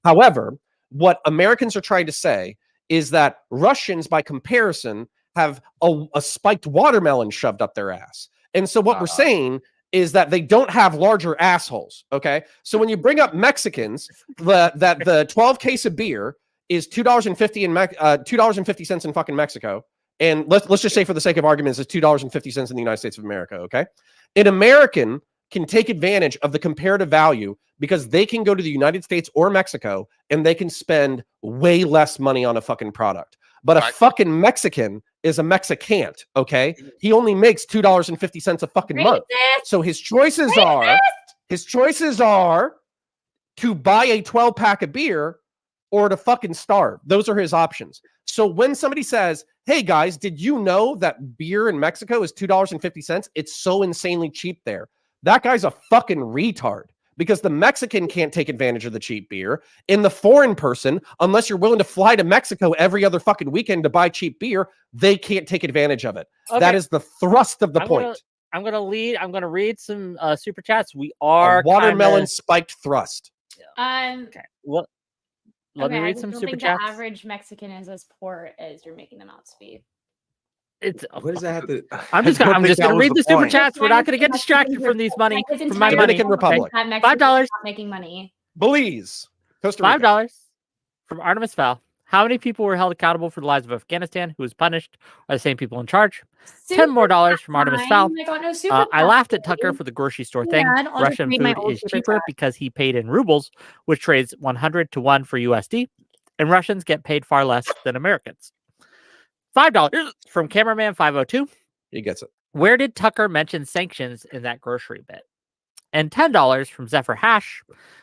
However, what Americans are trying to say is that Russians, by comparison, have a spiked watermelon shoved up their ass. And so what we're saying is that they don't have larger assholes, okay? So when you bring up Mexicans, the 12 case of beer is $2.50 $2.50 in fucking Mexico. And let's just say, for the sake of arguments, it's $2.50 in the United States of America, okay? An American can take advantage of the comparative value because they can go to the United States or Mexico and they can spend way less money on a fucking product. But a fucking Mexican is a Mexicant, okay? He only makes $2.50 a fucking month. So his choices are to buy a 12-pack of beer or to fucking starve. Those are his options. So when somebody says, hey guys, did you know that beer in Mexico is $2.50? It's so insanely cheap there. That guy's a fucking retard because the Mexican can't take advantage of the cheap beer. And the foreign person, unless you're willing to fly to Mexico every other fucking weekend to buy cheap beer, they can't take advantage of it. Okay. That is the thrust of the point. I'm going to read some super chats. We are a watermelon spiked thrust. Okay. Well, let me read some super chats. The average Mexican is as poor as you're making them out to be. What does that have to? I'm just going to read the super chats. We're not going to get distracted from these money. From my Dominican Republic. $5 making money. Belize. Costa Rica. $5 from Artemis Fowl. How many people were held accountable for the lives of Afghanistan? Who was punished? Are the same people in charge? $10 more from Artemis Fowl. I laughed at Tucker for the grocery store thing. Russian food is cheaper because he paid in rubles, which trades 100 to 1 for USD, and Russians get paid far less than Americans. $5 from Cameraman 502. He gets it. Where did Tucker mention sanctions in that grocery bit? And $10 from Zephyr Hash.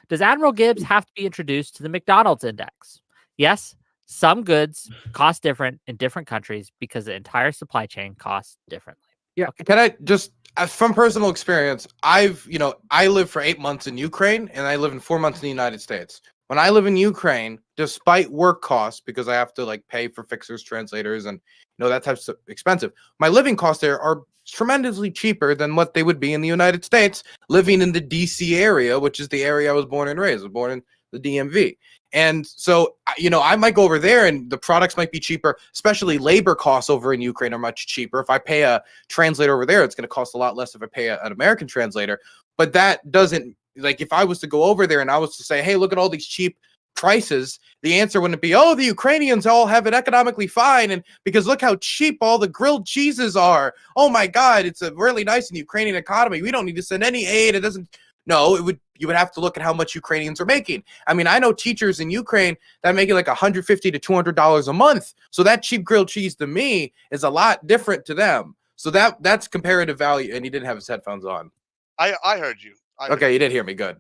Does Admiral Gibbs have to be introduced to the McDonald's index? Yes. Some goods cost different in different countries because the entire supply chain costs differently. Yeah. Okay. Can I just, from personal experience, I lived for 8 months in Ukraine and I live in 4 months in the United States. When I live in Ukraine, despite work costs, because I have to pay for fixers, translators, and that type's expensive, my living costs there are tremendously cheaper than what they would be in the United States living in the DC area, which is the area I was born and raised. I was born in the DMV. And so, I might go over there and the products might be cheaper, especially labor costs over in Ukraine are much cheaper. If I pay a translator over there, it's going to cost a lot less if I pay an American translator. But that doesn't, if I was to go over there and I was to say, hey, look at all these cheap prices, the answer wouldn't be, oh, the Ukrainians all have it economically fine. And because look how cheap all the grilled cheeses are. Oh my God, it's a really nice in the Ukrainian economy. We don't need to send any aid. It doesn't. No, you would have to look at how much Ukrainians are making. I mean, I know teachers in Ukraine that make it like $150 to $200 a month. So that cheap grilled cheese to me is a lot different to them. So that's comparative value. And he didn't have his headphones on. I heard you. Okay, you did hear me. Good.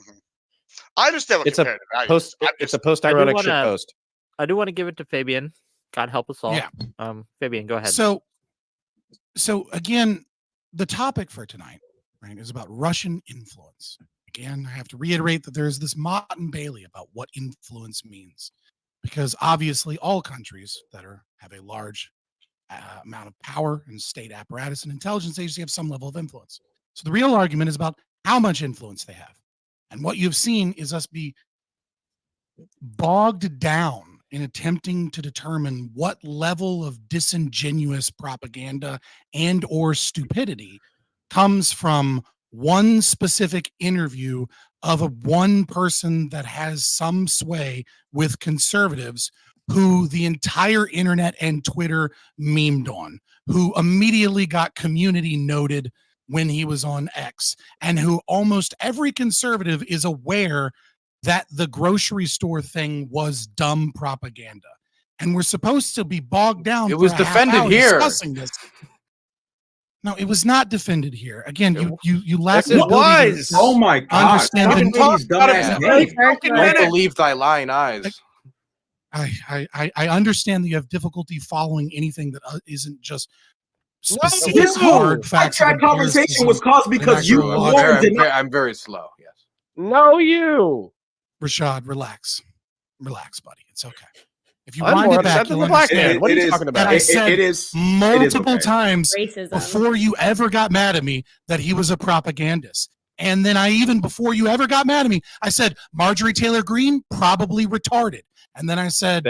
Mm-hmm. I understand what comparative value is. It's a post-ironic shit post. I do want to give it to Fabian. God help us all. Yeah. Fabian, go ahead. So again, the topic for tonight, right, is about Russian influence. Again, I have to reiterate that there's this Mott and Bailey about what influence means, because obviously all countries that have a large amount of power and state apparatus and intelligence agency have some level of influence. So the real argument is about how much influence they have. And what you've seen is us be bogged down in attempting to determine what level of disingenuous propaganda and or stupidity comes from one specific interview of one person that has some sway with conservatives who the entire internet and Twitter memed on, who immediately got community noted when he was on X, and who almost every conservative is aware that the grocery store thing was dumb propaganda. And we're supposed to be bogged down. It was defended here. Discussing this. No, it was not defended here. Again, you lack the ability to oh my God. Understand Don't believe thy lying eyes. I understand that you have difficulty following anything that isn't just specific hard facts. That conversation was caused because you I'm very slow. Yes. No, you. Rashad, relax, buddy. It's okay. If you I'm wind more it back, upset than the black man. What are you talking about? I said it is multiple times Racism. before you ever got mad at me that he was a propagandist. And then before you ever got mad at me, I said Marjorie Taylor Greene probably retarded. And then I said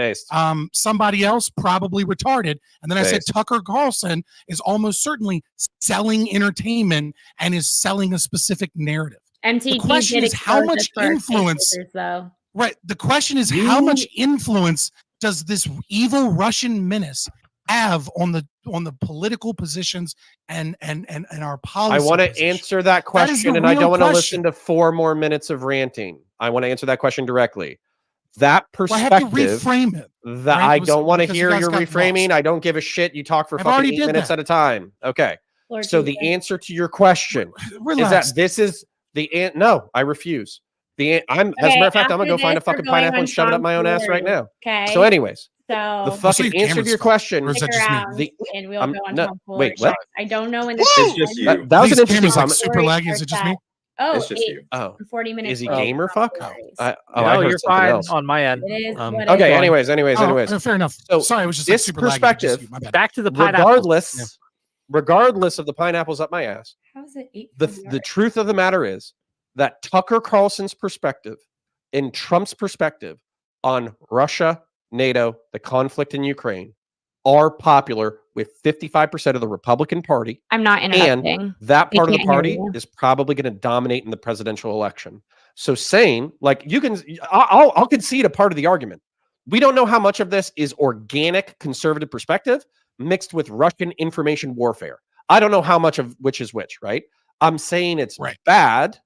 somebody else probably retarded. And then I said Tucker Carlson is almost certainly selling entertainment and is selling a specific narrative. MTG the question is how much influence, though. Right. The question is how much influence does this evil Russian menace have on the political positions and our policy? I want to answer that question, and I don't want to listen to 4 more minutes of ranting. I want to answer that question directly. That perspective, I have to reframe it. I don't want to hear your reframing. Lost. I don't give a shit. You talk for fucking 8 minutes at a time. Okay. Lord so Jesus. The answer to your question is that this is the no, I refuse. As a matter of fact, I'm gonna go find a fucking pineapple and shove it up my own ass right now. Okay. So, anyways, so the fucking answer to your question. and we'll go on wait, what? I don't know when this is just you. That was an interesting comment. Super laggy. Is it just me? Oh, it's just you. 40 minutes. Is he gamer? Fuck. No, you're fine on my end. It is okay. Anyways. Fair enough. So sorry, it was just this super perspective. Laggy, back to the pineapple. Regardless of the pineapples up my ass. How is it 8? The truth of the matter is that Tucker Carlson's perspective and Trump's perspective on Russia, NATO, the conflict in Ukraine are popular with 55% of the Republican Party. I'm not interrupting. And that part of the party is probably going to dominate in the presidential election. So saying, like, I'll concede a part of the argument. We don't know how much of this is organic conservative perspective mixed with Russian information warfare. I don't know how much of which is which, right? I'm saying it's bad.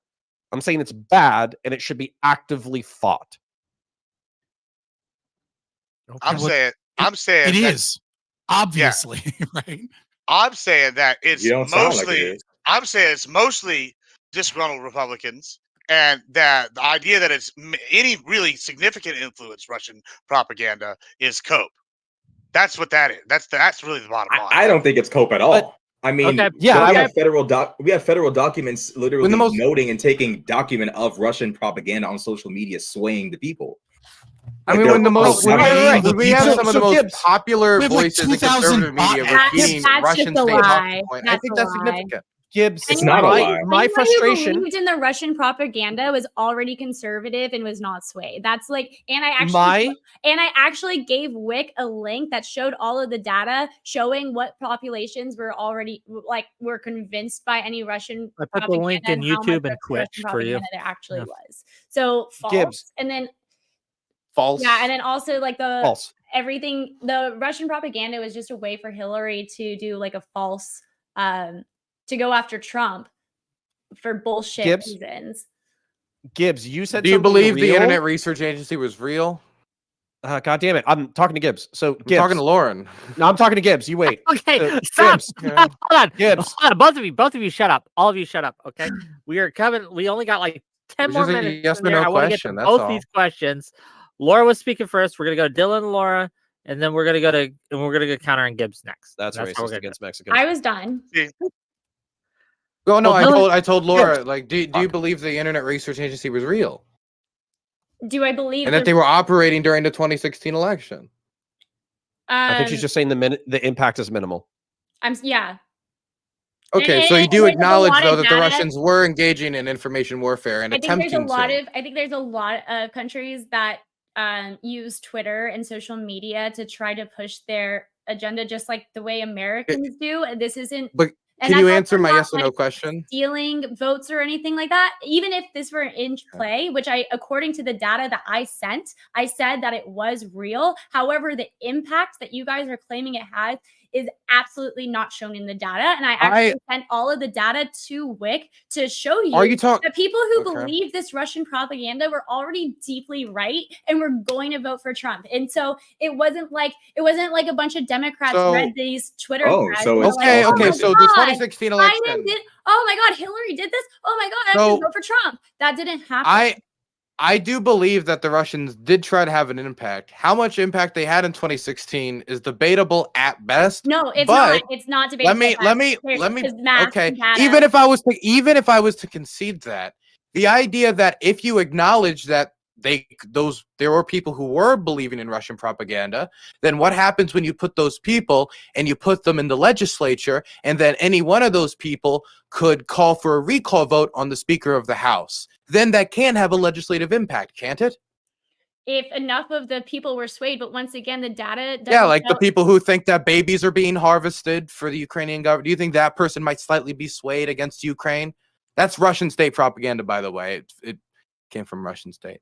I'm saying it's bad and it should be actively fought. Okay. I'm saying it is obviously right. I'm saying that it's mostly. Like I'm saying it's mostly disgruntled Republicans, and that the idea that it's any really significant influence Russian propaganda is cope. That's what that is. That's really the bottom line. I don't think it's cope at all. But, I mean, we have federal documents literally noting and taking document of Russian propaganda on social media swaying the people. I mean, when we have some of the most popular voices in conservative media repeating Russian state talking point, I think that's significant. Gibbs, it's not a lie. My frustration. Who believed in the Russian propaganda was already conservative and was not swayed. That's like, and I actually gave Whick a link that showed all of the data showing what populations were already were convinced by any Russian. I put the link in YouTube and Twitch for you. There actually was so false, Gibbs. and then false. Yeah, and then also like false. Everything. The Russian propaganda was just a way for Hillary to do like a false. To go after Trump for bullshit reasons. Gibbs, you said. Do you believe the Internet Research Agency was real? God damn it! I'm talking to Gibbs. So Gibbs. I'm talking to Lauren. No, I'm talking to Gibbs. You wait. Okay, stop. Hold on. Gibbs. Hold on. Both of you, shut up. All of you, shut up. Okay, we are coming. We only got like 10 more minutes. Yes or no I want to get to both these questions. Laura was speaking first. We're gonna go to Dylan and Laura. And then we're gonna go Counter and Gibbs next. That's racist against Mexico. I was done. Oh no, I told Laura, like, do you believe the Internet Research Agency was real? Do I believe and that they were operating during the 2016 election? I think she's just saying the impact is minimal. Yeah. Okay, so you do acknowledge though that the Russians were engaging in information warfare and attempting to. I think there's a lot of countries that use Twitter and social media to try to push their agenda just like the way Americans do. And this isn't. But And can you that's answer also my not, yes or no like, question? stealing votes or anything like that. Even if this were in play, which according to the data that I sent, I said that it was real. However, the impact that you guys are claiming it has is absolutely not shown in the data. And I actually sent all of the data to Whick to show you, that people who believe this Russian propaganda were already deeply right and were going to vote for Trump. And so it wasn't like a bunch of Democrats read these Twitter threads. So it's okay. So the God, 2016 election. Biden did. Oh my God, Hillary did this. Oh my God, I should vote for Trump. That didn't happen. I do believe that the Russians did try to have an impact. How much impact they had in 2016 is debatable at best. No, it's not. It's not debatable. Let me. Okay. Even if I was to concede that, the idea that if you acknowledge that there were people who were believing in Russian propaganda, then what happens when you put those people and you put them in the legislature, and then any one of those people could call for a recall vote on the Speaker of the House? Then that can have a legislative impact, can't it? If enough of the people were swayed, but once again, the data doesn't the people who think that babies are being harvested for the Ukrainian government. Do you think that person might slightly be swayed against Ukraine? That's Russian state propaganda, by the way. It came from Russian state.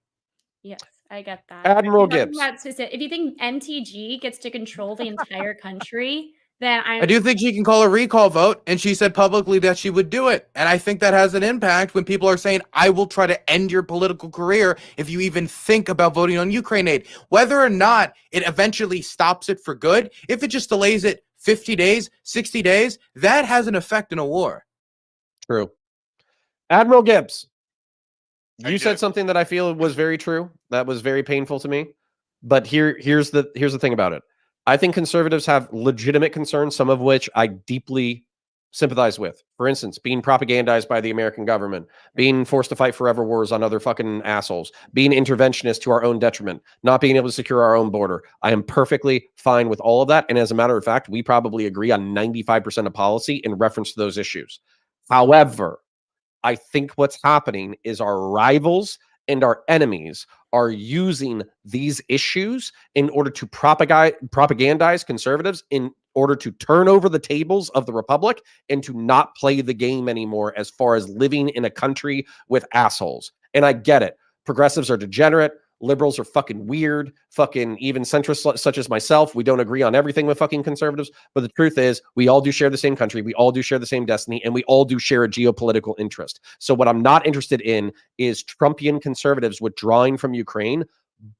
Yes, I get that. Admiral Gibbs. If you think MTG gets to control the entire country, then I do think she can call a recall vote, and she said publicly that she would do it. And I think that has an impact when people are saying, I will try to end your political career if you even think about voting on Ukraine aid. Whether or not it eventually stops it for good, if it just delays it 50 days, 60 days, that has an effect in a war. True. Admiral Gibbs, you said something that I feel was very true. That was very painful to me. But here's the thing about it. I think conservatives have legitimate concerns, some of which I deeply sympathize with. For instance, being propagandized by the American government, being forced to fight forever wars on other fucking assholes, being interventionist to our own detriment, not being able to secure our own border. I am perfectly fine with all of that. And as a matter of fact, we probably agree on 95% of policy in reference to those issues. However, I think what's happening is our rivals and our enemies are using these issues in order to propagandize conservatives, in order to turn over the tables of the republic and to not play the game anymore as far as living in a country with assholes. And I get it. Progressives are degenerate. Liberals are fucking weird. Fucking even centrists such as myself, we don't agree on everything with fucking conservatives. But the truth is, we all do share the same country. We all do share the same destiny. And we all do share a geopolitical interest. So what I'm not interested in is Trumpian conservatives withdrawing from Ukraine,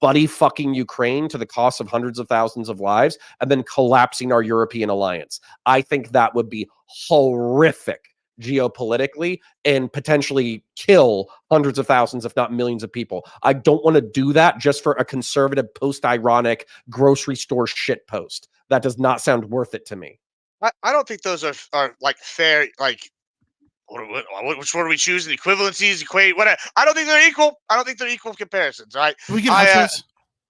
buddy fucking Ukraine to the cost of hundreds of thousands of lives, and then collapsing our European alliance. I think that would be horrific geopolitically and potentially kill hundreds of thousands, if not millions of people. I don't want to do that just for a conservative, post-ironic grocery store shit post. That does not sound worth it to me. I don't think those are like fair, like which one are we choosing? Equivalencies, equate, whatever. I don't think they're equal. I don't think they're equal comparisons, right? We can answers.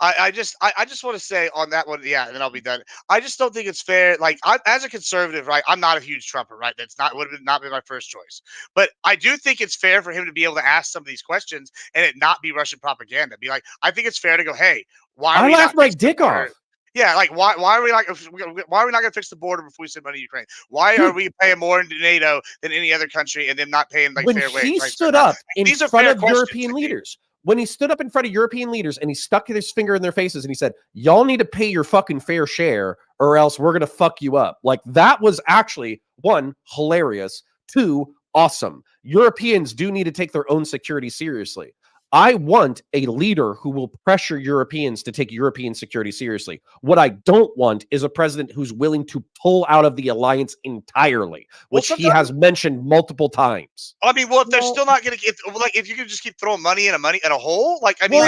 I just want to say on that one, yeah, and then I'll be done. I just don't think it's fair. Like, as a conservative, right, I'm not a huge Trumper, right? That's would have not been my first choice. But I do think it's fair for him to be able to ask some of these questions and it not be Russian propaganda. Be like, I think it's fair to go, hey, why? I laughed my dick off. Yeah, like why are we not going to fix the border before we send money to Ukraine? Why are we paying more into NATO than any other country and then not paying like fair wage? When he stood up in front of European leaders. When he stood up in front of European leaders and he stuck his finger in their faces and he said, y'all need to pay your fucking fair share or else we're going to fuck you up. Like, that was actually, one, hilarious. Two, awesome. Europeans do need to take their own security seriously. I want a leader who will pressure Europeans to take European security seriously. What I don't want is a president who's willing to pull out of the alliance entirely, which he has mentioned multiple times. I mean, well, if they're still not going to get, like, if you can just keep throwing money in a hole, like, I mean,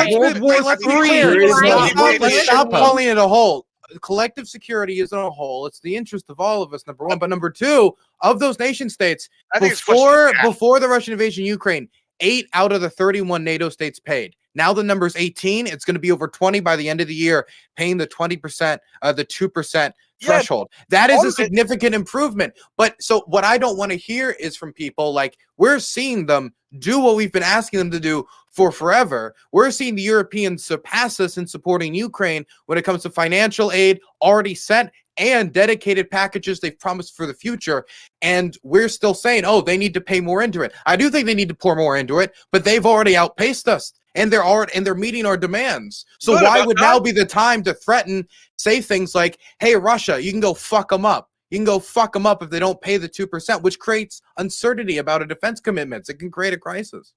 stop calling it a hole. Collective security isn't a hole. It's the interest of all of us, number one. But number two, of those nation states, before the Russian invasion of Ukraine, 8 out of the 31 NATO states paid. Now the number's 18. It's going to be over 20 by the end of the year, paying the 20%, the 2% threshold. That is a significant improvement. But so what I don't want to hear is from people like, we're seeing them do what we've been asking them to do for forever. We're seeing the Europeans surpass us in supporting Ukraine when it comes to financial aid already sent and dedicated packages they've promised for the future. And we're still saying, oh, they need to pay more into it. I do think they need to pour more into it, but they've already outpaced us. And they're meeting our demands. So why would now be the time to threaten, say things like, hey, Russia, you can go fuck them up. You can go fuck them up if they don't pay the 2%, which creates uncertainty about a defense commitments. It can create a crisis.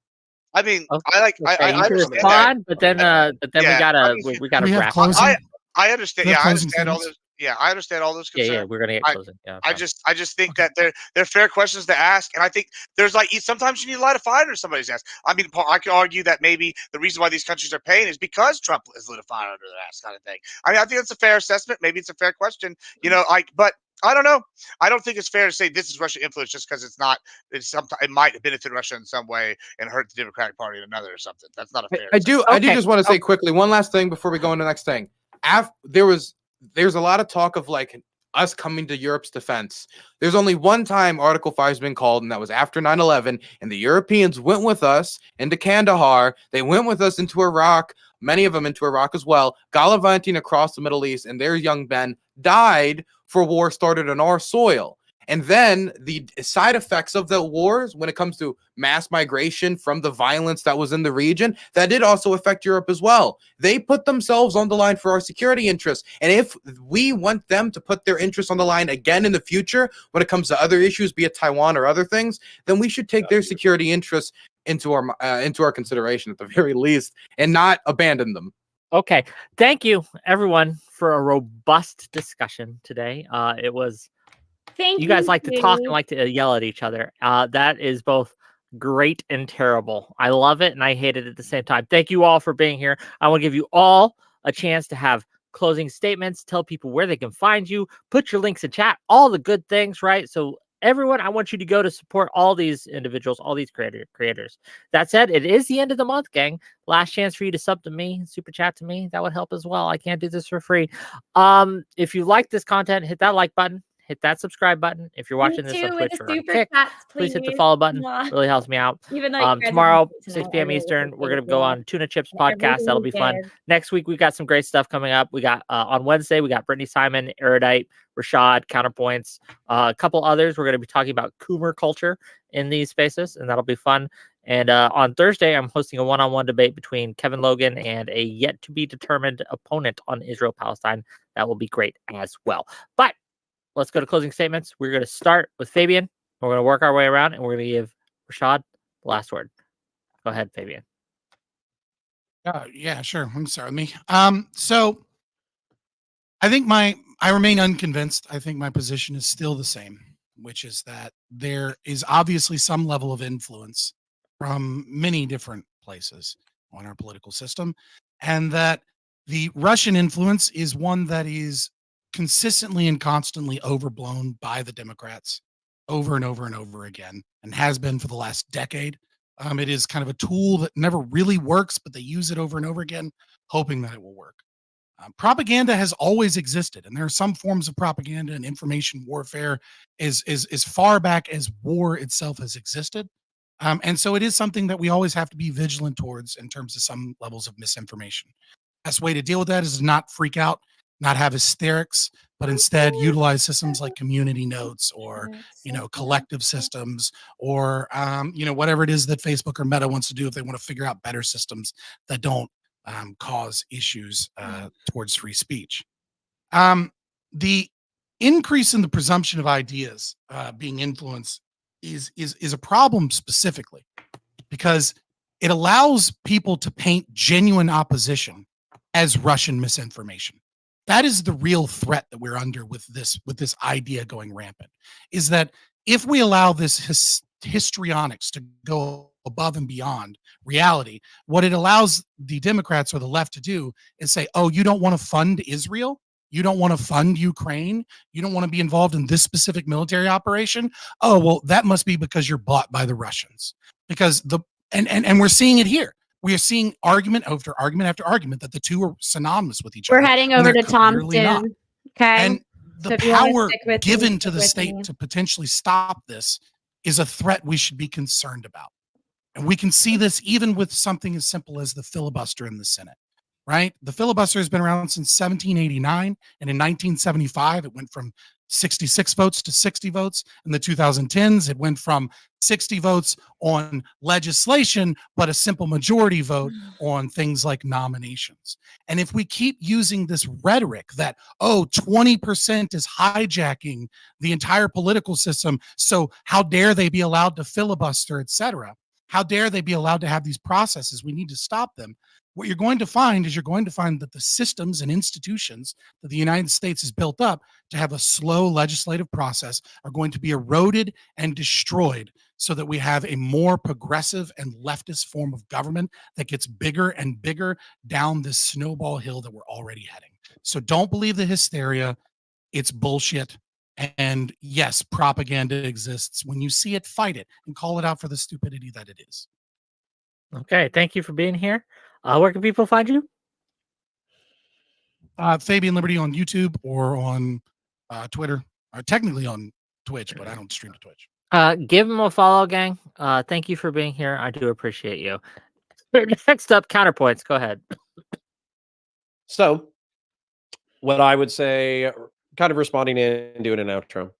I mean, okay. I understand respond, but then we gotta wrap. I understand. Yeah, I understand all this. Yeah, I understand all those concerns. Yeah, we're gonna get closing. Yeah, I just think that they're fair questions to ask, and I think there's like sometimes you need to light a fire under somebody's ass. I mean, Paul, I could argue that maybe the reason why these countries are paying is because Trump has lit a fire under their ass, kind of thing. I mean, I think that's a fair assessment. Maybe it's a fair question, but I don't know. I don't think it's fair to say this is Russian influence just because it's not. It might benefit Russia in some way and hurt the Democratic Party in another or something. That's not a fair. I do just want to say quickly one last thing before we go on to the next thing. There's a lot of talk of like us coming to Europe's defense. There's only one time Article 5 has been called, and that was after 9/11. And the Europeans went with us into Kandahar. They went with us into Iraq, many of them into Iraq as well, gallivanting across the Middle East, and their young men died for war started on our soil. And then the side effects of the wars, when it comes to mass migration from the violence that was in the region, that did also affect Europe as well. They put themselves on the line for our security interests. And if we want them to put their interests on the line again in the future, when it comes to other issues, be it Taiwan or other things, then we should take their security interests into our consideration at the very least and not abandon them. Okay. Thank you, everyone, for a robust discussion today. It was... Thank you guys like to talk and like to yell at each other. That is both great and terrible. I love it and I hate it at the same time. Thank you all for being here. I want to give you all a chance to have closing statements, tell people where they can find you, put your links in chat, all the good things, right? So everyone, I want you to go to support all these individuals, all these creators. That said, it is the end of the month, gang. Last chance for you to sub to me, super chat to me. That would help as well. I can't do this for free. If you like this content, hit that like button. Hit that subscribe button. If you're watching this on Twitch or on Kick, please hit the follow button. Really helps me out. Tomorrow, 6 p.m. Eastern, we're going to go on Tuna Chips podcast. That'll be fun. Next week, we got some great stuff coming up. We got on Wednesday, we got Brittany Simon, Erudite, Rashad, Counterpoints, a couple others. We're going to be talking about Coomer culture in these spaces, and that'll be fun. And on Thursday, I'm hosting a one-on-one debate between Kevin Logan and a yet-to-be-determined opponent on Israel-Palestine. That will be great as well. But let's go to closing statements. We're going to start with Fabian. We're going to work our way around, and we're going to give Rashad the last word. Go ahead, Fabian. Yeah, sure. I'm sorry with me. So I think I remain unconvinced. I think my position is still the same, which is that there is obviously some level of influence from many different places on our political system, and that the Russian influence is one that is consistently and constantly overblown by the Democrats over and over and over again, and has been for the last decade. It is kind of a tool that never really works, but they use it over and over again, hoping that it will work. Propaganda has always existed, and there are some forms of propaganda and information warfare as far back as war itself has existed. And so it is something that we always have to be vigilant towards in terms of some levels of misinformation. Best way to deal with that is to not freak out, not have hysterics, but instead utilize systems like community notes or, collective systems or, whatever it is that Facebook or Meta wants to do if they want to figure out better systems that don't cause issues towards free speech. The increase in the presumption of ideas being influenced is a problem specifically because it allows people to paint genuine opposition as Russian misinformation. That is the real threat that we're under with this idea going rampant, is that if we allow this histrionics to go above and beyond reality, what it allows the Democrats or the left to do is say, oh, you don't want to fund Israel? You don't want to fund Ukraine? You don't want to be involved in this specific military operation? Oh, well, that must be because you're bought by the Russians. Because and we're seeing it here. We are seeing argument after argument after argument that the two are synonymous with each other. We're heading over to Tom soon. Okay. And the power given to the state to potentially stop this is a threat we should be concerned about. And we can see this even with something as simple as the filibuster in the Senate, right? The filibuster has been around since 1789. And in 1975, it went from 66 votes to 60 votes. In the 2010s, it went from 60 votes on legislation, but a simple majority vote on things like nominations. And if we keep using this rhetoric that, 20% is hijacking the entire political system, so how dare they be allowed to filibuster, et cetera? How dare they be allowed to have these processes? We need to stop them. What you're going to find is that the systems and institutions that the United States has built up to have a slow legislative process are going to be eroded and destroyed so that we have a more progressive and leftist form of government that gets bigger and bigger down this snowball hill that we're already heading. So don't believe the hysteria. It's bullshit. And yes, propaganda exists. When you see it, fight it and call it out for the stupidity that it is. Okay, thank you for being here. Where can people find you? Fabian Liberty on YouTube or on Twitter, or technically on Twitch, but I don't stream to Twitch. Give him a follow, gang. Thank you for being here. I do appreciate you. Next up, counterpoints. Go ahead. So, what I would say, kind of responding and doing an outro.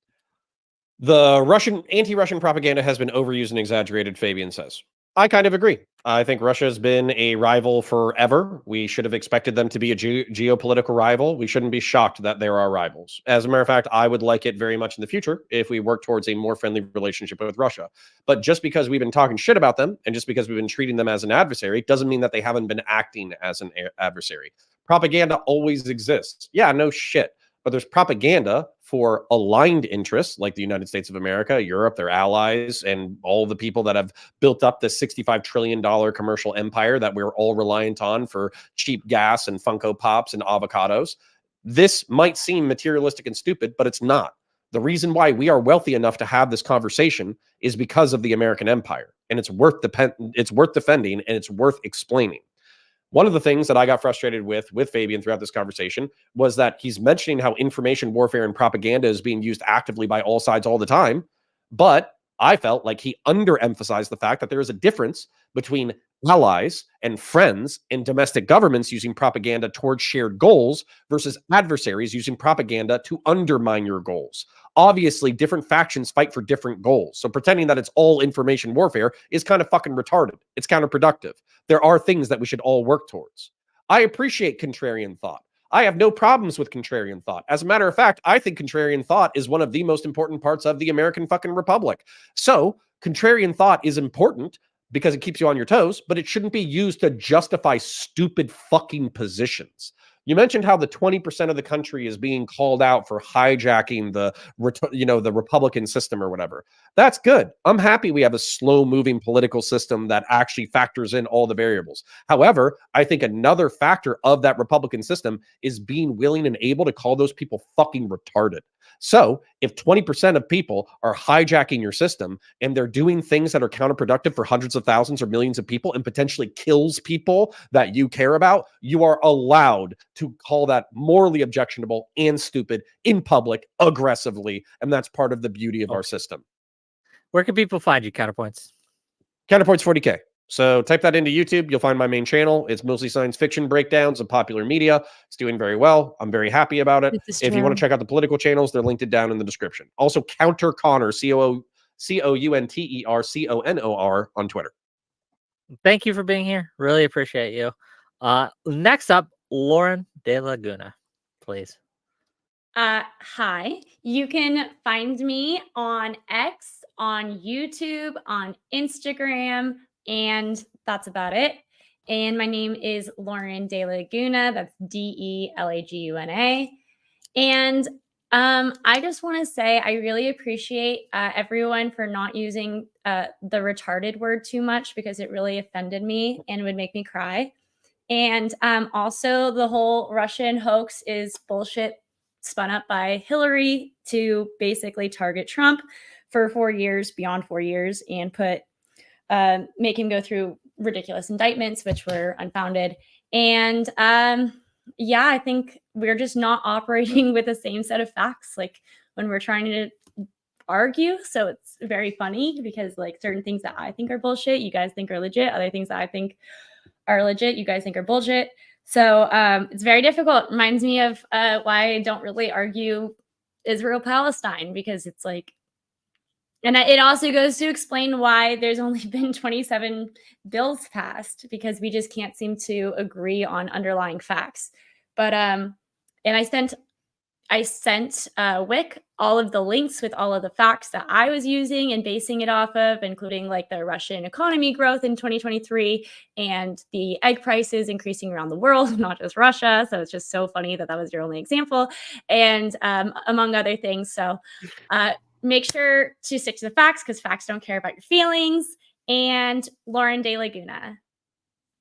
The anti-Russian propaganda has been overused and exaggerated, Fabian says. I kind of agree. I think Russia has been a rival forever. We should have expected them to be a geopolitical rival. We shouldn't be shocked that they're our rivals. As a matter of fact, I would like it very much in the future if we work towards a more friendly relationship with Russia. But just because we've been talking shit about them and just because we've been treating them as an adversary doesn't mean that they haven't been acting as an adversary. Propaganda always exists. Yeah, no shit. But there's propaganda for aligned interests like the United States of America, Europe, their allies, and all the people that have built up this $65 trillion commercial empire that we're all reliant on for cheap gas and Funko Pops and avocados. This might seem materialistic and stupid, but it's not. The reason why we are wealthy enough to have this conversation is because of the American empire, and it's worth defending and it's worth explaining. One of the things that I got frustrated with Fabian throughout this conversation was that he's mentioning how information warfare and propaganda is being used actively by all sides all the time. But I felt like he underemphasized the fact that there is a difference between allies and friends and domestic governments using propaganda towards shared goals versus adversaries using propaganda to undermine your goals. Obviously, different factions fight for different goals. So pretending that it's all information warfare is kind of fucking retarded. It's counterproductive. There are things that we should all work towards. I appreciate contrarian thought. I have no problems with contrarian thought. As a matter of fact, I think contrarian thought is one of the most important parts of the American fucking republic. So contrarian thought is important because it keeps you on your toes, but it shouldn't be used to justify stupid fucking positions. You mentioned how the 20% of the country is being called out for hijacking the Republican system or whatever. That's good. I'm happy we have a slow-moving political system that actually factors in all the variables. However, I think another factor of that Republican system is being willing and able to call those people fucking retarded. So if 20% of people are hijacking your system and they're doing things that are counterproductive for hundreds of thousands or millions of people and potentially kills people that you care about, you are allowed to call that morally objectionable and stupid in public aggressively. And that's part of the beauty of our system. Where can people find you, Counterpoints? Counterpoints 40K. So type that into YouTube. You'll find my main channel. It's mostly science fiction breakdowns of popular media. It's doing very well. I'm very happy about it. If you want to check out the political channels, they're linked down in the description. Also, Counter Connor, COUNTERCONOR on Twitter. Thank you for being here. Really appreciate you. Next up, Lauren De Laguna, please. Hi. You can find me on X, on YouTube, on Instagram, and that's about it. And my name is Lauren De Laguna. That's DELAGUNA. And I just want to say I really appreciate everyone for not using the retarded word too much because it really offended me and would make me cry. And also the whole Russian hoax is bullshit spun up by Hillary to basically target Trump for 4 years, beyond 4 years, and make him go through ridiculous indictments, which were unfounded. And yeah, I think we're just not operating with the same set of facts, like when we're trying to argue. So it's very funny because like certain things that I think are bullshit, you guys think are legit. Other things that I think are legit, you guys think are bullshit. So it's very difficult. Reminds me of why I don't really argue Israel Palestine, because it's like, and it also goes to explain why there's only been 27 bills passed, because we just can't seem to agree on underlying facts. But and I sent Whick all of the links with all of the facts that I was using and basing it off of, including like the Russian economy growth in 2023 and the egg prices increasing around the world, not just Russia. So it's just so funny that that was your only example, and among other things. So make sure to stick to the facts, because facts don't care about your feelings. And Lauren De Laguna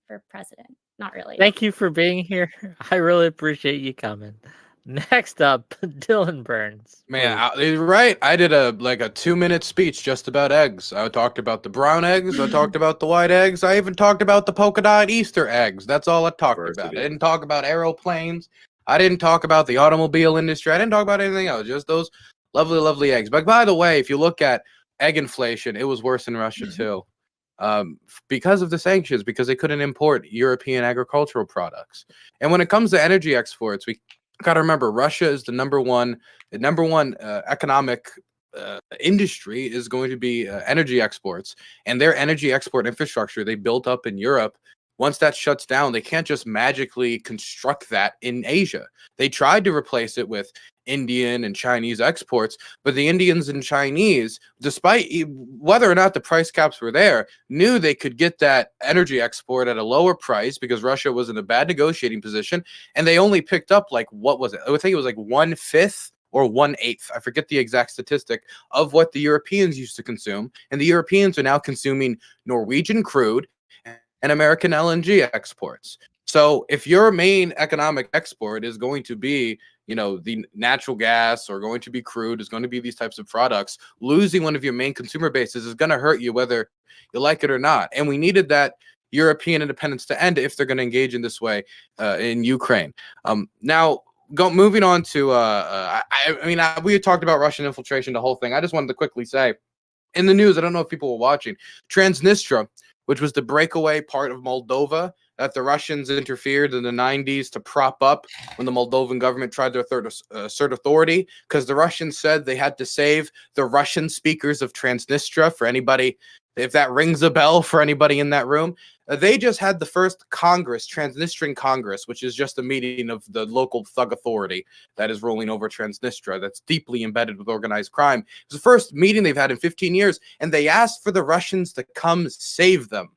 for president. Not really. Thank you for being here. I really appreciate you coming. Next up, Dylan Burns. Man, right. I did a 2-minute speech just about eggs. I talked about the brown eggs. I talked about the white eggs. I even talked about the polka dot Easter eggs. That's all I talked about. I didn't talk about aeroplanes. I didn't talk about the automobile industry. I didn't talk about anything else. Just those lovely, lovely eggs. But by the way, if you look at egg inflation, it was worse in Russia too. Because of the sanctions, because they couldn't import European agricultural products. And when it comes to energy exports, we got to remember Russia is the number one economic industry is going to be energy exports, and their energy export infrastructure they built up in Europe. Once that shuts down, they can't just magically construct that in Asia. They tried to replace it with Indian and Chinese exports, but the Indians and Chinese, despite whether or not the price caps were there, knew they could get that energy export at a lower price because Russia was in a bad negotiating position, and they only picked up like, what was it? I think it was like 1/5 or 1/8, I forget the exact statistic, of what the Europeans used to consume, and the Europeans are now consuming Norwegian crude and American LNG exports. So if your main economic export is going to be, the natural gas, or going to be crude, is going to be these types of products, losing one of your main consumer bases is going to hurt you whether you like it or not. And we needed that European independence to end if they're going to engage in this way in Ukraine. Now, moving on to, we had talked about Russian infiltration, the whole thing. I just wanted to quickly say, in the news, I don't know if people were watching, Transnistria, which was the breakaway part of Moldova that the Russians interfered in the 90s to prop up when the Moldovan government tried to assert authority, because the Russians said they had to save the Russian speakers of Transnistria. For anybody, if that rings a bell for anybody in that room, they just had the first Congress, Transnistrian Congress, which is just a meeting of the local thug authority that is ruling over Transnistria, that's deeply embedded with organized crime. It was the first meeting they've had in 15 years, and they asked for the Russians to come save them.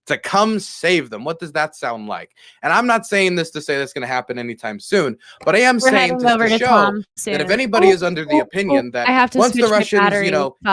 To come save them. What does that sound like? And I'm not saying this to say that's going to happen anytime soon, but I am saying this to show that if anybody is under the opinion that once the Russians,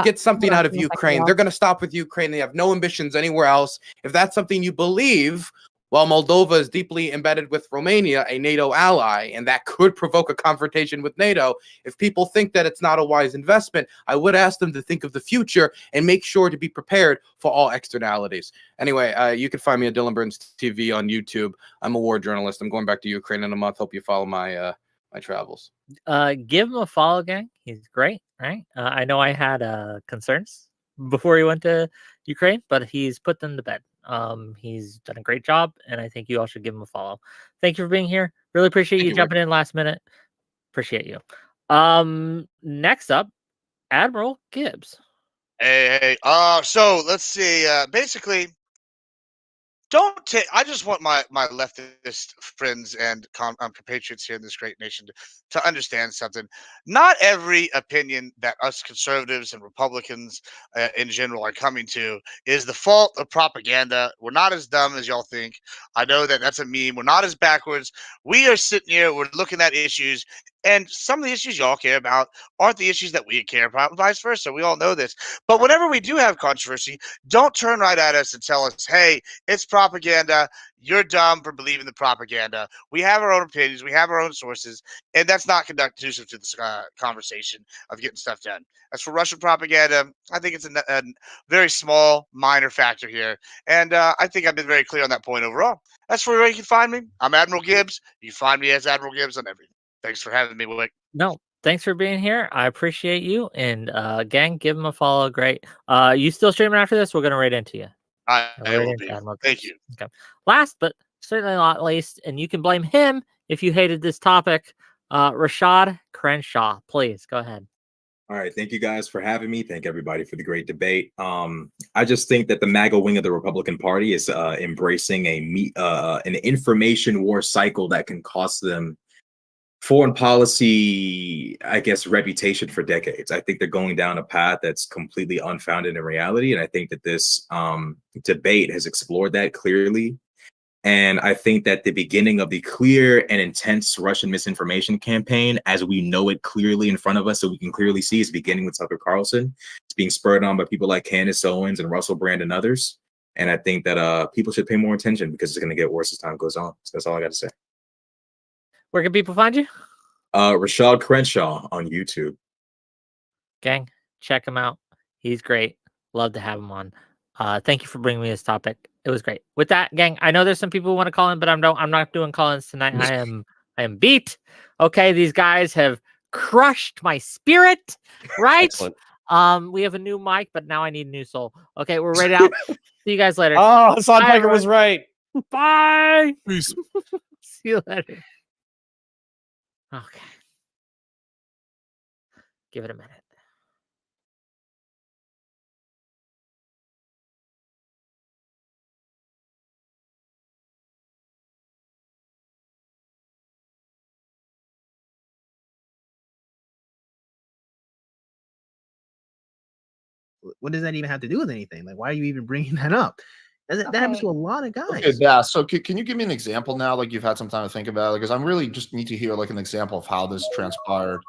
get something out of Ukraine, they're going to stop with Ukraine. They have no ambitions anywhere else. If that's something you believe, while Moldova is deeply embedded with Romania, a NATO ally, and that could provoke a confrontation with NATO, if people think that it's not a wise investment, I would ask them to think of the future and make sure to be prepared for all externalities. Anyway, you can find me at Dylan Burns TV on YouTube. I'm a war journalist. I'm going back to Ukraine in a month. Hope you follow my my travels. Give him a follow, gang. He's great, right? I know I had concerns before he went to Ukraine, but he's put them to bed. He's done a great job, and I think you all should give him a follow. Thank you for being here. Really appreciate you jumping in last minute. Appreciate you. Next up, Admiral Gibbs. Hey. So let's see. Basically, don't take. I just want my leftist friends and compatriots here in this great nation to understand something. Not every opinion that us conservatives and Republicans in general are coming to is the fault of propaganda. We're not as dumb as y'all think. I know that that's a meme. We're not as backwards. We are sitting here. We're looking at issues. And some of the issues y'all care about aren't the issues that we care about, and vice versa. We all know this. But whenever we do have controversy, don't turn right at us and tell us, hey, it's propaganda. You're dumb for believing the propaganda. We have our own opinions. We have our own sources. And that's not conducive to this conversation of getting stuff done. As for Russian propaganda, I think it's a very small, minor factor here. And I think I've been very clear on that point overall. As for where you can find me, I'm Admiral Gibbs. You can find me as Admiral Gibbs on everything. Thanks for having me, Whick. No, thanks for being here. I appreciate you. And gang, give him a follow. Great. You still streaming after this? We're gonna raid into you. I will be. Thank you. Okay. Last but certainly not least, and you can blame him if you hated this topic. Rashad Crenshaw, please go ahead. All right, thank you guys for having me. Thank everybody for the great debate. I just think that the MAGA wing of the Republican Party is embracing an information war cycle that can cost them foreign policy, I guess, reputation for decades. I think they're going down a path that's completely unfounded in reality, and I think that this debate has explored that clearly. And I think that the beginning of the clear and intense Russian misinformation campaign, as we know it clearly in front of us, so we can clearly see, is beginning with Tucker Carlson. It's being spurred on by people like Candace Owens and Russell Brand and others. And I think that people should pay more attention because it's going to get worse as time goes on. So that's all I got to say. Where can people find you? Rashad Crenshaw on YouTube. Gang, check him out. He's great. Love to have him on. Thank you for bringing me this topic. It was great. With that, gang, I know there's some people who want to call in, but I'm not doing call-ins tonight. I am beat. Okay, these guys have crushed my spirit. Right? Excellent. We have a new mic, but now I need a new soul. Okay, we're ready out. See you guys later. Oh, Hassan Piker was right. Bye. Peace. See you later. Okay. Give it a minute. What does that even have to do with anything? Like, why are you even bringing that up? That happens to a lot of guys. Okay, yeah. So can you give me an example now? Like you've had some time to think about it, because I'm really just need to hear like an example of how this transpired.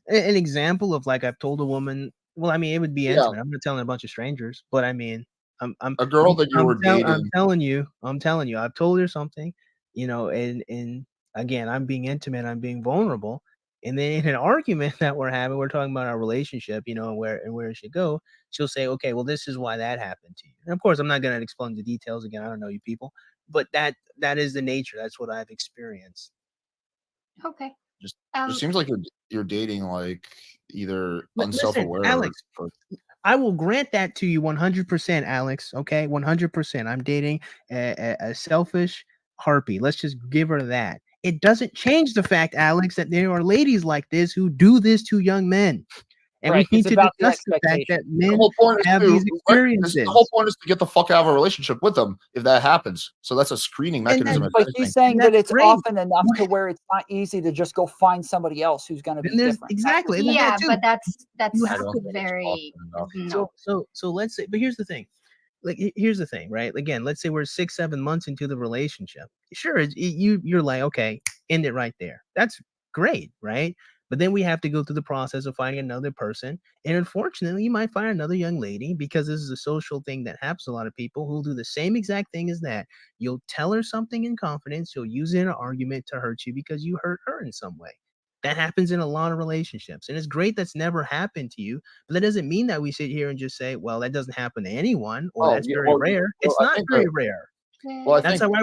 An example of like I've told a woman. Well, I mean, it would be intimate. I'm not telling a bunch of strangers, but I mean, I'm a girl that you were dating. I'm telling you, I've told her something, you know, and again, I'm being intimate, I'm being vulnerable. And then in an argument that we're having, we're talking about our relationship, you know, and where it should go. She'll say, okay, well, this is why that happened to you. And of course, I'm not going to explain the details again. I don't know you people, but that is the nature. That's what I've experienced. Okay. Just it seems like you're dating like either Listen, unself-aware. Alex, I will grant that to you 100%, Alex. Okay, 100%. I'm dating a selfish harpy. Let's just give her that. It doesn't change the fact, Alex, that there are ladies like this who do this to young men. And right. We need to discuss the fact that men have these experiences. The whole point is to get the fuck out of a relationship with them if that happens. So that's a screening mechanism. But he's saying that it's often enough to where it's not easy to just go find somebody else who's going to be different. Exactly. Yeah, but that's very no. So let's say, but here's the thing. Like, here's the thing, right? Again, let's say we're 6-7 months into the relationship. Sure, you're like, okay, end it right there. That's great, right? But then we have to go through the process of finding another person. And unfortunately, you might find another young lady, because this is a social thing that happens to a lot of people who'll do the same exact thing as that. You'll tell her something in confidence. You'll use it in an argument to hurt you because you hurt her in some way. That happens in a lot of relationships. And it's great that's never happened to you. But that doesn't mean that we sit here and just say, well, that doesn't happen to anyone, or that's very rare. It's not very rare. Well, that's why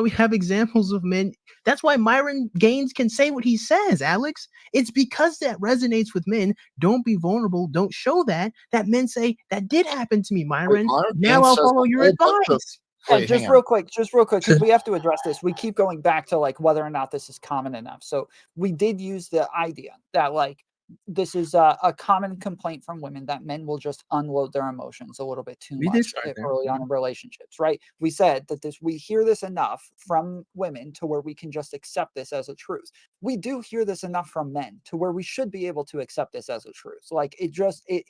we have examples of men. That's why Myron Gaines can say what he says, Alex. It's because that resonates with men. Don't be vulnerable. Don't show that men say that did happen to me, Myron. Now I'll follow your advice. Just real quick, because we have to address this. We keep going back to like whether or not this is common enough. So we did use the idea that like this is a common complaint from women that men will just unload their emotions a little bit too much early on in relationships, right? We said that we hear this enough from women to where we can just accept this as a truth. We do hear this enough from men to where we should be able to accept this as a truth. Like it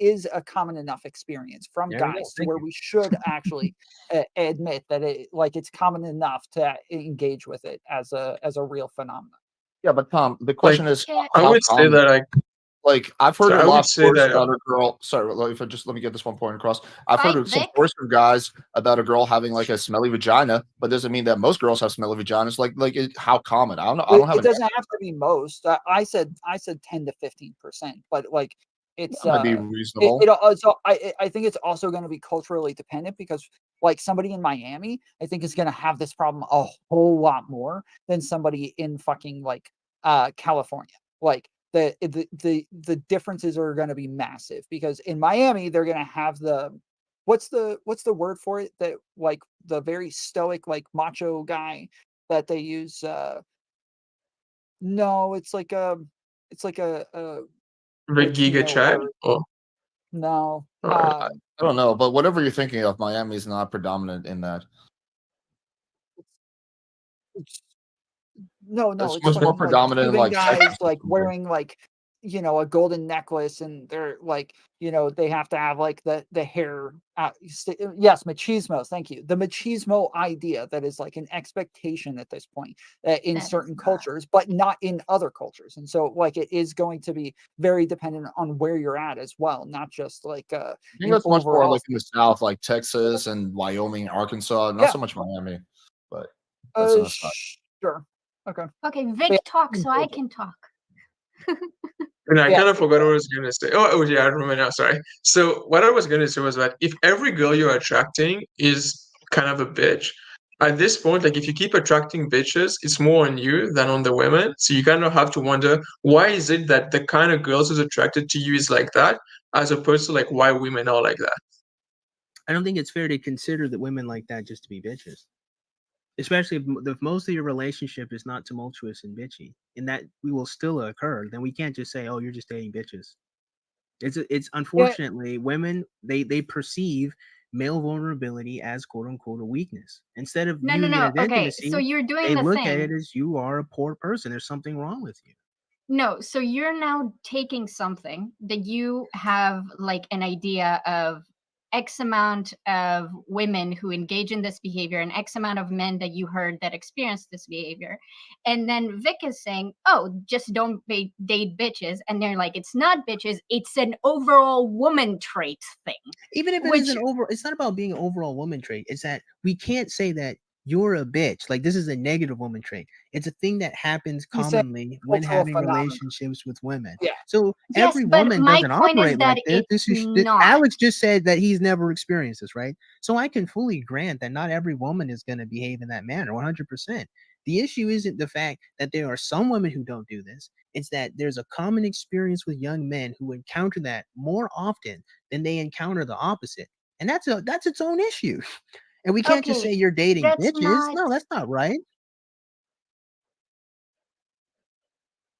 is a common enough experience from guys to where we should actually admit that it's common enough to engage with it as a real phenomenon. Yeah, but Tom, the question is, I would say that I've heard a lot of stories about a girl. Sorry, let me get this one point across. I've heard some stories from guys about a girl having like a smelly vagina, but doesn't mean that most girls have smelly vaginas. How common? I don't know. It doesn't have to be most. I said 10 to 15%, but like it's be reasonable. I think it's also going to be culturally dependent, because like somebody in Miami, I think is going to have this problem a whole lot more than somebody in fucking like California. Like the differences are going to be massive because in Miami they're going to have what's the word for it, that like the very stoic like macho guy that they use. No, it's like a Red Giga Chad. Oh. No, I don't know, but whatever you're thinking of, Miami is not predominant in that. No, It's it's more predominant in like guys like wearing like a golden necklace, and they're like they have to have like the hair. Yes, machismo. Thank you. The machismo idea that is like an expectation at this point in certain cultures, but not in other cultures, and so like it is going to be very dependent on where you're at as well, not just like I think that's much more like in the South, like Texas and Wyoming, Arkansas, not so much Miami, but that's sure. Okay. Okay, Vic, talk so I can talk. And I kind of forgot what I was going to say. Oh, yeah, I remember now. Sorry. So what I was going to say was that if every girl you're attracting is kind of a bitch, at this point, like if you keep attracting bitches, it's more on you than on the women. So you kind of have to wonder, why is it that the kind of girls who's attracted to you is like that, as opposed to like why women are like that? I don't think it's fair to consider that women like that just to be bitches. Especially if most of your relationship is not tumultuous and bitchy, and that we will still occur, then we can't just say, "Oh, you're just dating bitches." It's unfortunately women they perceive male vulnerability as quote unquote a weakness instead of viewing it as intimacy. So you're doing they the look thing. at it as you are a poor person. There's something wrong with you. No, so you're now taking something that you have like an idea of X amount of women who engage in this behavior and X amount of men that you heard that experience this behavior. And then Vic is saying, oh, just don't date bitches. And they're like, it's not bitches. It's an overall woman trait thing. Even if it is it's not about being an overall woman trait. It's that we can't say that you're a bitch. Like this is a negative woman trait. It's a thing that happens commonly when having relationships with women. Yeah. So every woman doesn't operate like this. Alex just said that he's never experienced this, right? So I can fully grant that not every woman is going to behave in that manner 100%. The issue isn't the fact that there are some women who don't do this. It's that there's a common experience with young men who encounter that more often than they encounter the opposite. And that's its own issue. And we can't just say you're dating bitches. No, that's not right.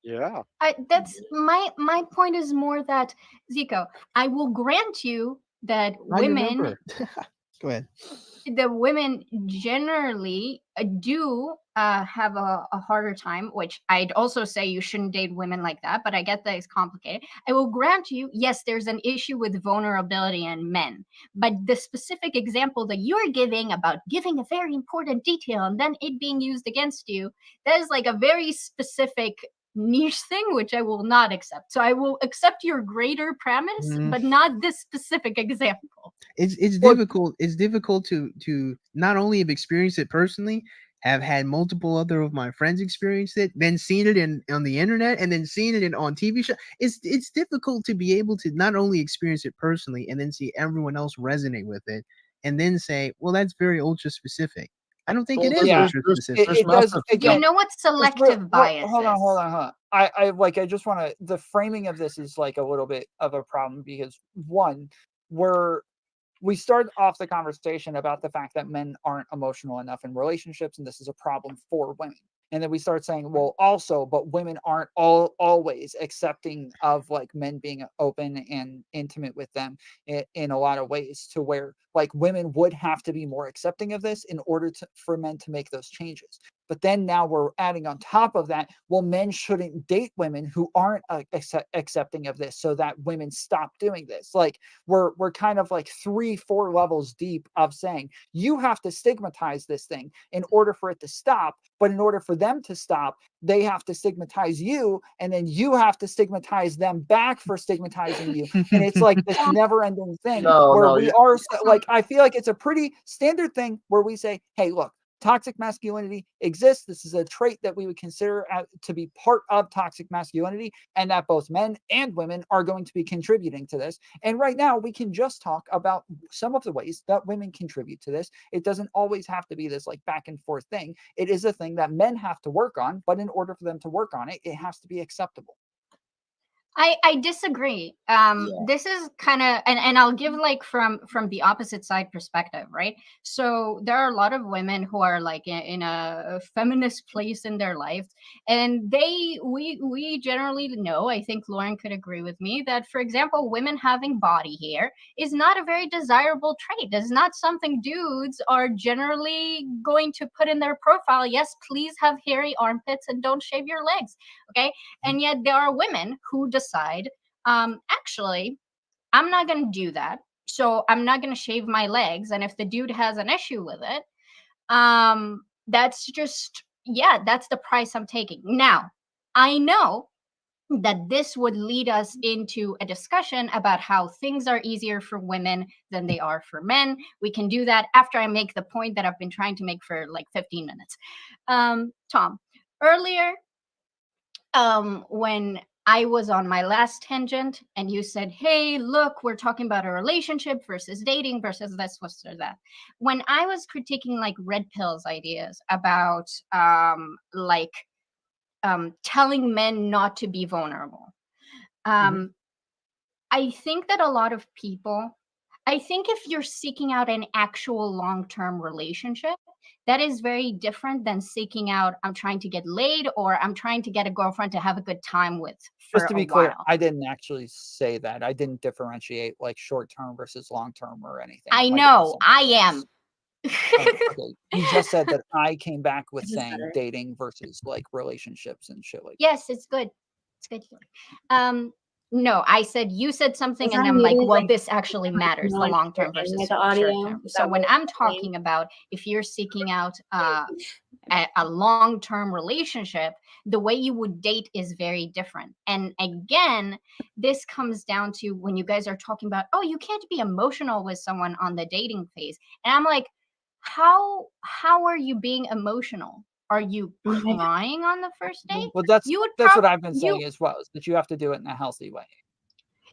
Yeah. That's my point is more that Zico, I will grant you that women Go ahead. The women generally do have a harder time, which I'd also say you shouldn't date women like that, but I get that it's complicated. I will grant you, yes, there's an issue with vulnerability in men, but the specific example that you're giving about giving a very important detail and then it being used against you, that is like a very specific niche thing, which I will not accept. So I will accept your greater premise, but not this specific example. It's difficult. It's difficult to not only have experienced it personally, have had multiple other of my friends experience it, then seen it on the internet, and then seen it on TV show. It's difficult to be able to not only experience it personally and then see everyone else resonate with it, and then say, well, that's very ultra specific. I don't think it is ultra specific. It does. Again, you know what's selective bias? Hold on. I just want to. The framing of this is like a little bit of a problem because one, we start off the conversation about the fact that men aren't emotional enough in relationships, and this is a problem for women. And then we start saying, well, also, but women aren't always accepting of like men being open and intimate with them in a lot of ways, to where like women would have to be more accepting of this in order for men to make those changes. But then now we're adding on top of that, well, men shouldn't date women who aren't accepting of this, so that women stop doing this. Like we're kind of like 3-4 levels deep of saying you have to stigmatize this thing in order for it to stop. But in order for them to stop, they have to stigmatize you, and then you have to stigmatize them back for stigmatizing you. And it's like this never-ending thing where we are like, I feel like it's a pretty standard thing where we say, hey, look, toxic masculinity exists. This is a trait that we would consider to be part of toxic masculinity, and that both men and women are going to be contributing to this. And right now, we can just talk about some of the ways that women contribute to this. It doesn't always have to be this like back and forth thing. It is a thing that men have to work on, but in order for them to work on it, it has to be acceptable. I disagree. This is kind of, and I'll give like from the opposite side perspective, right? So there are a lot of women who are like in a feminist place in their life, and we generally know, I think Lauren could agree with me, that for example, women having body hair is not a very desirable trait. It's not something dudes are generally going to put in their profile. Yes, please have hairy armpits and don't shave your legs. Okay. And yet there are women who decide, actually, I'm not going to do that. So I'm not going to shave my legs. And if the dude has an issue with it, that's just, yeah, that's the price I'm taking. Now, I know that this would lead us into a discussion about how things are easier for women than they are for men. We can do that after I make the point that I've been trying to make for like 15 minutes. Tom, earlier, when I was on my last tangent and you said, hey, look, we're talking about a relationship versus dating versus this versus that. When I was critiquing like red pills ideas about telling men not to be vulnerable, I think that a lot of people, I think if you're seeking out an actual long-term relationship, that is very different than seeking out, I'm trying to get laid or I'm trying to get a girlfriend to have a good time with for Just to be clear, I didn't actually say that. I didn't differentiate like short-term versus long-term or anything. I know, I am. Okay. You just said that I came back with saying dating versus like relationships and shit like that. Yes, it's good. It's good. No, I said you said something and I'm like, well, this actually matters, the long term versus short term. So when I'm talking about if you're seeking out a long term relationship, the way you would date is very different. And again, this comes down to when you guys are talking about, oh, you can't be emotional with someone on the dating phase. And I'm like, how are you being emotional? Are you crying on the first date? Well, that's what I've been saying as well, is that you have to do it in a healthy way.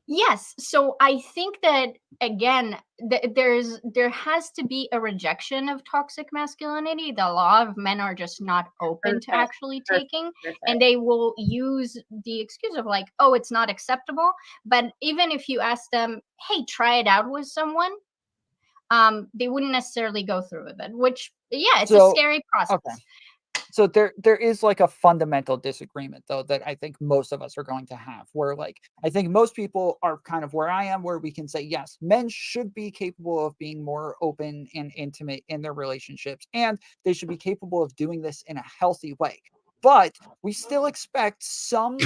Yes. So I think that again, there has to be a rejection of toxic masculinity. The law of men are just not open to actually taking, and they will use the excuse of like, oh, it's not acceptable. But even if you ask them, hey, try it out with someone, they wouldn't necessarily go through with it. Which, yeah, it's a scary process. Okay. So there is like a fundamental disagreement though that I think most of us are going to have, where like I think most people are kind of where I am, where we can say yes, men should be capable of being more open and intimate in their relationships, and they should be capable of doing this in a healthy way. But we still expect some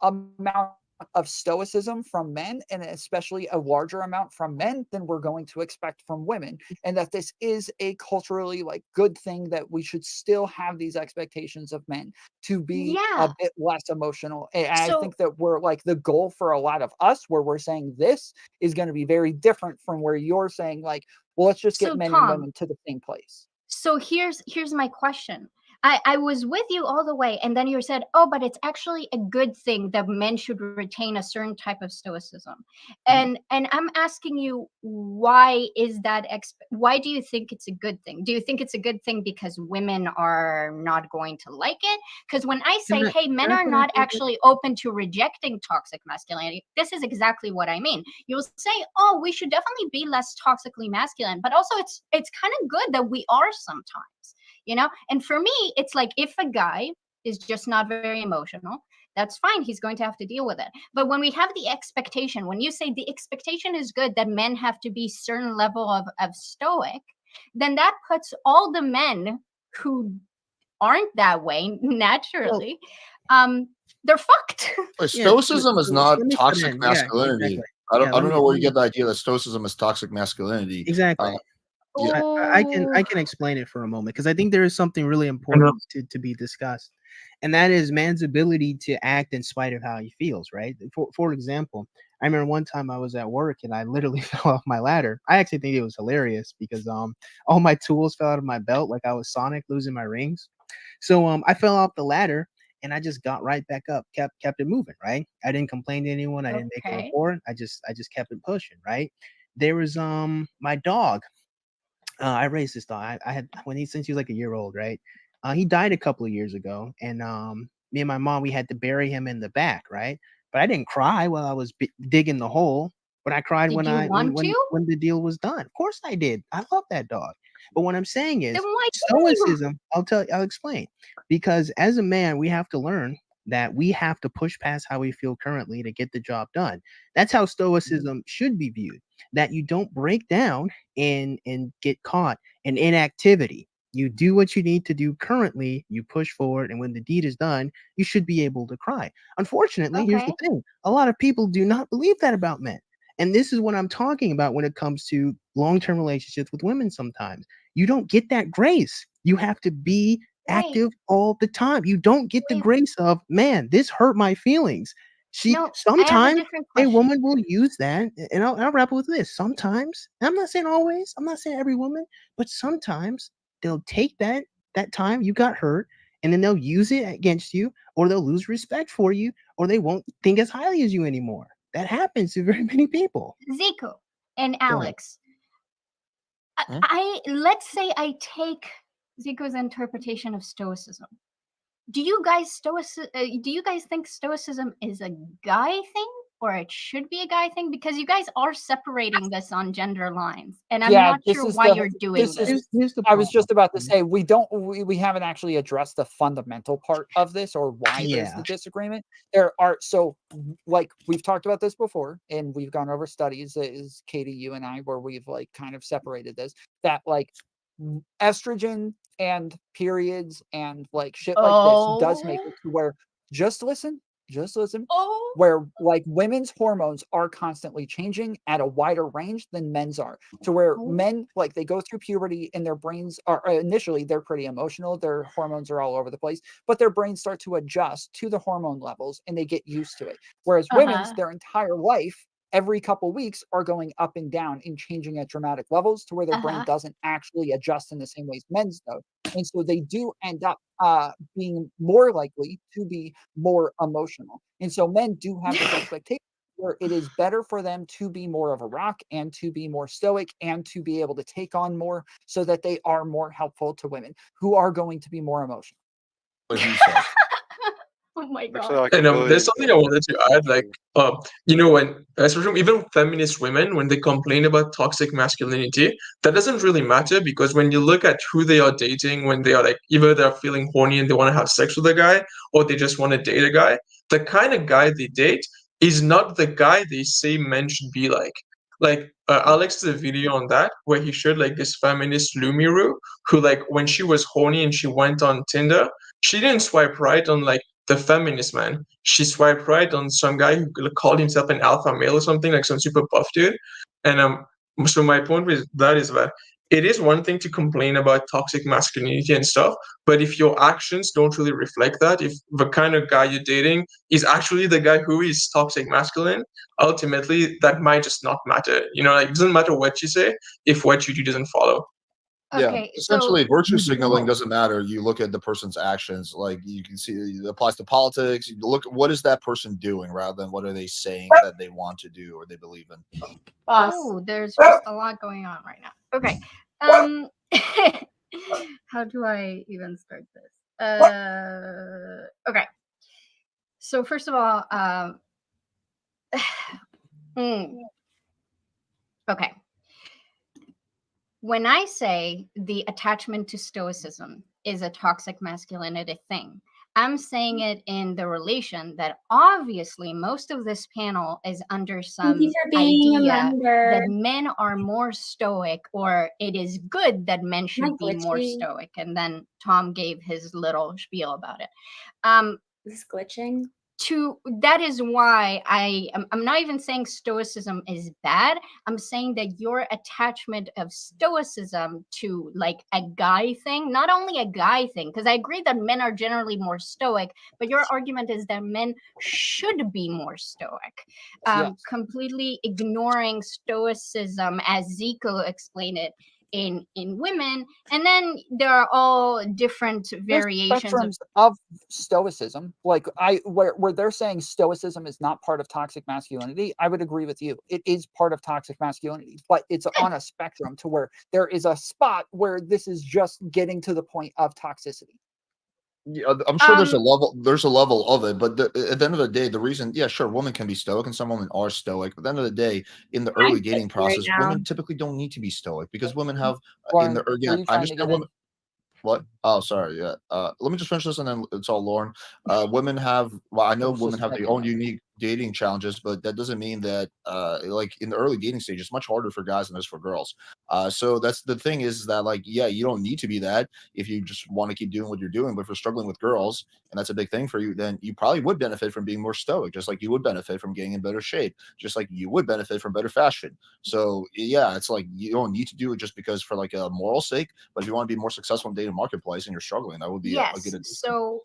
amount of stoicism from men, and especially a larger amount from men than we're going to expect from women, and that this is a culturally like good thing, that we should still have these expectations of men to be a bit less emotional. And I think that we're like the goal for a lot of us, where we're saying this is going to be very different from where you're saying like, well, let's just get men and women to the same place. So here's my question. I was with you all the way, and then you said, oh, but it's actually a good thing that men should retain a certain type of stoicism. And I'm asking you, why is that? Why do you think it's a good thing? Do you think it's a good thing because women are not going to like it? Because when I say, hey, men are not actually open to rejecting toxic masculinity, this is exactly what I mean. You'll say, oh, we should definitely be less toxically masculine, but also it's kind of good that we are sometimes. You know, and for me, it's like if a guy is just not very emotional, that's fine. He's going to have to deal with it. But when we have the expectation, when you say the expectation is good that men have to be certain level of stoic, then that puts all the men who aren't that way naturally, they're fucked. Stoicism is not toxic masculinity. I don't know where you get the idea that stoicism is toxic masculinity. Exactly. I can explain it for a moment, because I think there is something really important to be discussed, and that is man's ability to act in spite of how he feels, right? For example, I remember one time I was at work and I literally fell off my ladder. I actually think it was hilarious because all my tools fell out of my belt like I was Sonic losing my rings. So I fell off the ladder and I just got right back up, kept it moving, right? I didn't complain to anyone. I didn't make a report. I just kept it pushing, right? There was my dog. I raised this dog. I had since he was like a year old, right? He died a couple of years ago, and me and my mom, we had to bury him in the back, right? But I didn't cry while I was digging the hole. But I cried Did when you want to? when the deal was done. Of course I did. I love that dog. But what I'm saying is Then why couldn't you? stoicism. I'll explain. Because as a man, we have to learn that we have to push past how we feel currently to get the job done. That's how stoicism should be viewed. That you don't break down and get caught in inactivity. You do what you need to do currently, you push forward, and when the deed is done, you should be able to cry. Unfortunately, here's the Okay. thing. A lot of people do not believe that about men. And this is what I'm talking about when it comes to long-term relationships with women sometimes. You don't get that grace. You have to be Wait, active all the time. You don't get the wait. grace of, man, this hurt my feelings. No, I have a Sometimes different a question. woman will use that, and I'll wrap it with this. Sometimes, and I'm not saying always, I'm not saying every woman, but sometimes they'll take that time you got hurt, and then they'll use it against you, or they'll lose respect for you, or they won't think as highly as you anymore. That happens to very many people. Zico and Go ahead. Alex, I let's say I take Zico's interpretation of stoicism. Do you guys think stoicism is a guy thing or it should be a guy thing? Because you guys are separating this on gender lines, and I'm not sure why you're doing this. I was just about to say we haven't actually addressed the fundamental part of this or why there's the disagreement. There are like we've talked about this before, and we've gone over studies, is Katie, you and I, where we've like kind of separated this, that like estrogen and periods and like shit like this does make it to where just listen where like women's hormones are constantly changing at a wider range than men's are, to where men, like, they go through puberty and their brains are initially they're pretty emotional, their hormones are all over the place, but their brains start to adjust to the hormone levels and they get used to it, whereas women's their entire life every couple weeks are going up and down and changing at dramatic levels to where their brain doesn't actually adjust in the same ways men's do. And so they do end up being more likely to be more emotional. And so men do have this expectation where it is better for them to be more of a rock and to be more stoic and to be able to take on more so that they are more helpful to women who are going to be more emotional. Oh my god! And there's something I wanted to add, like, when especially even feminist women, when they complain about toxic masculinity, that doesn't really matter, because when you look at who they are dating, when they are like either they're feeling horny and they want to have sex with a guy, or they just want to date a guy, the kind of guy they date is not the guy they say men should be like. Like Alex did a video on that where he showed like this feminist Lumiru who, like, when she was horny and she went on Tinder, she didn't swipe right on like the feminist man. She swiped right on some guy who called himself an alpha male or something, like some super buff dude. And so my point with that is that it is one thing to complain about toxic masculinity and stuff, but if your actions don't really reflect that, if the kind of guy you're dating is actually the guy who is toxic masculine, ultimately that might just not matter. Like, it doesn't matter what you say if what you do doesn't follow. Okay, essentially, virtue signaling doesn't matter. You look at the person's actions, like you can see it applies to politics. You look at what is that person doing rather than what are they saying that they want to do or they believe in. Oh, there's just a lot going on right now. Okay. How do I even start this? Okay. So first of all, okay. When I say the attachment to stoicism is a toxic masculinity thing, I'm saying it in the relation that obviously most of this panel is under some idea that men are more stoic, or it is good that men should be more stoic. And then Tom gave his little spiel about it. Is this glitching? that is why I'm not even saying stoicism is bad. I'm saying that your attachment of stoicism to like a guy thing, not only a guy thing, because I agree that men are generally more stoic, but your argument is that men should be more stoic. Completely ignoring stoicism as Zico explained it in women, and then there are all different variations spectrums of stoicism, like where they're saying stoicism is not part of toxic masculinity. I would agree with you. It is part of toxic masculinity, but it's on a spectrum to where there is a spot where this is just getting to the point of toxicity. Yeah, I'm sure there's a level. There's a level of it, but at the end of the day, the reason, yeah, sure, women can be stoic, and some women are stoic. But at the end of the day, in the early dating process, women typically don't need to be stoic because women have in the again. I understand women. What? Oh, sorry. Yeah. Let me just finish this, and then it's all Lauren. Women have. Well, I know women have their own unique dating challenges, but that doesn't mean that, like in the early dating stage, it's much harder for guys than it is for girls. So that's the thing is that, like, yeah, you don't need to be that if you just want to keep doing what you're doing. But if you're struggling with girls, and that's a big thing for you, then you probably would benefit from being more stoic, just like you would benefit from getting in better shape, just like you would benefit from better fashion. So yeah, it's like you don't need to do it just because for like a moral sake, but if you want to be more successful in dating marketplace and you're struggling, that would be a good addition.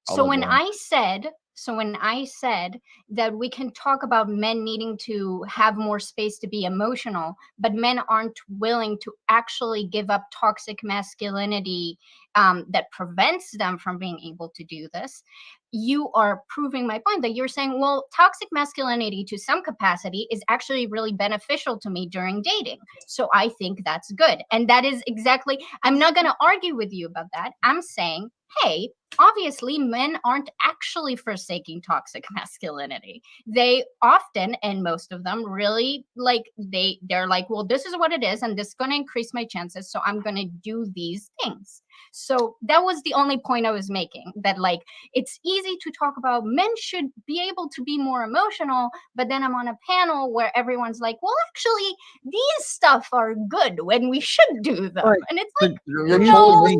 So when I said that we can talk about men needing to have more space to be emotional, but men aren't willing to actually give up toxic masculinity that prevents them from being able to do this, you are proving my point that you're saying, well, toxic masculinity to some capacity is actually really beneficial to me during dating. So I think that's good. And that is exactly, I'm not going to argue with you about that. I'm saying, hey, obviously men aren't actually forsaking toxic masculinity. They often, and most of them, really like they're like, well, this is what it is, and this is going to increase my chances, so I'm going to do these things. So that was the only point I was making, that like it's easy to talk about men should be able to be more emotional, but then I'm on a panel where everyone's like, well, actually these stuff are good when we should do them. And it's like, you're totally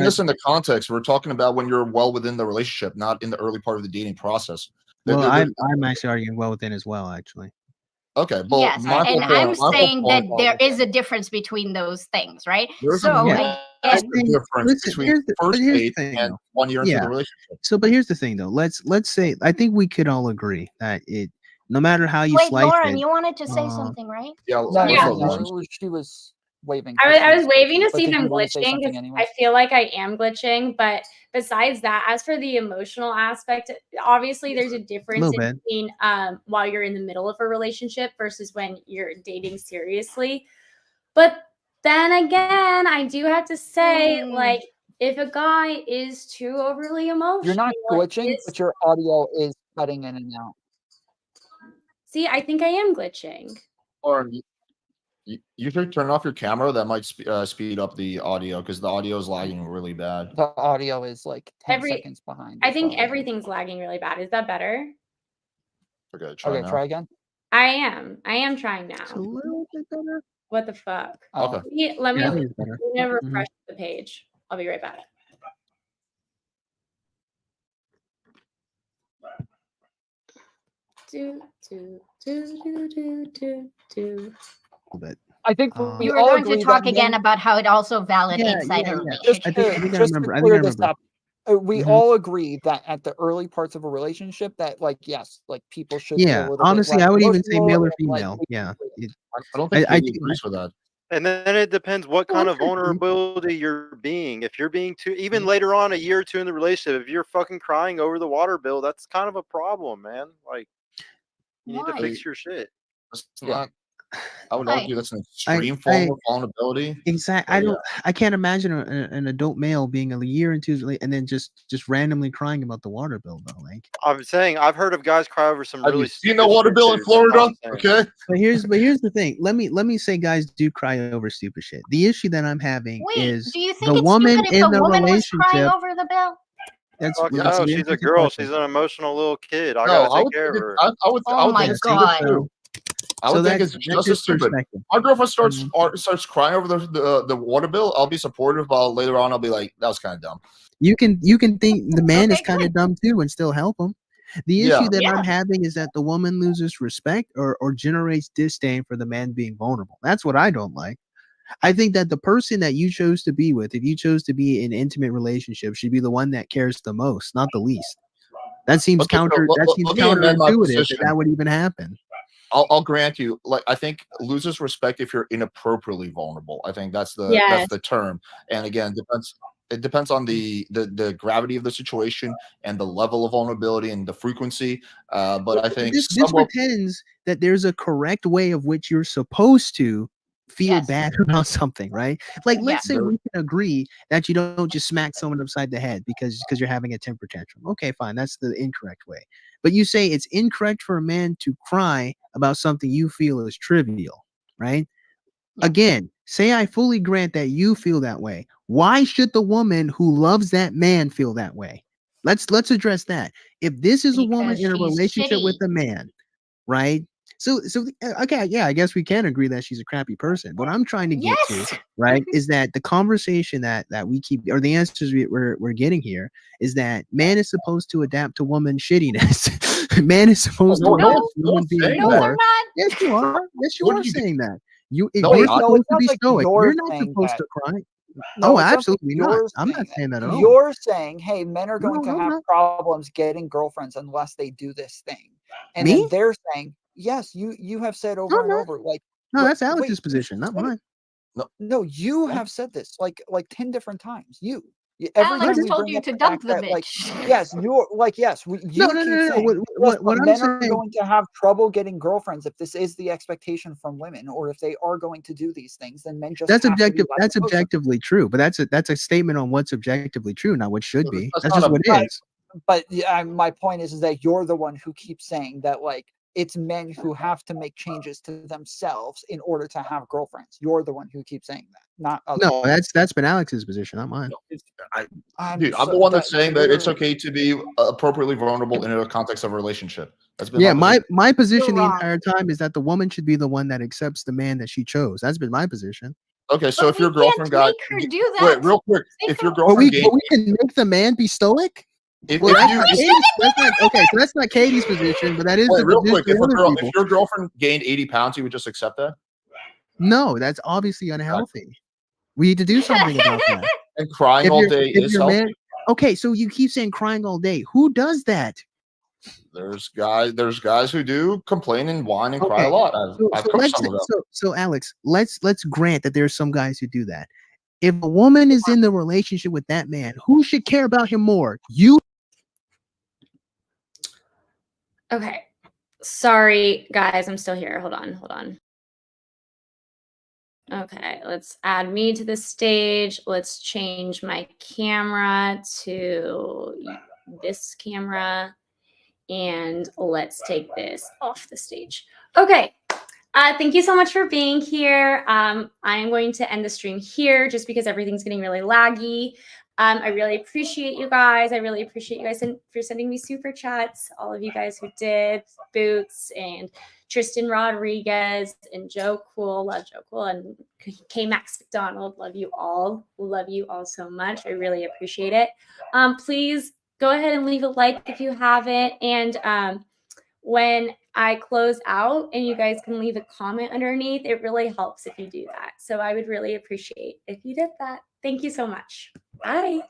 missing the context. We're talking about when you're well within the relationship, not in the early part of the dating process. Well, I'm actually arguing well within as well, actually. Okay, well, yes, and I'm saying that there is a difference between those things, right? So here's the first date and 1 year into the relationship. So, but here's the thing, though. Let's say I think we could all agree that it, no matter how you slice Lauren, it. you wanted to say something, right? Yeah, she was waving. I was waving to see if I'm glitching because I feel like I am glitching. But besides that, as for the emotional aspect, obviously there's a difference between while you're in the middle of a relationship versus when you're dating seriously. But then again, I do have to say, like, if a guy is too overly emotional, you're not glitching, but your audio is cutting in and out. See, I think I am glitching. Or you should turn off your camera. That might speed up the audio because the audio is lagging really bad. The audio is like 10 seconds behind. I think everything's lagging really bad. Is that better? Okay, try again. I am trying now. It's a little bit better. What the fuck? Okay. Let me refresh the page. I'll be right back. I think we were going to talk again about how it also validates side of Just to clear this up, we all agree that at the early parts of a relationship, that like yes, like people should. Be a little honestly, bit I would even say male or and, female. like, Yeah, I don't think Katie agrees with that. And then it depends what kind of vulnerability you're being. If you're being too, even later on, a year or two in the relationship, if you're fucking crying over the water bill, that's kind of a problem, man. Like, you need to fix your shit. I would argue that's an extreme form of vulnerability. Exactly. I can't imagine an adult male being a year into and then just randomly crying about the water bill, though. Like, I'm saying, I've heard of guys cry over some really. You know, water bill in Florida, okay? But here's the thing. Let me say, guys do cry over stupid shit. The issue that I'm having is do you think the it's woman if in the the woman was relationship. crying over the bill? No, she's a girl. She's an emotional little kid. I gotta take care of her. I would think it's stupid. I would think it's just as stupid. My girlfriend starts crying over the water bill. I'll be supportive, but later on I'll be like, that was kind of dumb. You can think the man is kind of dumb too and still help him. The issue that I'm having is that the woman loses respect or generates disdain for the man being vulnerable. That's what I don't like. I think that the person that you chose to be with, if you chose to be in an intimate relationship, should be the one that cares the most, not the least. That seems Okay, so let me amend my counterintuitive position. that would even happen. I'll grant you, like, I think loses respect if you're inappropriately vulnerable. I think that's the term. And again, it depends on the gravity of the situation and the level of vulnerability and the frequency. But I think this pretends that there's a correct way of which you're supposed to feel bad about something, right? Like, let's say we can agree that you don't just smack someone upside the head because you're having a temper tantrum. Okay, fine, that's the incorrect way. But you say it's incorrect for a man to cry about something you feel is trivial, right? Again, say I fully grant that you feel that way. Why should the woman who loves that man feel that way? Let's address that. If this is a woman in a relationship with a man, right? So okay, yeah, I guess we can agree that she's a crappy person. What I'm trying to get to, right, is that the conversation that we keep, or the answers we're getting here, is that man is supposed to adapt to woman shittiness. Man is supposed to adapt to woman being poor. Yes, you are. Yes, you are saying that. You're supposed to be stoic. You're not supposed to cry. No, Oh, it sounds like absolutely not. you're I'm not saying that at all. You're saying, hey, men are going to I'm have not. problems getting girlfriends unless they do this thing. And Me? then they're saying, yes, you have said No, over I'm and not. over, like, No, that's wait, Alex's position, not mine. no, you have said this like 10 different times. Every Alex time we told bring you up to the dunk fact the that, like, bitch. yes, you're like, yes, you No. keep saying, What but I'm men are saying, going to have trouble getting girlfriends if this is the expectation from women, or if they are going to do these things, then men just that's have to be objective. like That's a poser. objectively true, but that's a statement on what's objectively true, not what should be. That's That's not just a- what it is. But my point is that you're the one who keeps saying that, like, it's men who have to make changes to themselves in order to have girlfriends. You're the one who keeps saying that, not others. No, that's been Alex's position, not mine. I'm the one that's saying that it's okay to be appropriately vulnerable in a context of a relationship. That's been Yeah, my position. my position the wrong. entire time is that the woman should be the one that accepts the man that she chose. That's been my position. Okay, so But if your we girlfriend can't got make her do wait, that. real quick, Make if your her- But girlfriend gained we can make the man be stoic. if, Well, if that's you not Katie's, that's not okay. So that's not Katie's position, but that is wait, the real position quick, of other people. if your girlfriend gained 80 pounds, you would just accept that? No, that's obviously unhealthy. We need to do something about that. And crying all day is healthy. Okay, so you keep saying crying all day. Who does that? There's guys who do complain and whine and cry a lot. I've coached some of them. So Alex, let's grant that there's some guys who do that. If a woman is in the relationship with that man, who should care about him more? You. Okay. Sorry, guys. I'm still here. Hold on. Okay, let's add me to the stage. Let's change my camera to this camera. And let's take this off the stage. Okay. Thank you so much for being here. I am going to end the stream here just because everything's getting really laggy. I really appreciate you guys. I really appreciate you guys for sending me super chats. All of you guys who did, Boots and Tristan Rodriguez and Joe Cool. Love Joe Cool and K Max McDonald. Love you all. Love you all so much. I really appreciate it. Please go ahead and leave a like if you haven't. And when I close out and you guys can leave a comment underneath, it really helps if you do that. So I would really appreciate if you did that. Thank you so much. Bye.